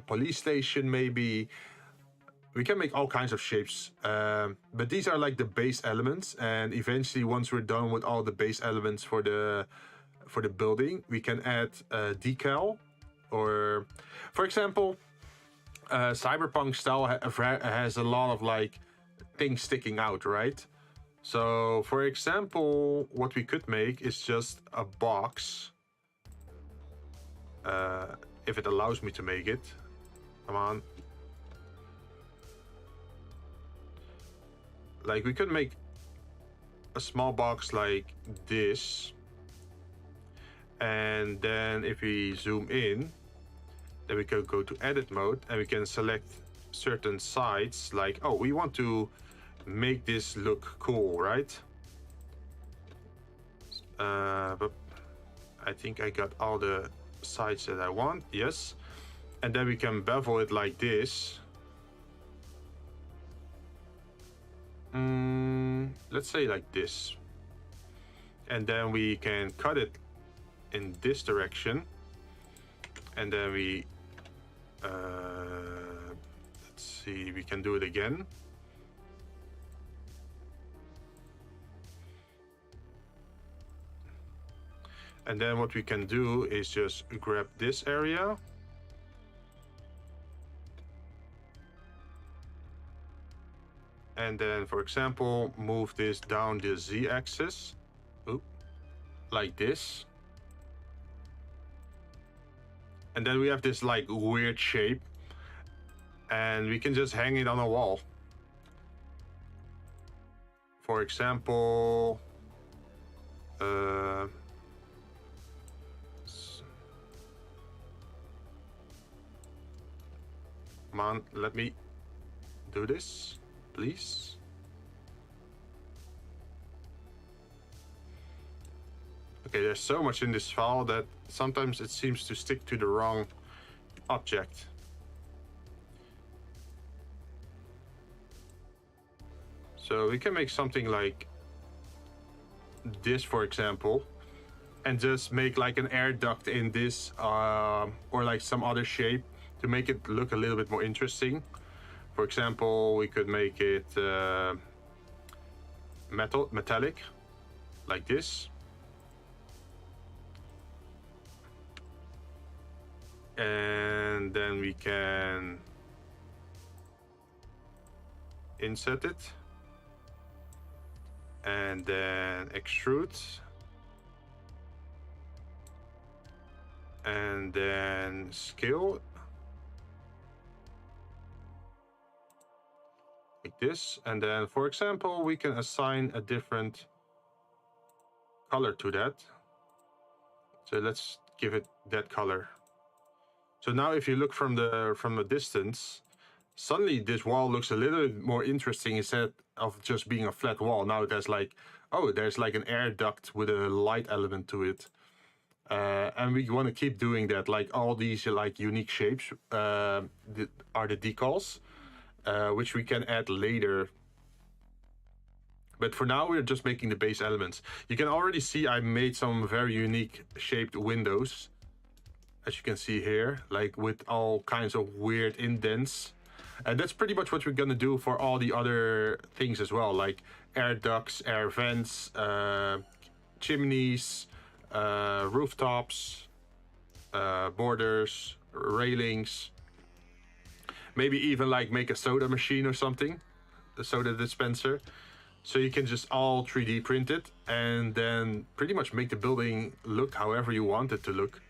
police station maybe. We can make all kinds of shapes, but these are like the base elements. And eventually, once we're done with all the base elements for the building, we can add a decal, or for example, cyberpunk style has a lot of like things sticking out, right? So, for example, what we could make is just a box. If it allows me to make it. Come on. Like, we could make a small box like this. And then if we zoom in, then we can go to edit mode and we can select certain sides. Like, oh, we want to make this look cool, right? But I think I got all the sides that I want. Yes. And then we can bevel it like this. Let's say like this. And then we can cut it in this direction. And then we let's see, we can do it again. And then what we can do is just grab this area. And then, for example, move this down the Z-axis. Like this. And then we have this like weird shape. And we can just hang it on a wall. For example... Come on, let me do this, please. Okay, there's so much in this file that sometimes it seems to stick to the wrong object. So we can make something like this, for example, and just make like an air duct in this, or like some other shape, to make it look a little bit more interesting. For example, we could make it metallic. like this. And then we can inset it and then extrude and then scale like this. And then, for example, we can assign a different color to that. So let's give it that color. So now if you look from the distance, suddenly this wall looks a little bit more interesting instead of just being a flat wall. Now there's like, oh, there's like an air duct with a light element to it. And we want to keep doing that. Like all these like unique shapes are the decals, which we can add later. But for now, we're just making the base elements. You can already see I made some very unique shaped windows, as you can see here, like with all kinds of weird indents. And that's pretty much what we're gonna do for all the other things as well, like air ducts, air vents, chimneys, rooftops, borders, railings. Maybe even like make a soda machine or something, the soda dispenser. So you can just all 3D print it and then pretty much make the building look however you want it to look.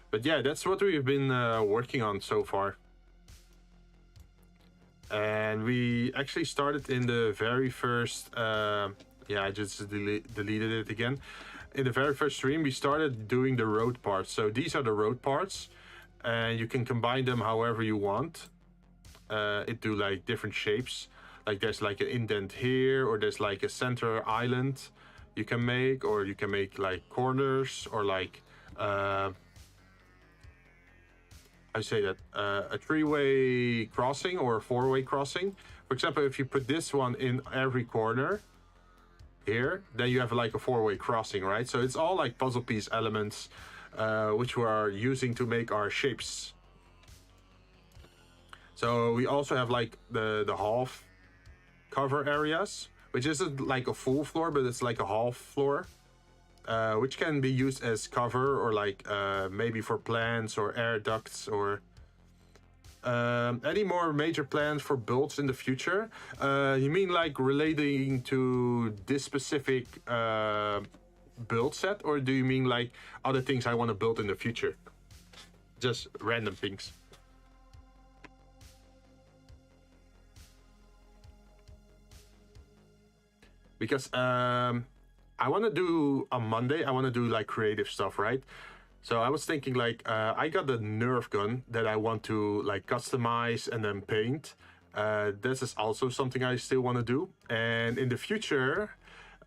But yeah, that's what we've been working on so far. And we actually started in the very first, yeah, I just deleted it again. In the very first stream, we started doing the road parts. So these are the road parts, and you can combine them however you want. It do like different shapes. Like there's like an indent here, or there's like a center island you can make, or you can make like corners, or like I say that a three-way crossing or a four-way crossing. For example, if you put this one in every corner here, then you have like a four-way crossing, right? So it's all like puzzle piece elements, which we are using to make our shapes. So we also have like the half cover areas, which isn't like a full floor, but it's like a half floor. Which can be used as cover, or like maybe for plants or air ducts, or any more major plans for builds in the future. You mean like relating to this specific build set, or do you mean like other things I want to build in the future? Just random things. Because I want to do on Monday, I want to do like creative stuff, right? So I was thinking like, I got the Nerf gun that I want to like customize and then paint. This is also something I still want to do. And in the future,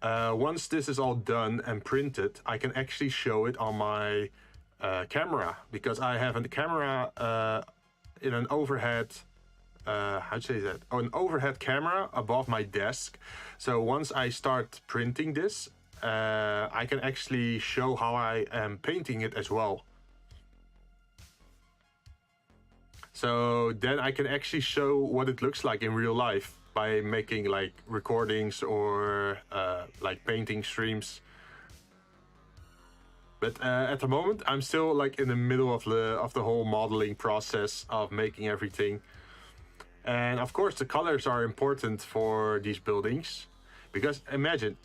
once this is all done and printed, I can actually show it on my camera, because I have a camera in an overhead, how'd you say that? Oh, an overhead camera above my desk. So once I start printing this, I can actually show how I am painting it as well. So then I can actually show what it looks like in real life by making like recordings or like painting streams. But at the moment, I'm still like in the middle of the whole modeling process of making everything. And of course, the colors are important for these buildings. Because imagine,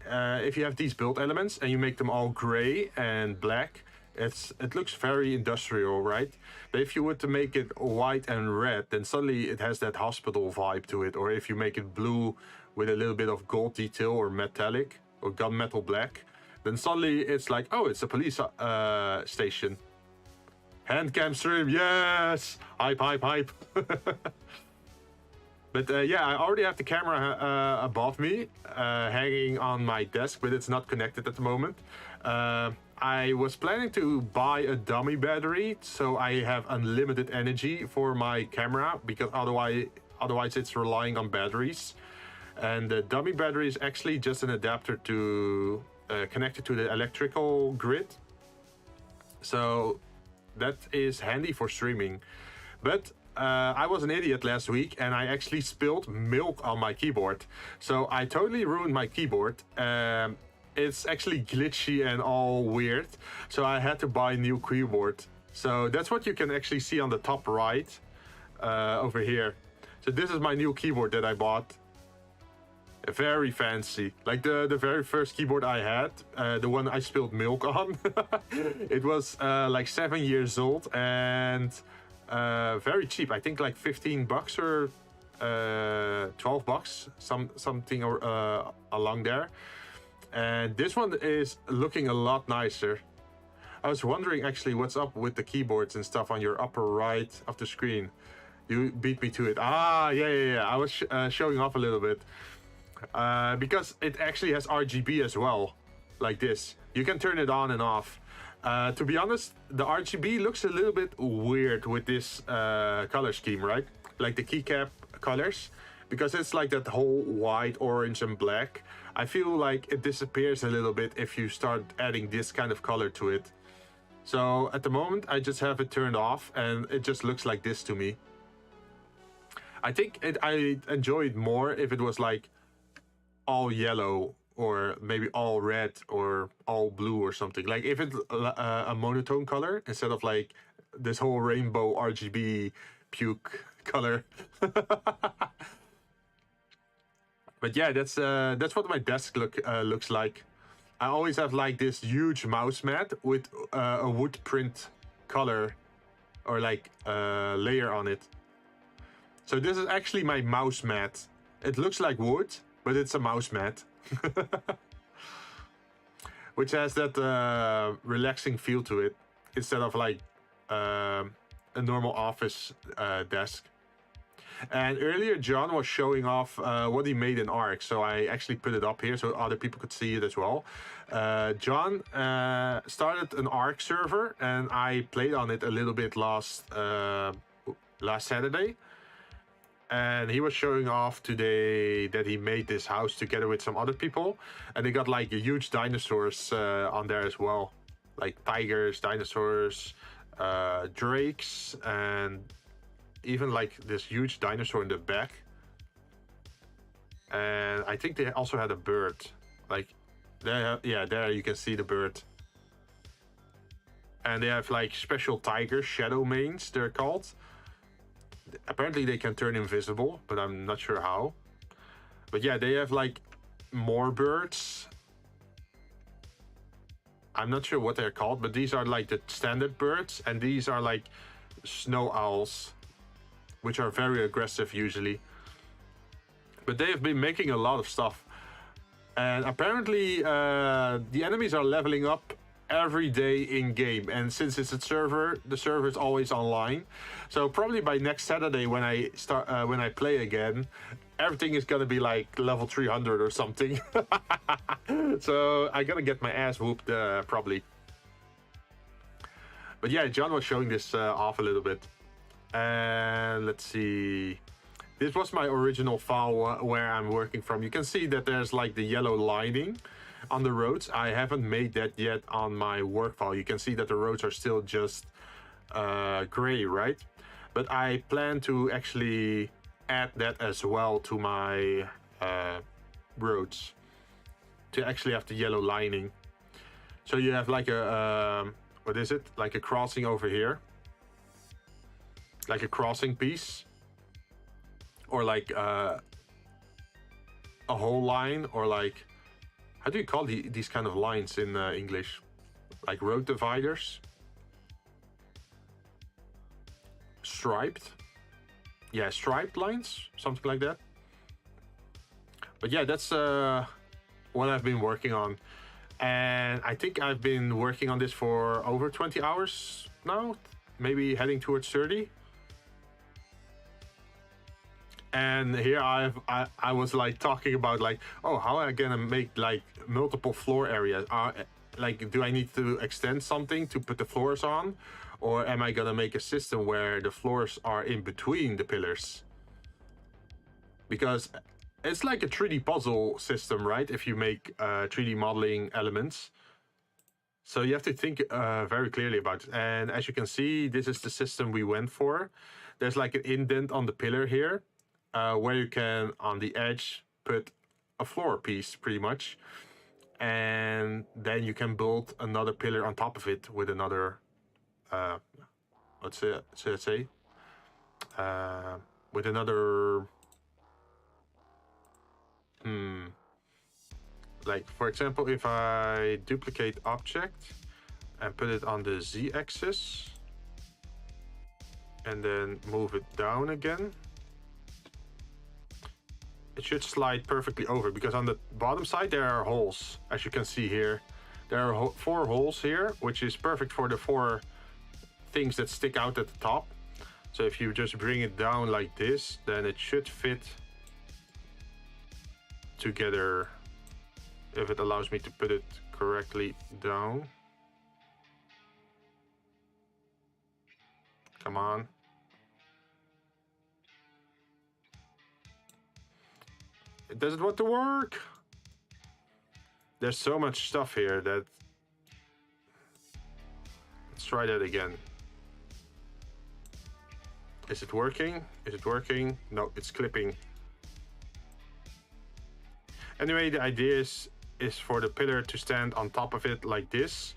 if you have these build elements and you make them all gray and black, it looks very industrial, right? But if you were to make it white and red, then suddenly it has that hospital vibe to it. Or if you make it blue with a little bit of gold detail or metallic or gunmetal black, then suddenly it's like, oh, it's a police station. Handcam stream, yes! Hype, hype, hype. But yeah, I already have the camera above me, hanging on my desk, but it's not connected at the moment. I was planning to buy a dummy battery, so I have unlimited energy for my camera, because otherwise it's relying on batteries. And the dummy battery is actually just an adapter to connected to the electrical grid. So that is handy for streaming. But I was an idiot last week and I actually spilled milk on my keyboard. So I totally ruined my keyboard. It's actually glitchy and all weird. So I had to buy a new keyboard. So that's what you can actually see on the top right over here. So this is my new keyboard that I bought. Very fancy. Like the very first keyboard I had, the one I spilled milk on. It was like 7 years old and very cheap. I think like 15 bucks or 12 bucks, something along there. And this one is looking a lot nicer. I was wondering actually what's up with the keyboards and stuff on your upper right of the screen. You beat me to it. Ah, yeah. I was showing off a little bit. Because it actually has RGB as well, like this. You can turn it on and off. To be honest, the RGB looks a little bit weird with this color scheme, right? Like the keycap colors, because it's like that whole white, orange, and black. I feel like it disappears a little bit if you start adding this kind of color to it. So at the moment, I just have it turned off, and it just looks like this to me. I think I enjoy it more if it was like all yellow or maybe all red or all blue or something. Like if it's a monotone color instead of like this whole rainbow RGB puke color. But yeah, that's what my desk looks like. I always have like this huge mouse mat with a wood print color or like layer on it. So this is actually my mouse mat. It looks like wood, but it's a mouse mat. Which has that relaxing feel to it instead of like a normal office desk. And earlier John was showing off what he made in Arc, so I actually put it up here so other people could see it as well. John started an Arc server and I played on it a little bit last Saturday. And he was showing off today that he made this house together with some other people. And they got like huge dinosaurs on there as well. Like tigers, dinosaurs, drakes, and even like this huge dinosaur in the back. And I think they also had a bird. Like, there you can see the bird. And they have like special tigers, shadow manes they're called. Apparently they can turn invisible, but I'm not sure how. But yeah, they have like more birds. I'm not sure what they're called, but these are like the standard birds, and these are like snow owls, which are very aggressive usually. But they have been making a lot of stuff. And apparently the enemies are leveling up every day in game, and since it's a server, the server is always online. So probably by next Saturday when I play again, everything is gonna be like level 300 or something. So I gotta get my ass whooped probably. But yeah, John was showing this off a little bit. And let's see. This was my original file where I'm working from. You can see that there's like the yellow lining on the roads. I haven't made that yet on my work file. You can see that the roads are still just gray, right? But I plan to actually add that as well to my roads to actually have the yellow lining. So you have like a what is it? Like a crossing over here, like a crossing piece, or like a whole line, or like, how do you call these kind of lines in English? Like road dividers? Striped? Yeah, striped lines, something like that. But yeah, that's what I've been working on. And I think I've been working on this for over 20 hours now, maybe heading towards 30. And here I was like talking about like, oh, how am I gonna make like multiple floor areas? Like, do I need to extend something to put the floors on? Or am I gonna make a system where the floors are in between the pillars? Because it's like a 3D puzzle system, right? If you make 3D modeling elements. So you have to think very clearly about it. And as you can see, this is the system we went for. there's like an indent on the pillar here, where you can, on the edge, put a floor piece, pretty much. And then you can build another pillar on top of it with another, let's say, with another, like, for example, if I duplicate object and put it on the Z-axis and then move it down again, it should slide perfectly over, because on the bottom side there are holes, as you can see here. There are 4 holes here, which is perfect for the 4 things that stick out at the top. So if you just bring it down like this, then it should fit together, if it allows me to put it correctly down. Come on. It doesn't want to work. There's so much stuff here that... Let's try that again. Is it working? Is it working? No, it's clipping. Anyway, the idea is for the pillar to stand on top of it like this.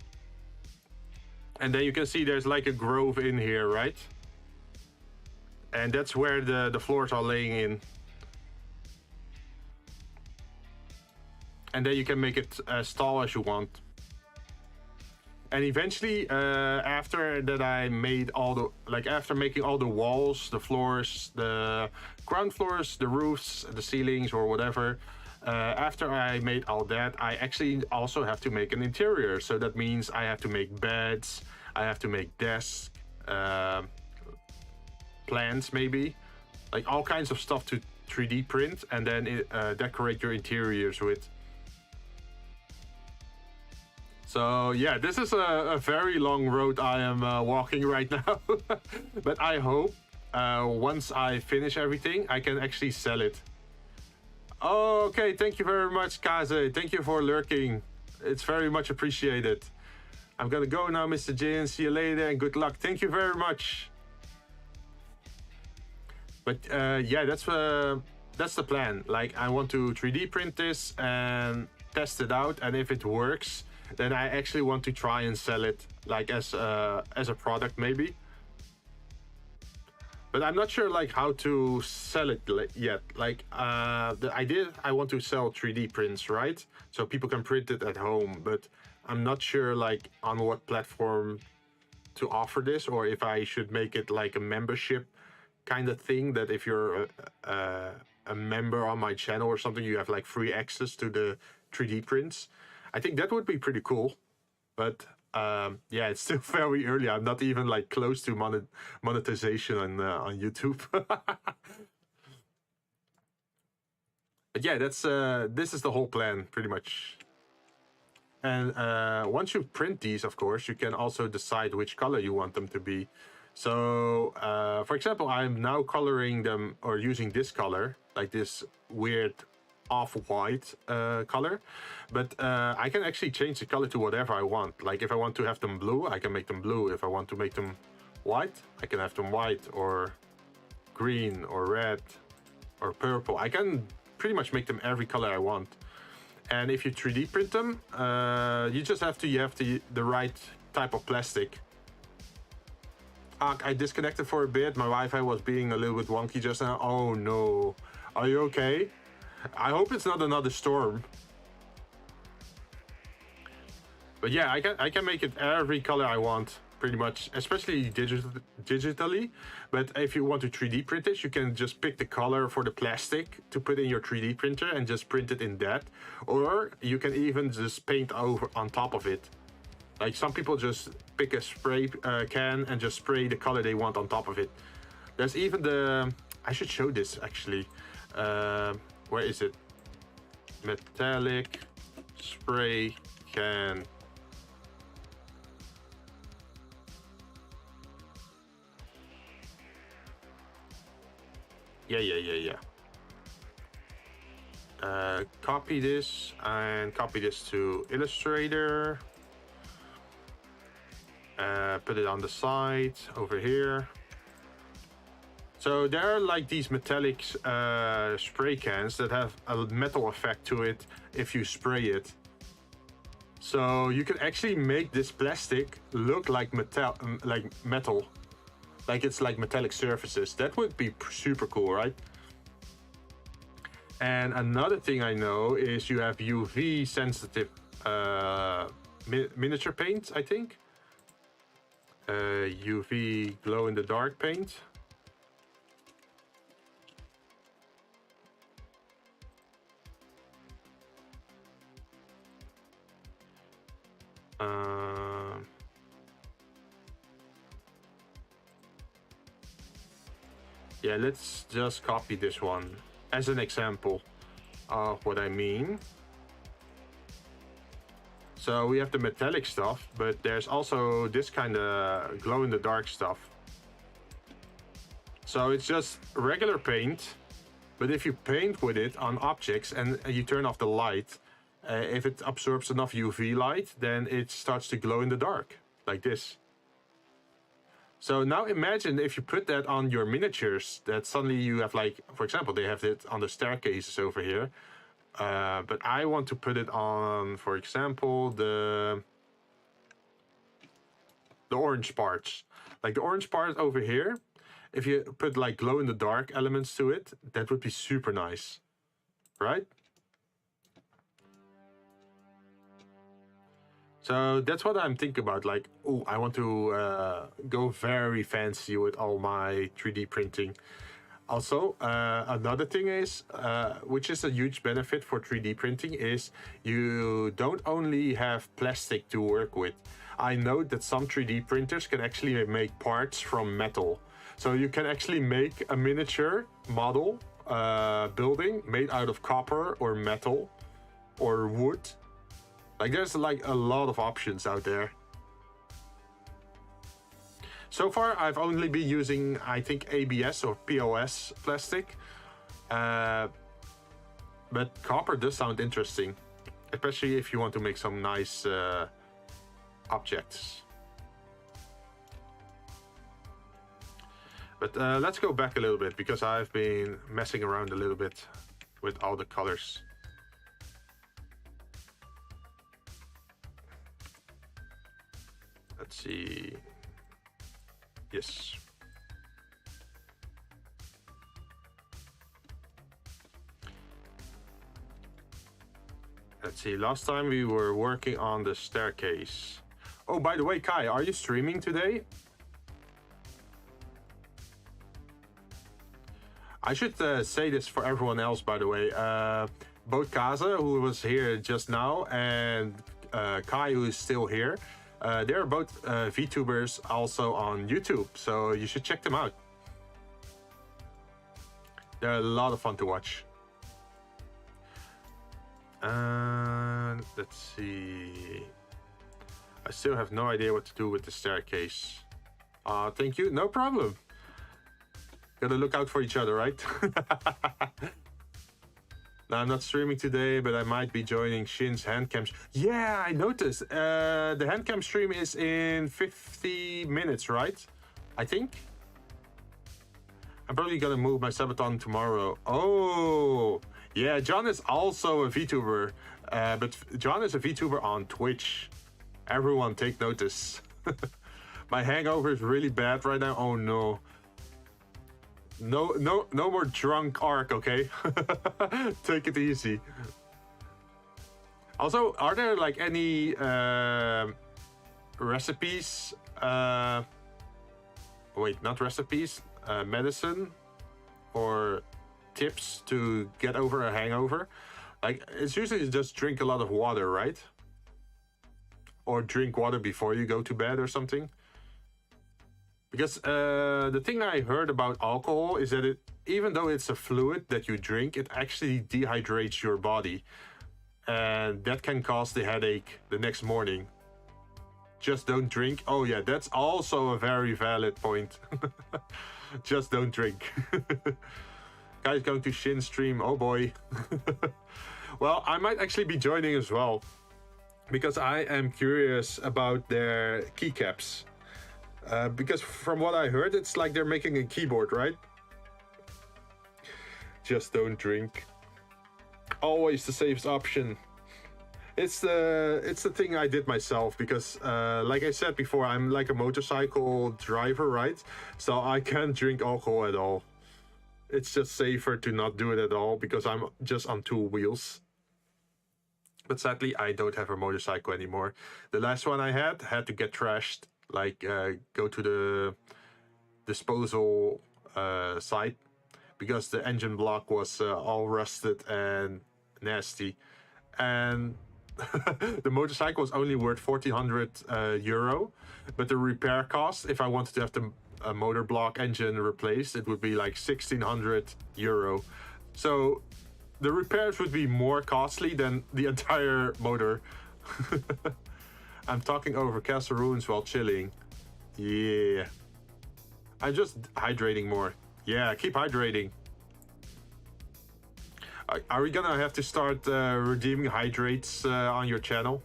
And then you can see there's like a groove in here, right? And that's where the floors are laying in. And then you can make it as tall as you want. And eventually, after that I made all the, like after making all the walls, the floors, the ground floors, the roofs, the ceilings or whatever, after I made all that, I actually also have to make an interior. So that means I have to make beds, I have to make desks, plants maybe, like all kinds of stuff to 3D print and then decorate your interiors with. So yeah, this is a very long road I am walking right now. But I hope once I finish everything, I can actually sell it. Okay, thank you very much, Kaze. Thank you for lurking. It's very much appreciated. I'm gonna go now, Mr. Jinn. See you later and good luck. Thank you very much. But yeah, that's the plan. Like, I want to 3D print this and test it out, and if it works, then I actually want to try and sell it, like as a product maybe. But I'm not sure like how to sell it yet. Like the idea, I want to sell 3D prints, right? So people can print it at home, but I'm not sure like on what platform to offer this, or if I should make it like a membership kind of thing, that if you're a member on my channel or something, you have like free access to the 3D prints. I think that would be pretty cool, but yeah, it's still very early. I'm not even like close to monetization on YouTube. But yeah, that's this is the whole plan pretty much. And once you print these, of course, you can also decide which color you want them to be. So, for example, I'm now coloring them or using this color, like this weird off-white color, but I can actually change the color to whatever I want. Like if I want to have them blue, I can make them blue. If I want to make them white, I can have them white or green or red or purple. I can pretty much make them every color I want. And if you 3D print them, you just have the right type of plastic. I disconnected for a bit. My Wi-Fi was being a little bit wonky just now. Oh no, are you okay? I hope it's not another storm. But yeah, I can make it every color I want, pretty much, especially digitally. But if you want to 3D print it, you can just pick the color for the plastic to put in your 3D printer and just print it in that. Or you can even just paint over on top of it. Like some people just pick a spray can and just spray the color they want on top of it. There's even the... I should show this actually. Where is it? Metallic spray can. Yeah. Copy this and copy this to Illustrator. Put it on the side over here. So there are like these metallic spray cans that have a metal effect to it if you spray it. So you can actually make this plastic look like metal, like it's like metallic surfaces. That would be super cool, right? And another thing I know is you have UV sensitive miniature paint, I think. UV glow in the dark paint. Yeah, let's just copy this one as an example of what I mean. So we have the metallic stuff, but there's also this kind of glow-in-the-dark stuff. So it's just regular paint, but if you paint with it on objects and you turn off the light, if it absorbs enough UV light, then it starts to glow in the dark, like this. So now imagine if you put that on your miniatures, that suddenly you have like, for example, they have it on the staircases over here. But I want to put it on, for example, the orange parts. Like the orange part over here, if you put like glow-in-the-dark elements to it, that would be super nice, right? So that's what I'm thinking about, like, oh, I want to go very fancy with all my 3D printing. Also, another thing is, which is a huge benefit for 3D printing, is you don't only have plastic to work with. I know that some 3D printers can actually make parts from metal. So you can actually make a miniature model building made out of copper or metal or wood. Like there's like a lot of options out there. So far, I've only been using, I think, ABS or POS plastic. But copper does sound interesting, especially if you want to make some nice objects. But let's go back a little bit, because I've been messing around a little bit with all the colors. Let's see. Yes. Let's see. Last time we were working on the staircase. Oh, by the way, Kai, are you streaming today? I should say this for everyone else, by the way. Both Kaza, who was here just now, and Kai, who is still here, they're both VTubers also on YouTube, so you should check them out. They're a lot of fun to watch. Let's see. I still have no idea what to do with the staircase. Thank you, no problem. Gotta look out for each other, right? No, I'm not streaming today, but I might be joining Shin's handcam. Yeah, I noticed. The handcam stream is in 50 minutes, right? I think. I'm probably gonna move my subathon tomorrow. Oh, yeah. John is also a VTuber, but John is a VTuber on Twitch. Everyone, take notice. My hangover is really bad right now. Oh no. No more drunk Ark, okay? Take it easy. Also, are there like any recipes? Wait, not recipes. Medicine or tips to get over a hangover? Like, it's usually just drink a lot of water, right? Or drink water before you go to bed or something. Because the thing I heard about alcohol is that even though it's a fluid that you drink, it actually dehydrates your body. And that can cause the headache the next morning. Just don't drink. Oh yeah, that's also a very valid point. Just don't drink. Guys going to Shin stream, oh boy. Well, I might actually be joining as well, because I am curious about their keycaps. Because from what I heard, it's like they're making a keyboard, right? just don't drink. Always the safest option. It's the thing I did myself because, like I said before, I'm like a motorcycle driver, right? So I can't drink alcohol at all. It's just safer to not do it at all because I'm just on two wheels. But sadly, I don't have a motorcycle anymore. The last one I had to get trashed, like go to the disposal site because the engine block was all rusted and nasty. And the motorcycle was only worth 1,400 euro, but the repair cost, if I wanted to have the motor block engine replaced, it would be like 1,600 euro. So the repairs would be more costly than the entire motor. I'm talking over castle ruins while chilling. Yeah. I'm just hydrating more. Yeah, keep hydrating. Are we gonna have to start redeeming hydrates on your channel?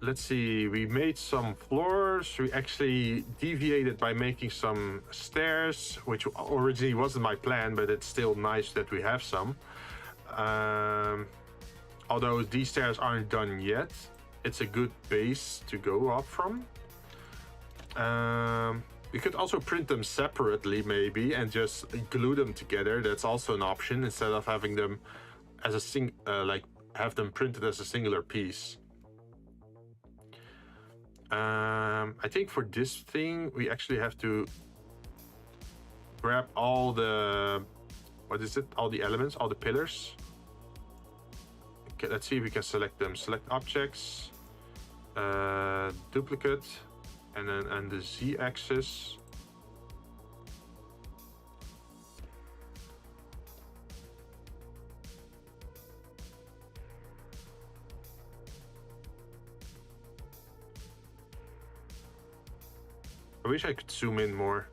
Let's see, we made some floors. We actually deviated by making some stairs, which originally wasn't my plan, but it's still nice that we have some. Although these stairs aren't done yet, it's a good base to go up from. We could also print them separately maybe and just glue them together. That's also an option instead of having them as a have them printed as a singular piece. I think for this thing we actually have to grab all the all the elements, all the pillars. Okay, let's see if we can select them. Select objects, duplicate, and the Z-axis. I wish I could zoom in more.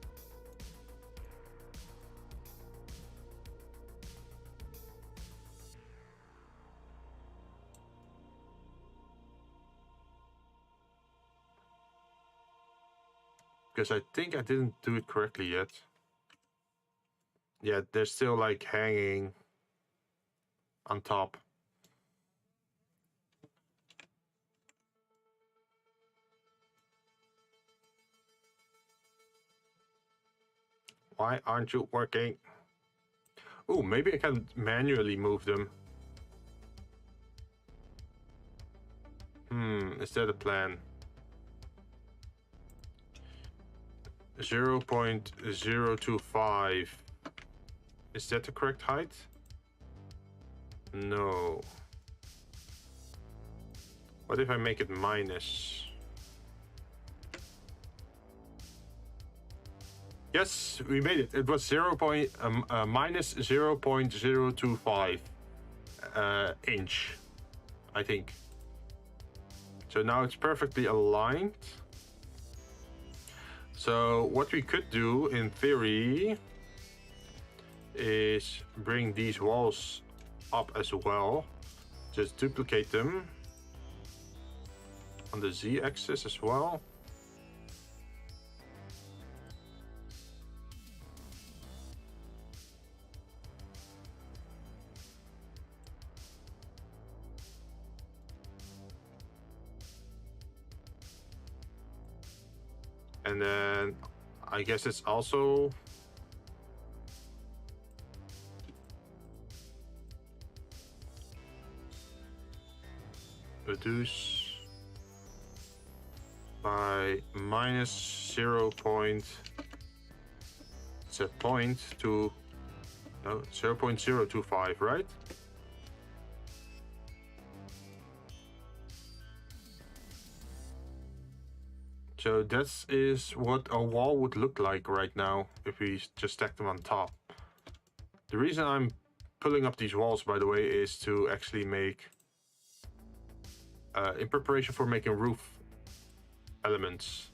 Because I think I didn't do it correctly yet. Yeah, they're still like hanging on top. Why aren't you working? Oh, maybe I can manually move them. Is that a plan? 0.025. Is that the correct height? No. What if I make it minus? Yes, we made it. It was minus 0.025 inch, I think. So now it's perfectly aligned. So what we could do in theory is bring these walls up as well. Just duplicate them on the Z-axis as well. And then I guess it's also reduce by minus 0.025, right? So that is what a wall would look like right now if we just stack them on top. The reason I'm pulling up these walls, by the way, is to actually make, in preparation for making roof elements.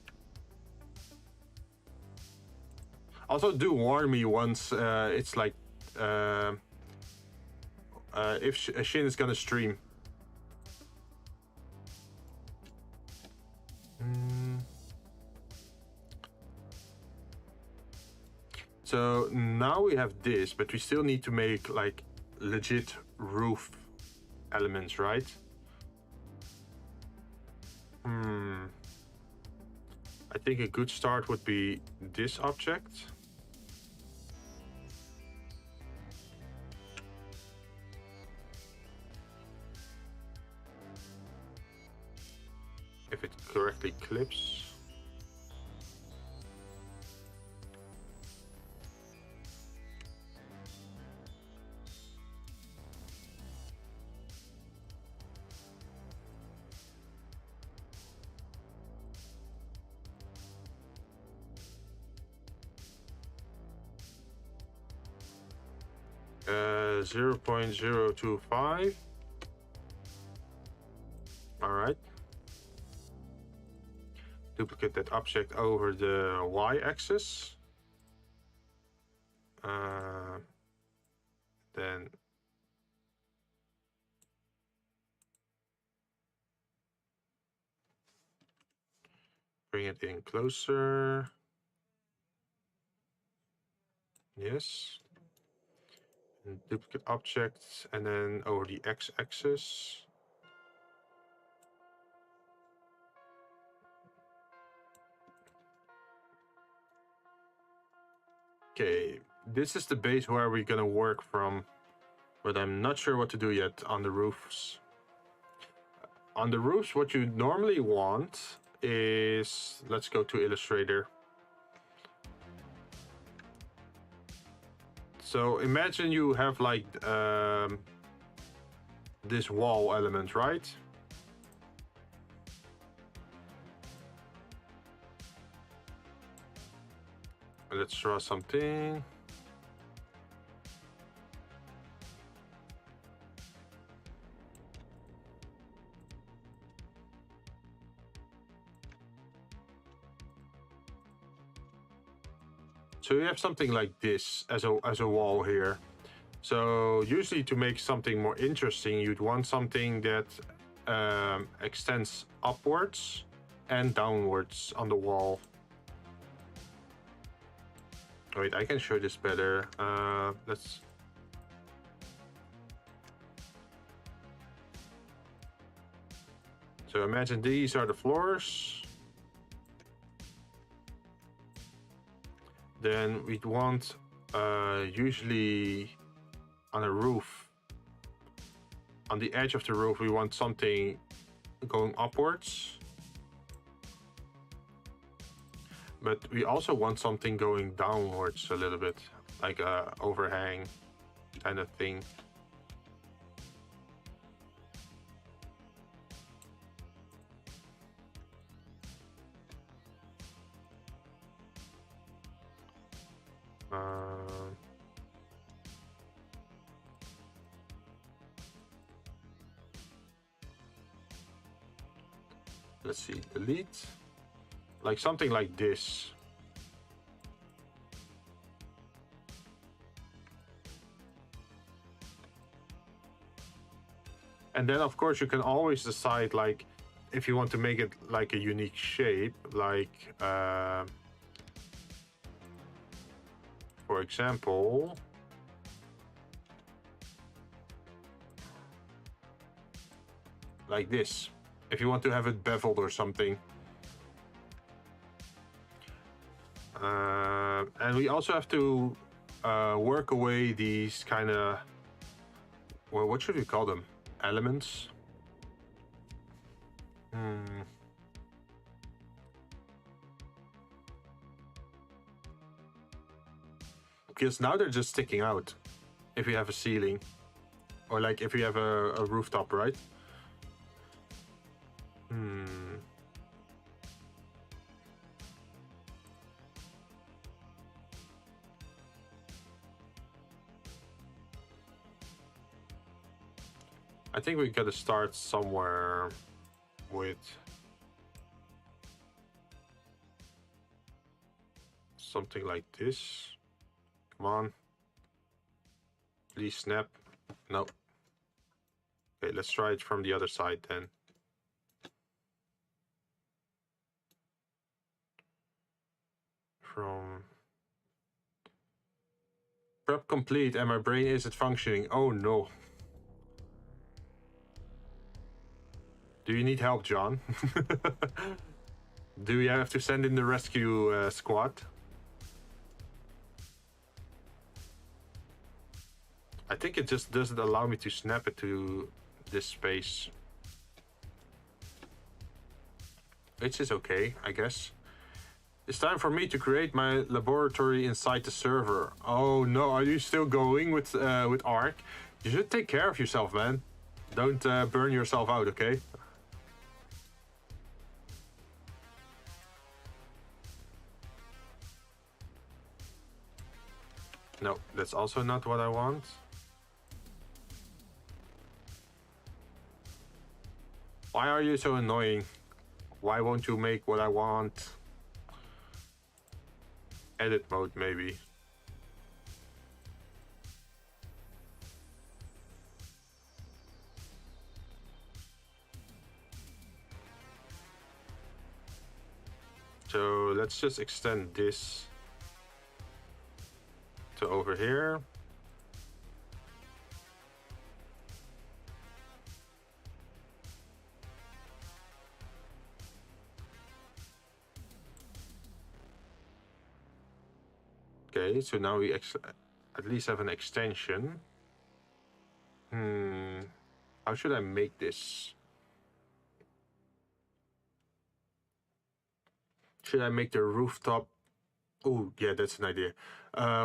Also, do warn me once it's like, if Jinn is gonna stream. So now we have this, but we still need to make like legit roof elements, right? I think a good start would be this object. If it correctly clips. Uh, 0.025. All right. Duplicate that object over the y-axis. Then bring it in closer. Yes. And duplicate objects, and then over the x-axis. Okay, this is the base where we're gonna work from, but I'm not sure what to do yet on the roofs. On the roofs, what you normally want is, let's go to Illustrator. So imagine you have like this wall element, right? Let's draw something. So you have something like this as a wall here. So usually to make something more interesting, you'd want something that extends upwards and downwards on the wall. Wait, I can show this better. Let's. So imagine these are the floors. Then we'd want usually on a roof, on the edge of the roof, we want something going upwards. But we also want something going downwards a little bit, like a overhang kind of thing. Let's see, delete. Like something like this. And then of course you can always decide, like, if you want to make it like a unique shape, like for example, like this, if you want to have it beveled or something. And we also have to work away these kind of, well, what should we call them? Elements? Because now they're just sticking out if you have a ceiling. Or like if you have a rooftop, right? I think we gotta start somewhere with something like this. Come on. Please snap. No. Okay, let's try it from the other side then. From Prep complete and my brain isn't functioning. Oh no. Do you need help, John? Do we have to send in the rescue squad? I think it just doesn't allow me to snap it to this space. Which is okay, I guess. It's time for me to create my laboratory inside the server. Oh no, are you still going with Ark? You should take care of yourself, man. Don't burn yourself out, okay? No, that's also not what I want. Why are you so annoying? Why won't you make what I want? Edit mode, maybe. So let's just extend this to over here. Okay, so now we at least have an extension. How should I make this? Should I make the rooftop? Oh, yeah, that's an idea.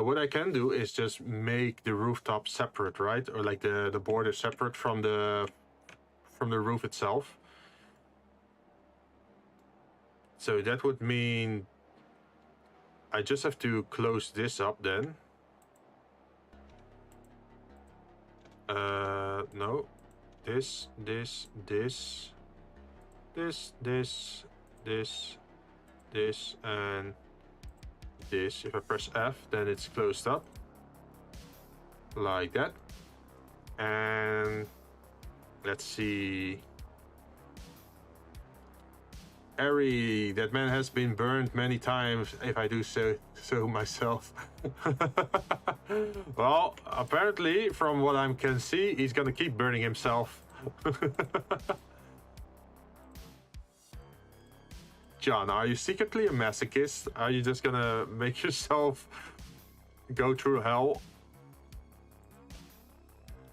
What I can do is just make the rooftop separate, right? Or like the border separate from the roof itself. So that would mean I just have to close this up then. No. This, this, this, this, this, this, this, and this. If I press F, then it's closed up. Like that. And let's see. Ari, that man has been burned many times, if I do so myself. Well, apparently, from what I can see, he's gonna keep burning himself. John, are you secretly a masochist? Are you just gonna make yourself go through hell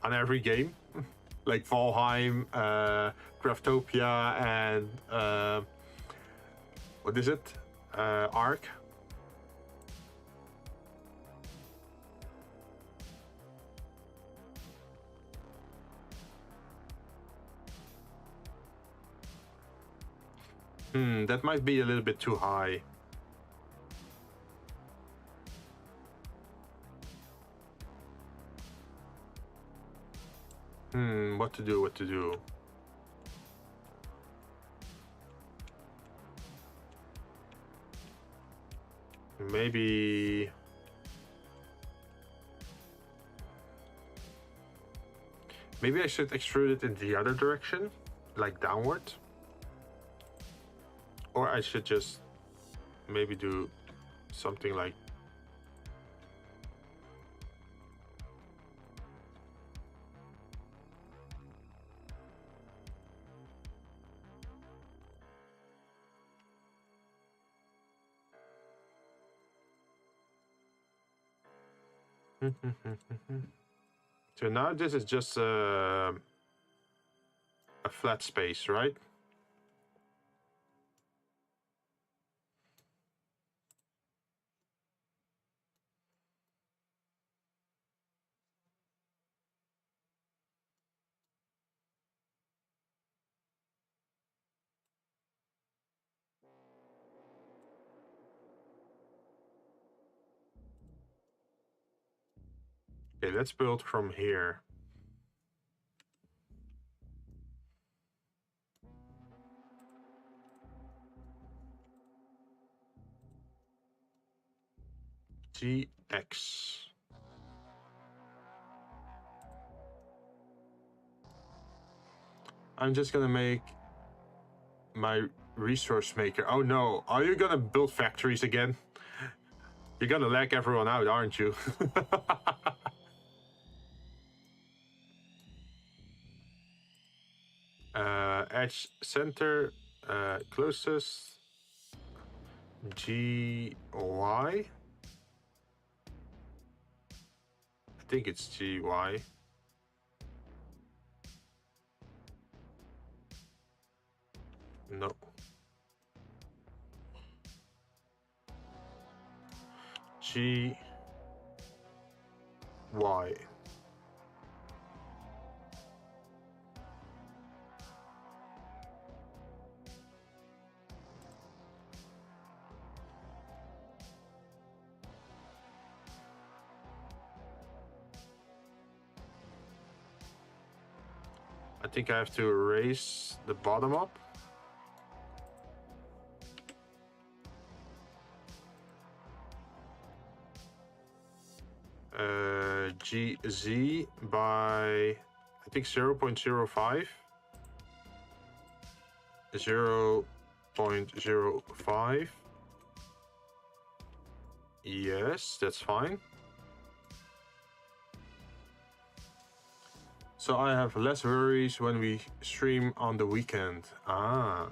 on every game? Like Valheim, Craftopia, and what is it? Ark? That might be a little bit too high. What to do? Maybe I should extrude it in the other direction, like downward. Or I should just maybe do something like so now this is just a flat space, right? Okay, let's build from here. GX. I'm just gonna make my resource maker. Oh no, are you gonna build factories again? You're gonna lag everyone out, aren't you? Edge center, closest, GY. I think it's GY. No. GY. I think I have to raise the bottom up. GZ by, I think 0.05. 0.05. Yes, that's fine. So I have less worries when we stream on the weekend. Ah.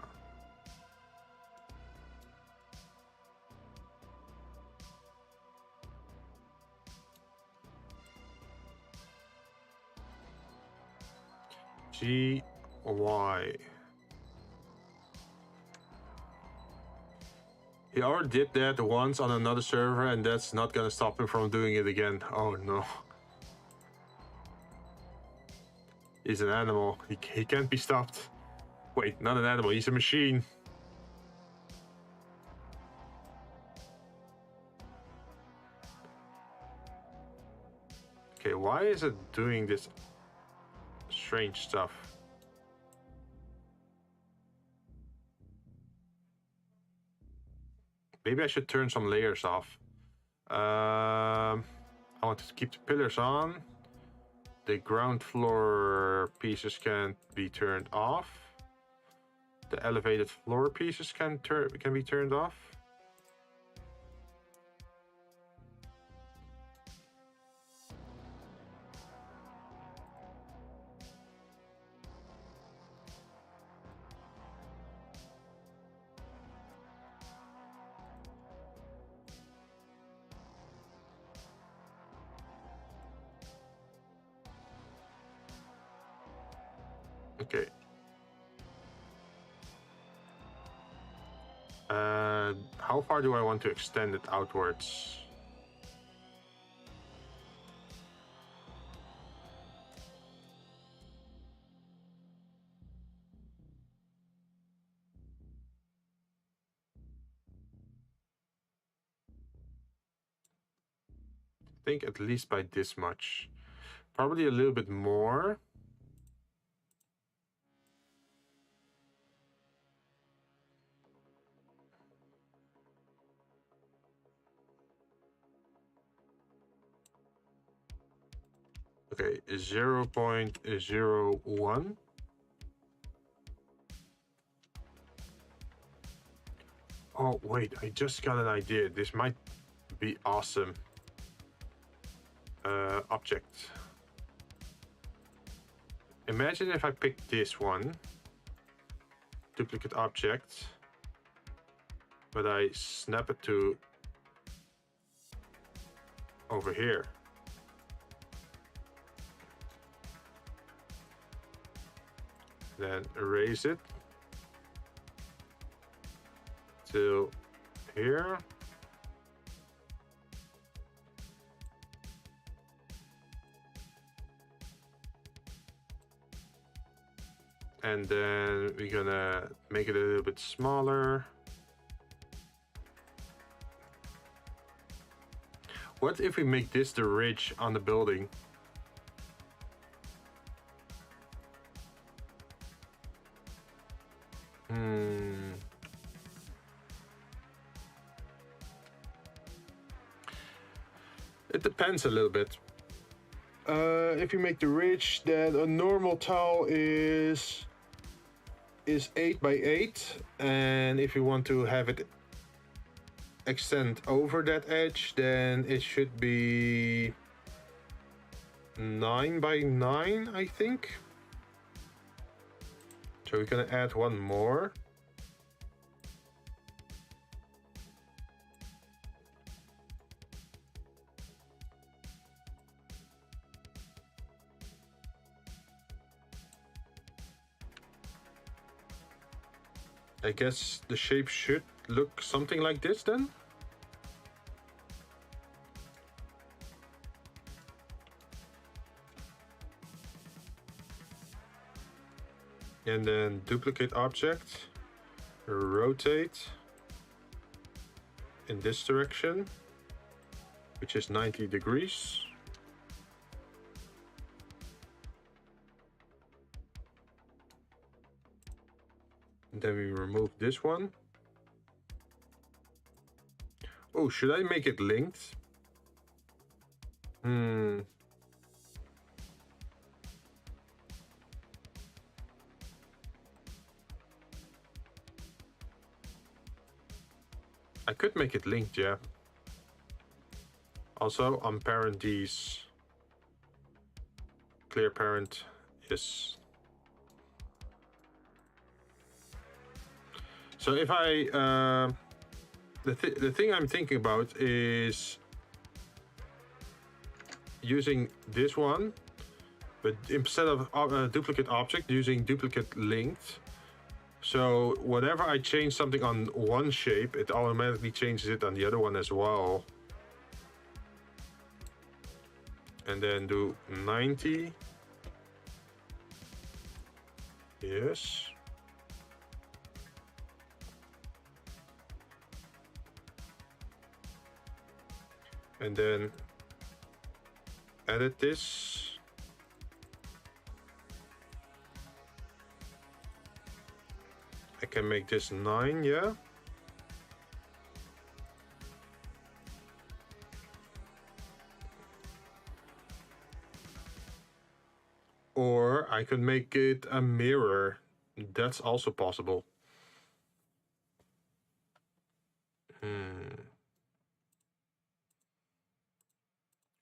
GY. He already did that once on another server, and that's not gonna stop him from doing it again. Oh no. He's an animal. He can't be stopped. Wait, not an animal, he's a machine. Okay, why is it doing this strange stuff? Maybe I should turn some layers off. I want to keep the pillars on. The ground floor pieces can be turned off. The elevated floor pieces can be turned off. Okay. How far do I want to extend it outwards? I think at least by this much. Probably a little bit more. Okay, 0.01. Oh, wait, I just got an idea. This might be awesome. Object. Imagine if I pick this one. Duplicate object. But I snap it to over here. Then erase it to here. And then we're gonna make it a little bit smaller. What if we make this the ridge on the building? It depends a little bit. If you make the ridge, then a normal tile is 8 by 8, and if you want to have it extend over that edge, then it should be 9 by 9, I think. So we're gonna add one more. I guess the shape should look something like this then. And then duplicate object, rotate in this direction, which is 90 degrees. And then we remove this one. Oh, should I make it linked? I could make it linked, yeah. Also, unparent these. Clear parent, yes. So if I, the thing I'm thinking about is using this one, but instead of duplicate object, using duplicate linked. So whenever I change something on one shape, it automatically changes it on the other one as well. And then do 90. Yes. And then edit this. I can make this 9, yeah. Or I could make it a mirror. That's also possible.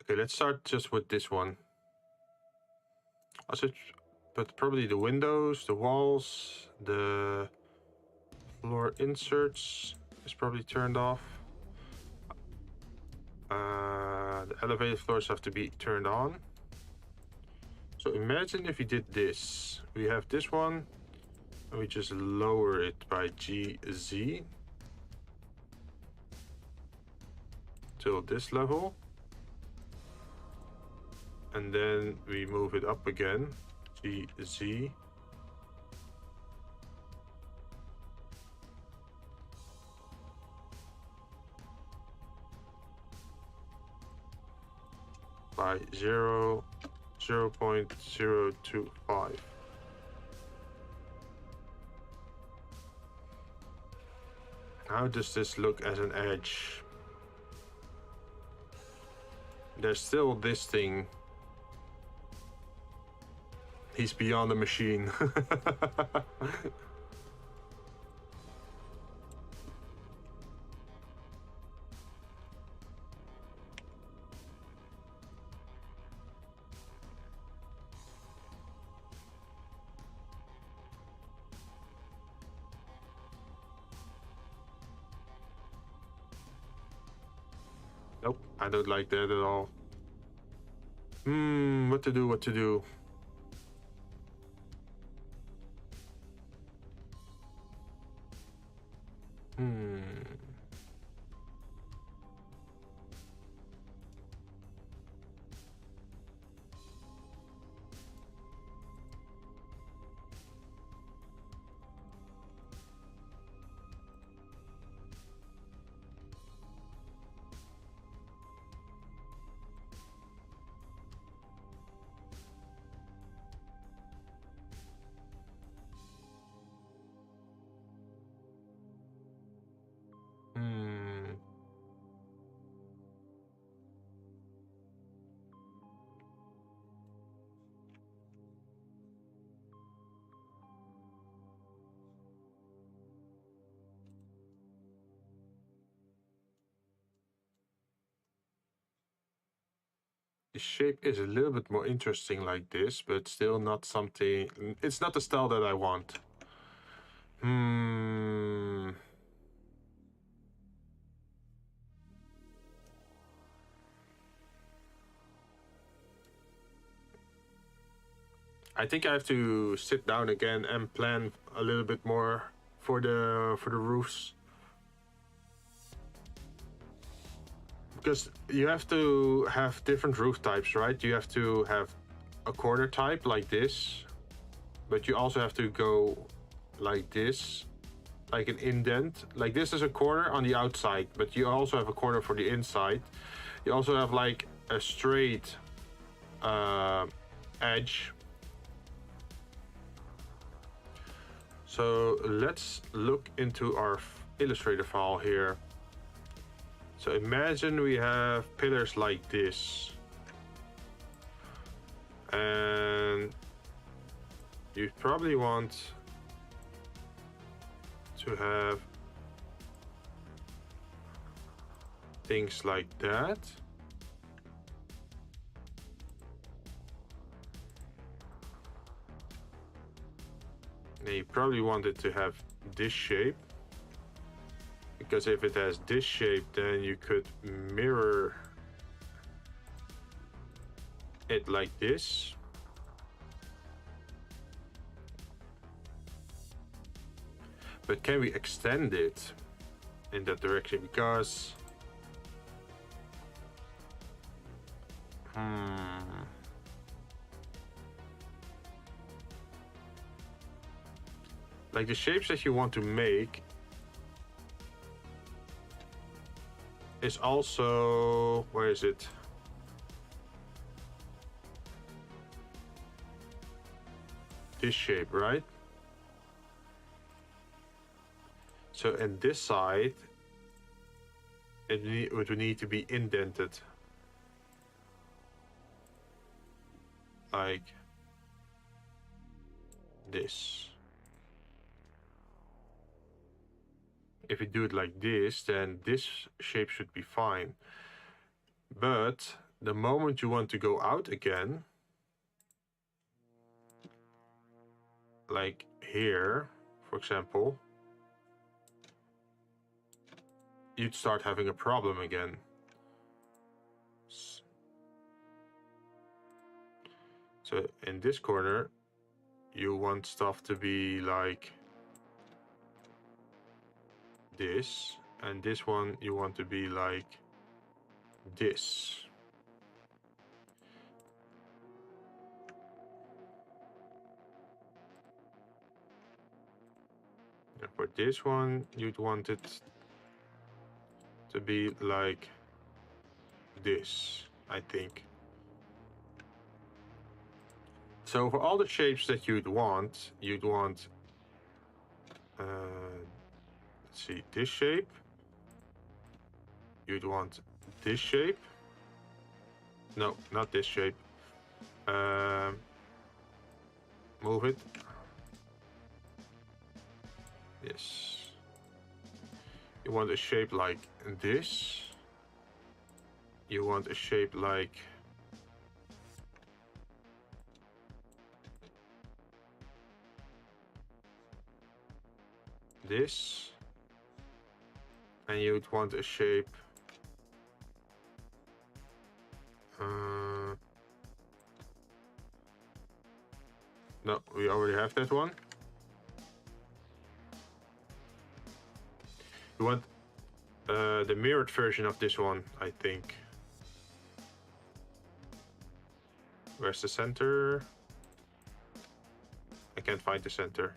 Okay, let's start just with this one. Also, but probably the windows, the walls, the floor inserts is probably turned off. The elevated floors have to be turned on. So imagine if we did this. We have this one, and we just lower it by GZ till this level. And then we move it up again, GZ. By 0.025. How does this look as an edge? There's still this thing. He's beyond the machine. Nope, I don't like that at all. What to do, what to do? The shape is a little bit more interesting like this, but still not something... It's not the style that I want. I think I have to sit down again and plan a little bit more for the roofs. Because you have to have different roof types, right? You have to have a corner type like this, but you also have to go like this, like an indent. Like this is a corner on the outside, but you also have a corner for the inside. You also have like a straight edge. So let's look into our Illustrator file here. So imagine we have pillars like this. And you probably want to have things like that. And you probably want it to have this shape. Because if it has this shape, then you could mirror it like this. But can we extend it in that direction? Because like the shapes that you want to make is also, where is it? This shape, right? So in this side, it would need to be indented. Like this. If we do it like this, then this shape should be fine. But the moment you want to go out again, like here, for example, you'd start having a problem again. So in this corner, you want stuff to be like this, and this one you want to be like this. And for this one, you'd want it to be like this, I think. So for all the shapes that you'd want, let's see, this shape. You'd want this shape. No, not this shape. Move it. Yes. You want a shape like this. You want a shape like this. And you'd want a shape no, we already have that one. You want the mirrored version of this one, I think. Where's the center? I can't find the center.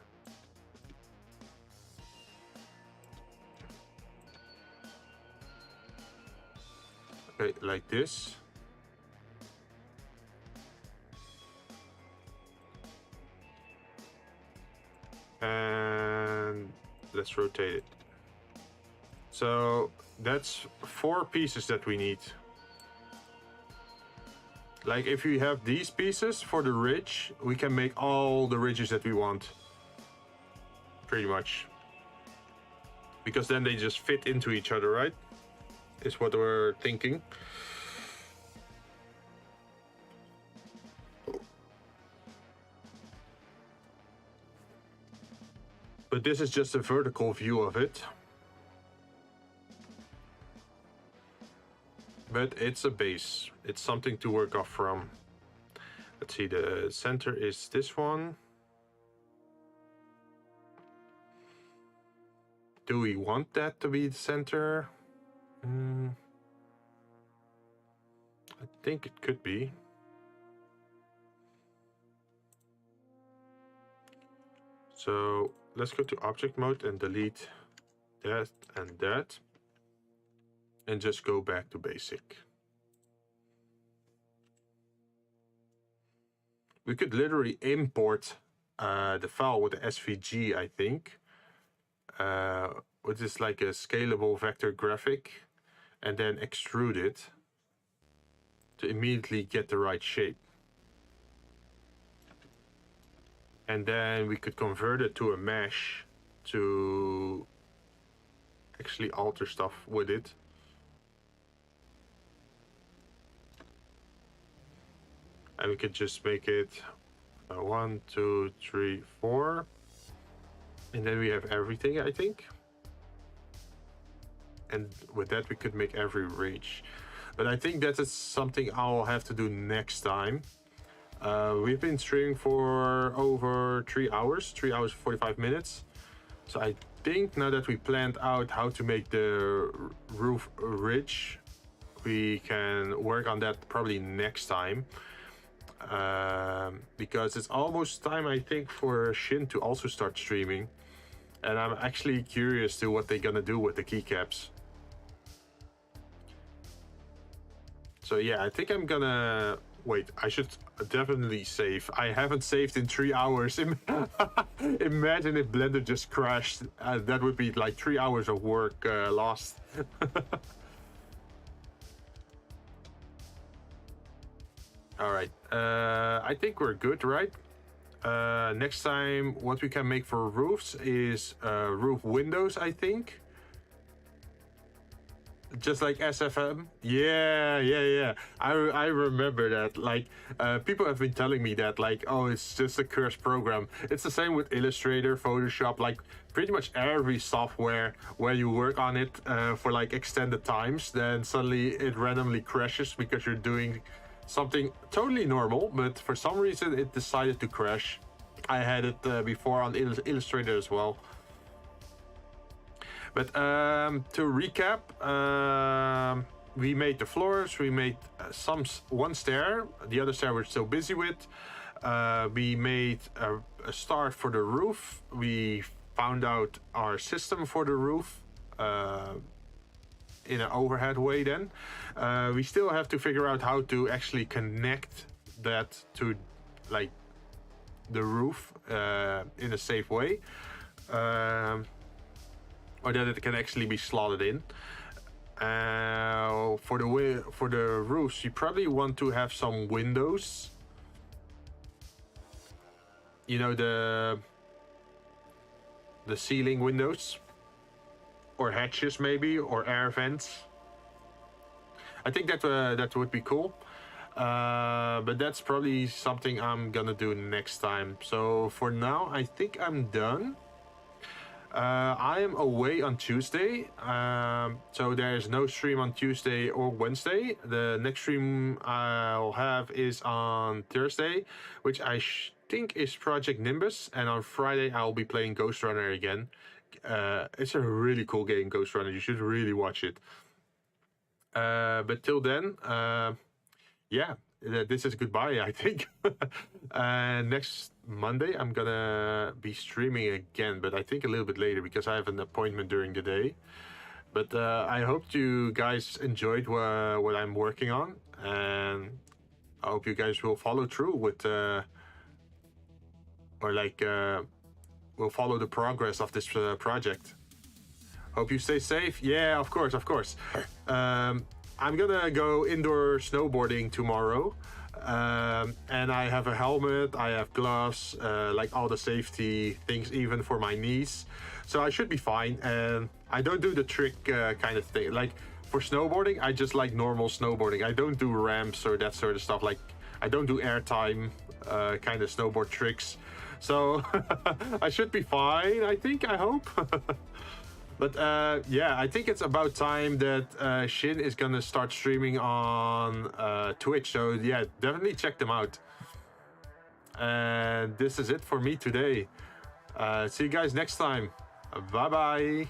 Okay, like this. And let's rotate it. So that's 4 pieces that we need. Like if we have these pieces for the ridge, we can make all the ridges that we want. Pretty much. Because then they just fit into each other, right? Is what we're thinking. But this is just a vertical view of it. But it's a base. It's something to work off from. Let's see, the center is this one. Do we want that to be the center? I think it could be. So let's go to object mode and delete that and that. And just go back to basic. We could literally import the file with the SVG, I think. Which is like a scalable vector graphic, and then extrude it to immediately get the right shape. And then we could convert it to a mesh to actually alter stuff with it. And we could just make it 1, 2, 3, 4. And then we have everything, I think. And with that, we could make every reach. But I think that is something I'll have to do next time. We've been streaming for over 3 hours, 3 hours 45 minutes. So I think now that we planned out how to make the roof ridge, we can work on that probably next time. Because it's almost time, I think, for Jinn to also start streaming. And I'm actually curious to what they're gonna do with the keycaps. So yeah, I think I'm gonna... Wait, I should definitely save. I haven't saved in 3 hours. Imagine if Blender just crashed. That would be like 3 hours of work lost. All right, I think we're good, right? Next time, what we can make for roofs is roof windows, I think. Just like SFM. Yeah. I remember that. Like, people have been telling me that, like, oh, it's just a cursed program. It's the same with Illustrator, Photoshop, like pretty much every software where you work on it for like extended times, then suddenly it randomly crashes because you're doing something totally normal, but for some reason it decided to crash. I had it before on Illustrator as well. But to recap, we made the floors, we made one stair, the other stair we're still busy with. We made a start for the roof. We found out our system for the roof in an overhead way then. We still have to figure out how to actually connect that to like the roof in a safe way. Or that it can actually be slotted in. For the roofs, you probably want to have some windows. You know, the ceiling windows, or hatches maybe, or air vents. I think that would be cool. But that's probably something I'm gonna do next time. So for now, I think I'm done. I am away on Tuesday, so there's no stream on Tuesday or Wednesday. The next stream I'll have is on Thursday, which I think is Project Nimbus, and on Friday I'll be playing Ghost Runner again. It's a really cool game, Ghost Runner. You should really watch it. But till then, yeah, this is goodbye, I think. Next Monday I'm gonna be streaming again, but I think a little bit later because I have an appointment during the day. But I hope you guys enjoyed what I'm working on, and I hope you guys will follow through with will follow the progress of this project. Hope you stay safe. Yeah, of course. I'm gonna go indoor snowboarding tomorrow. And I have a helmet, I have gloves, like all the safety things, even for my knees. So I should be fine. And I don't do the trick kind of thing. Like for snowboarding, I just like normal snowboarding. I don't do ramps or that sort of stuff. Like I don't do airtime kind of snowboard tricks. So I should be fine, I think, I hope. But yeah, I think it's about time that Jinn is gonna start streaming on Twitch. So yeah, definitely check them out. And this is it for me today. See you guys next time. Bye bye.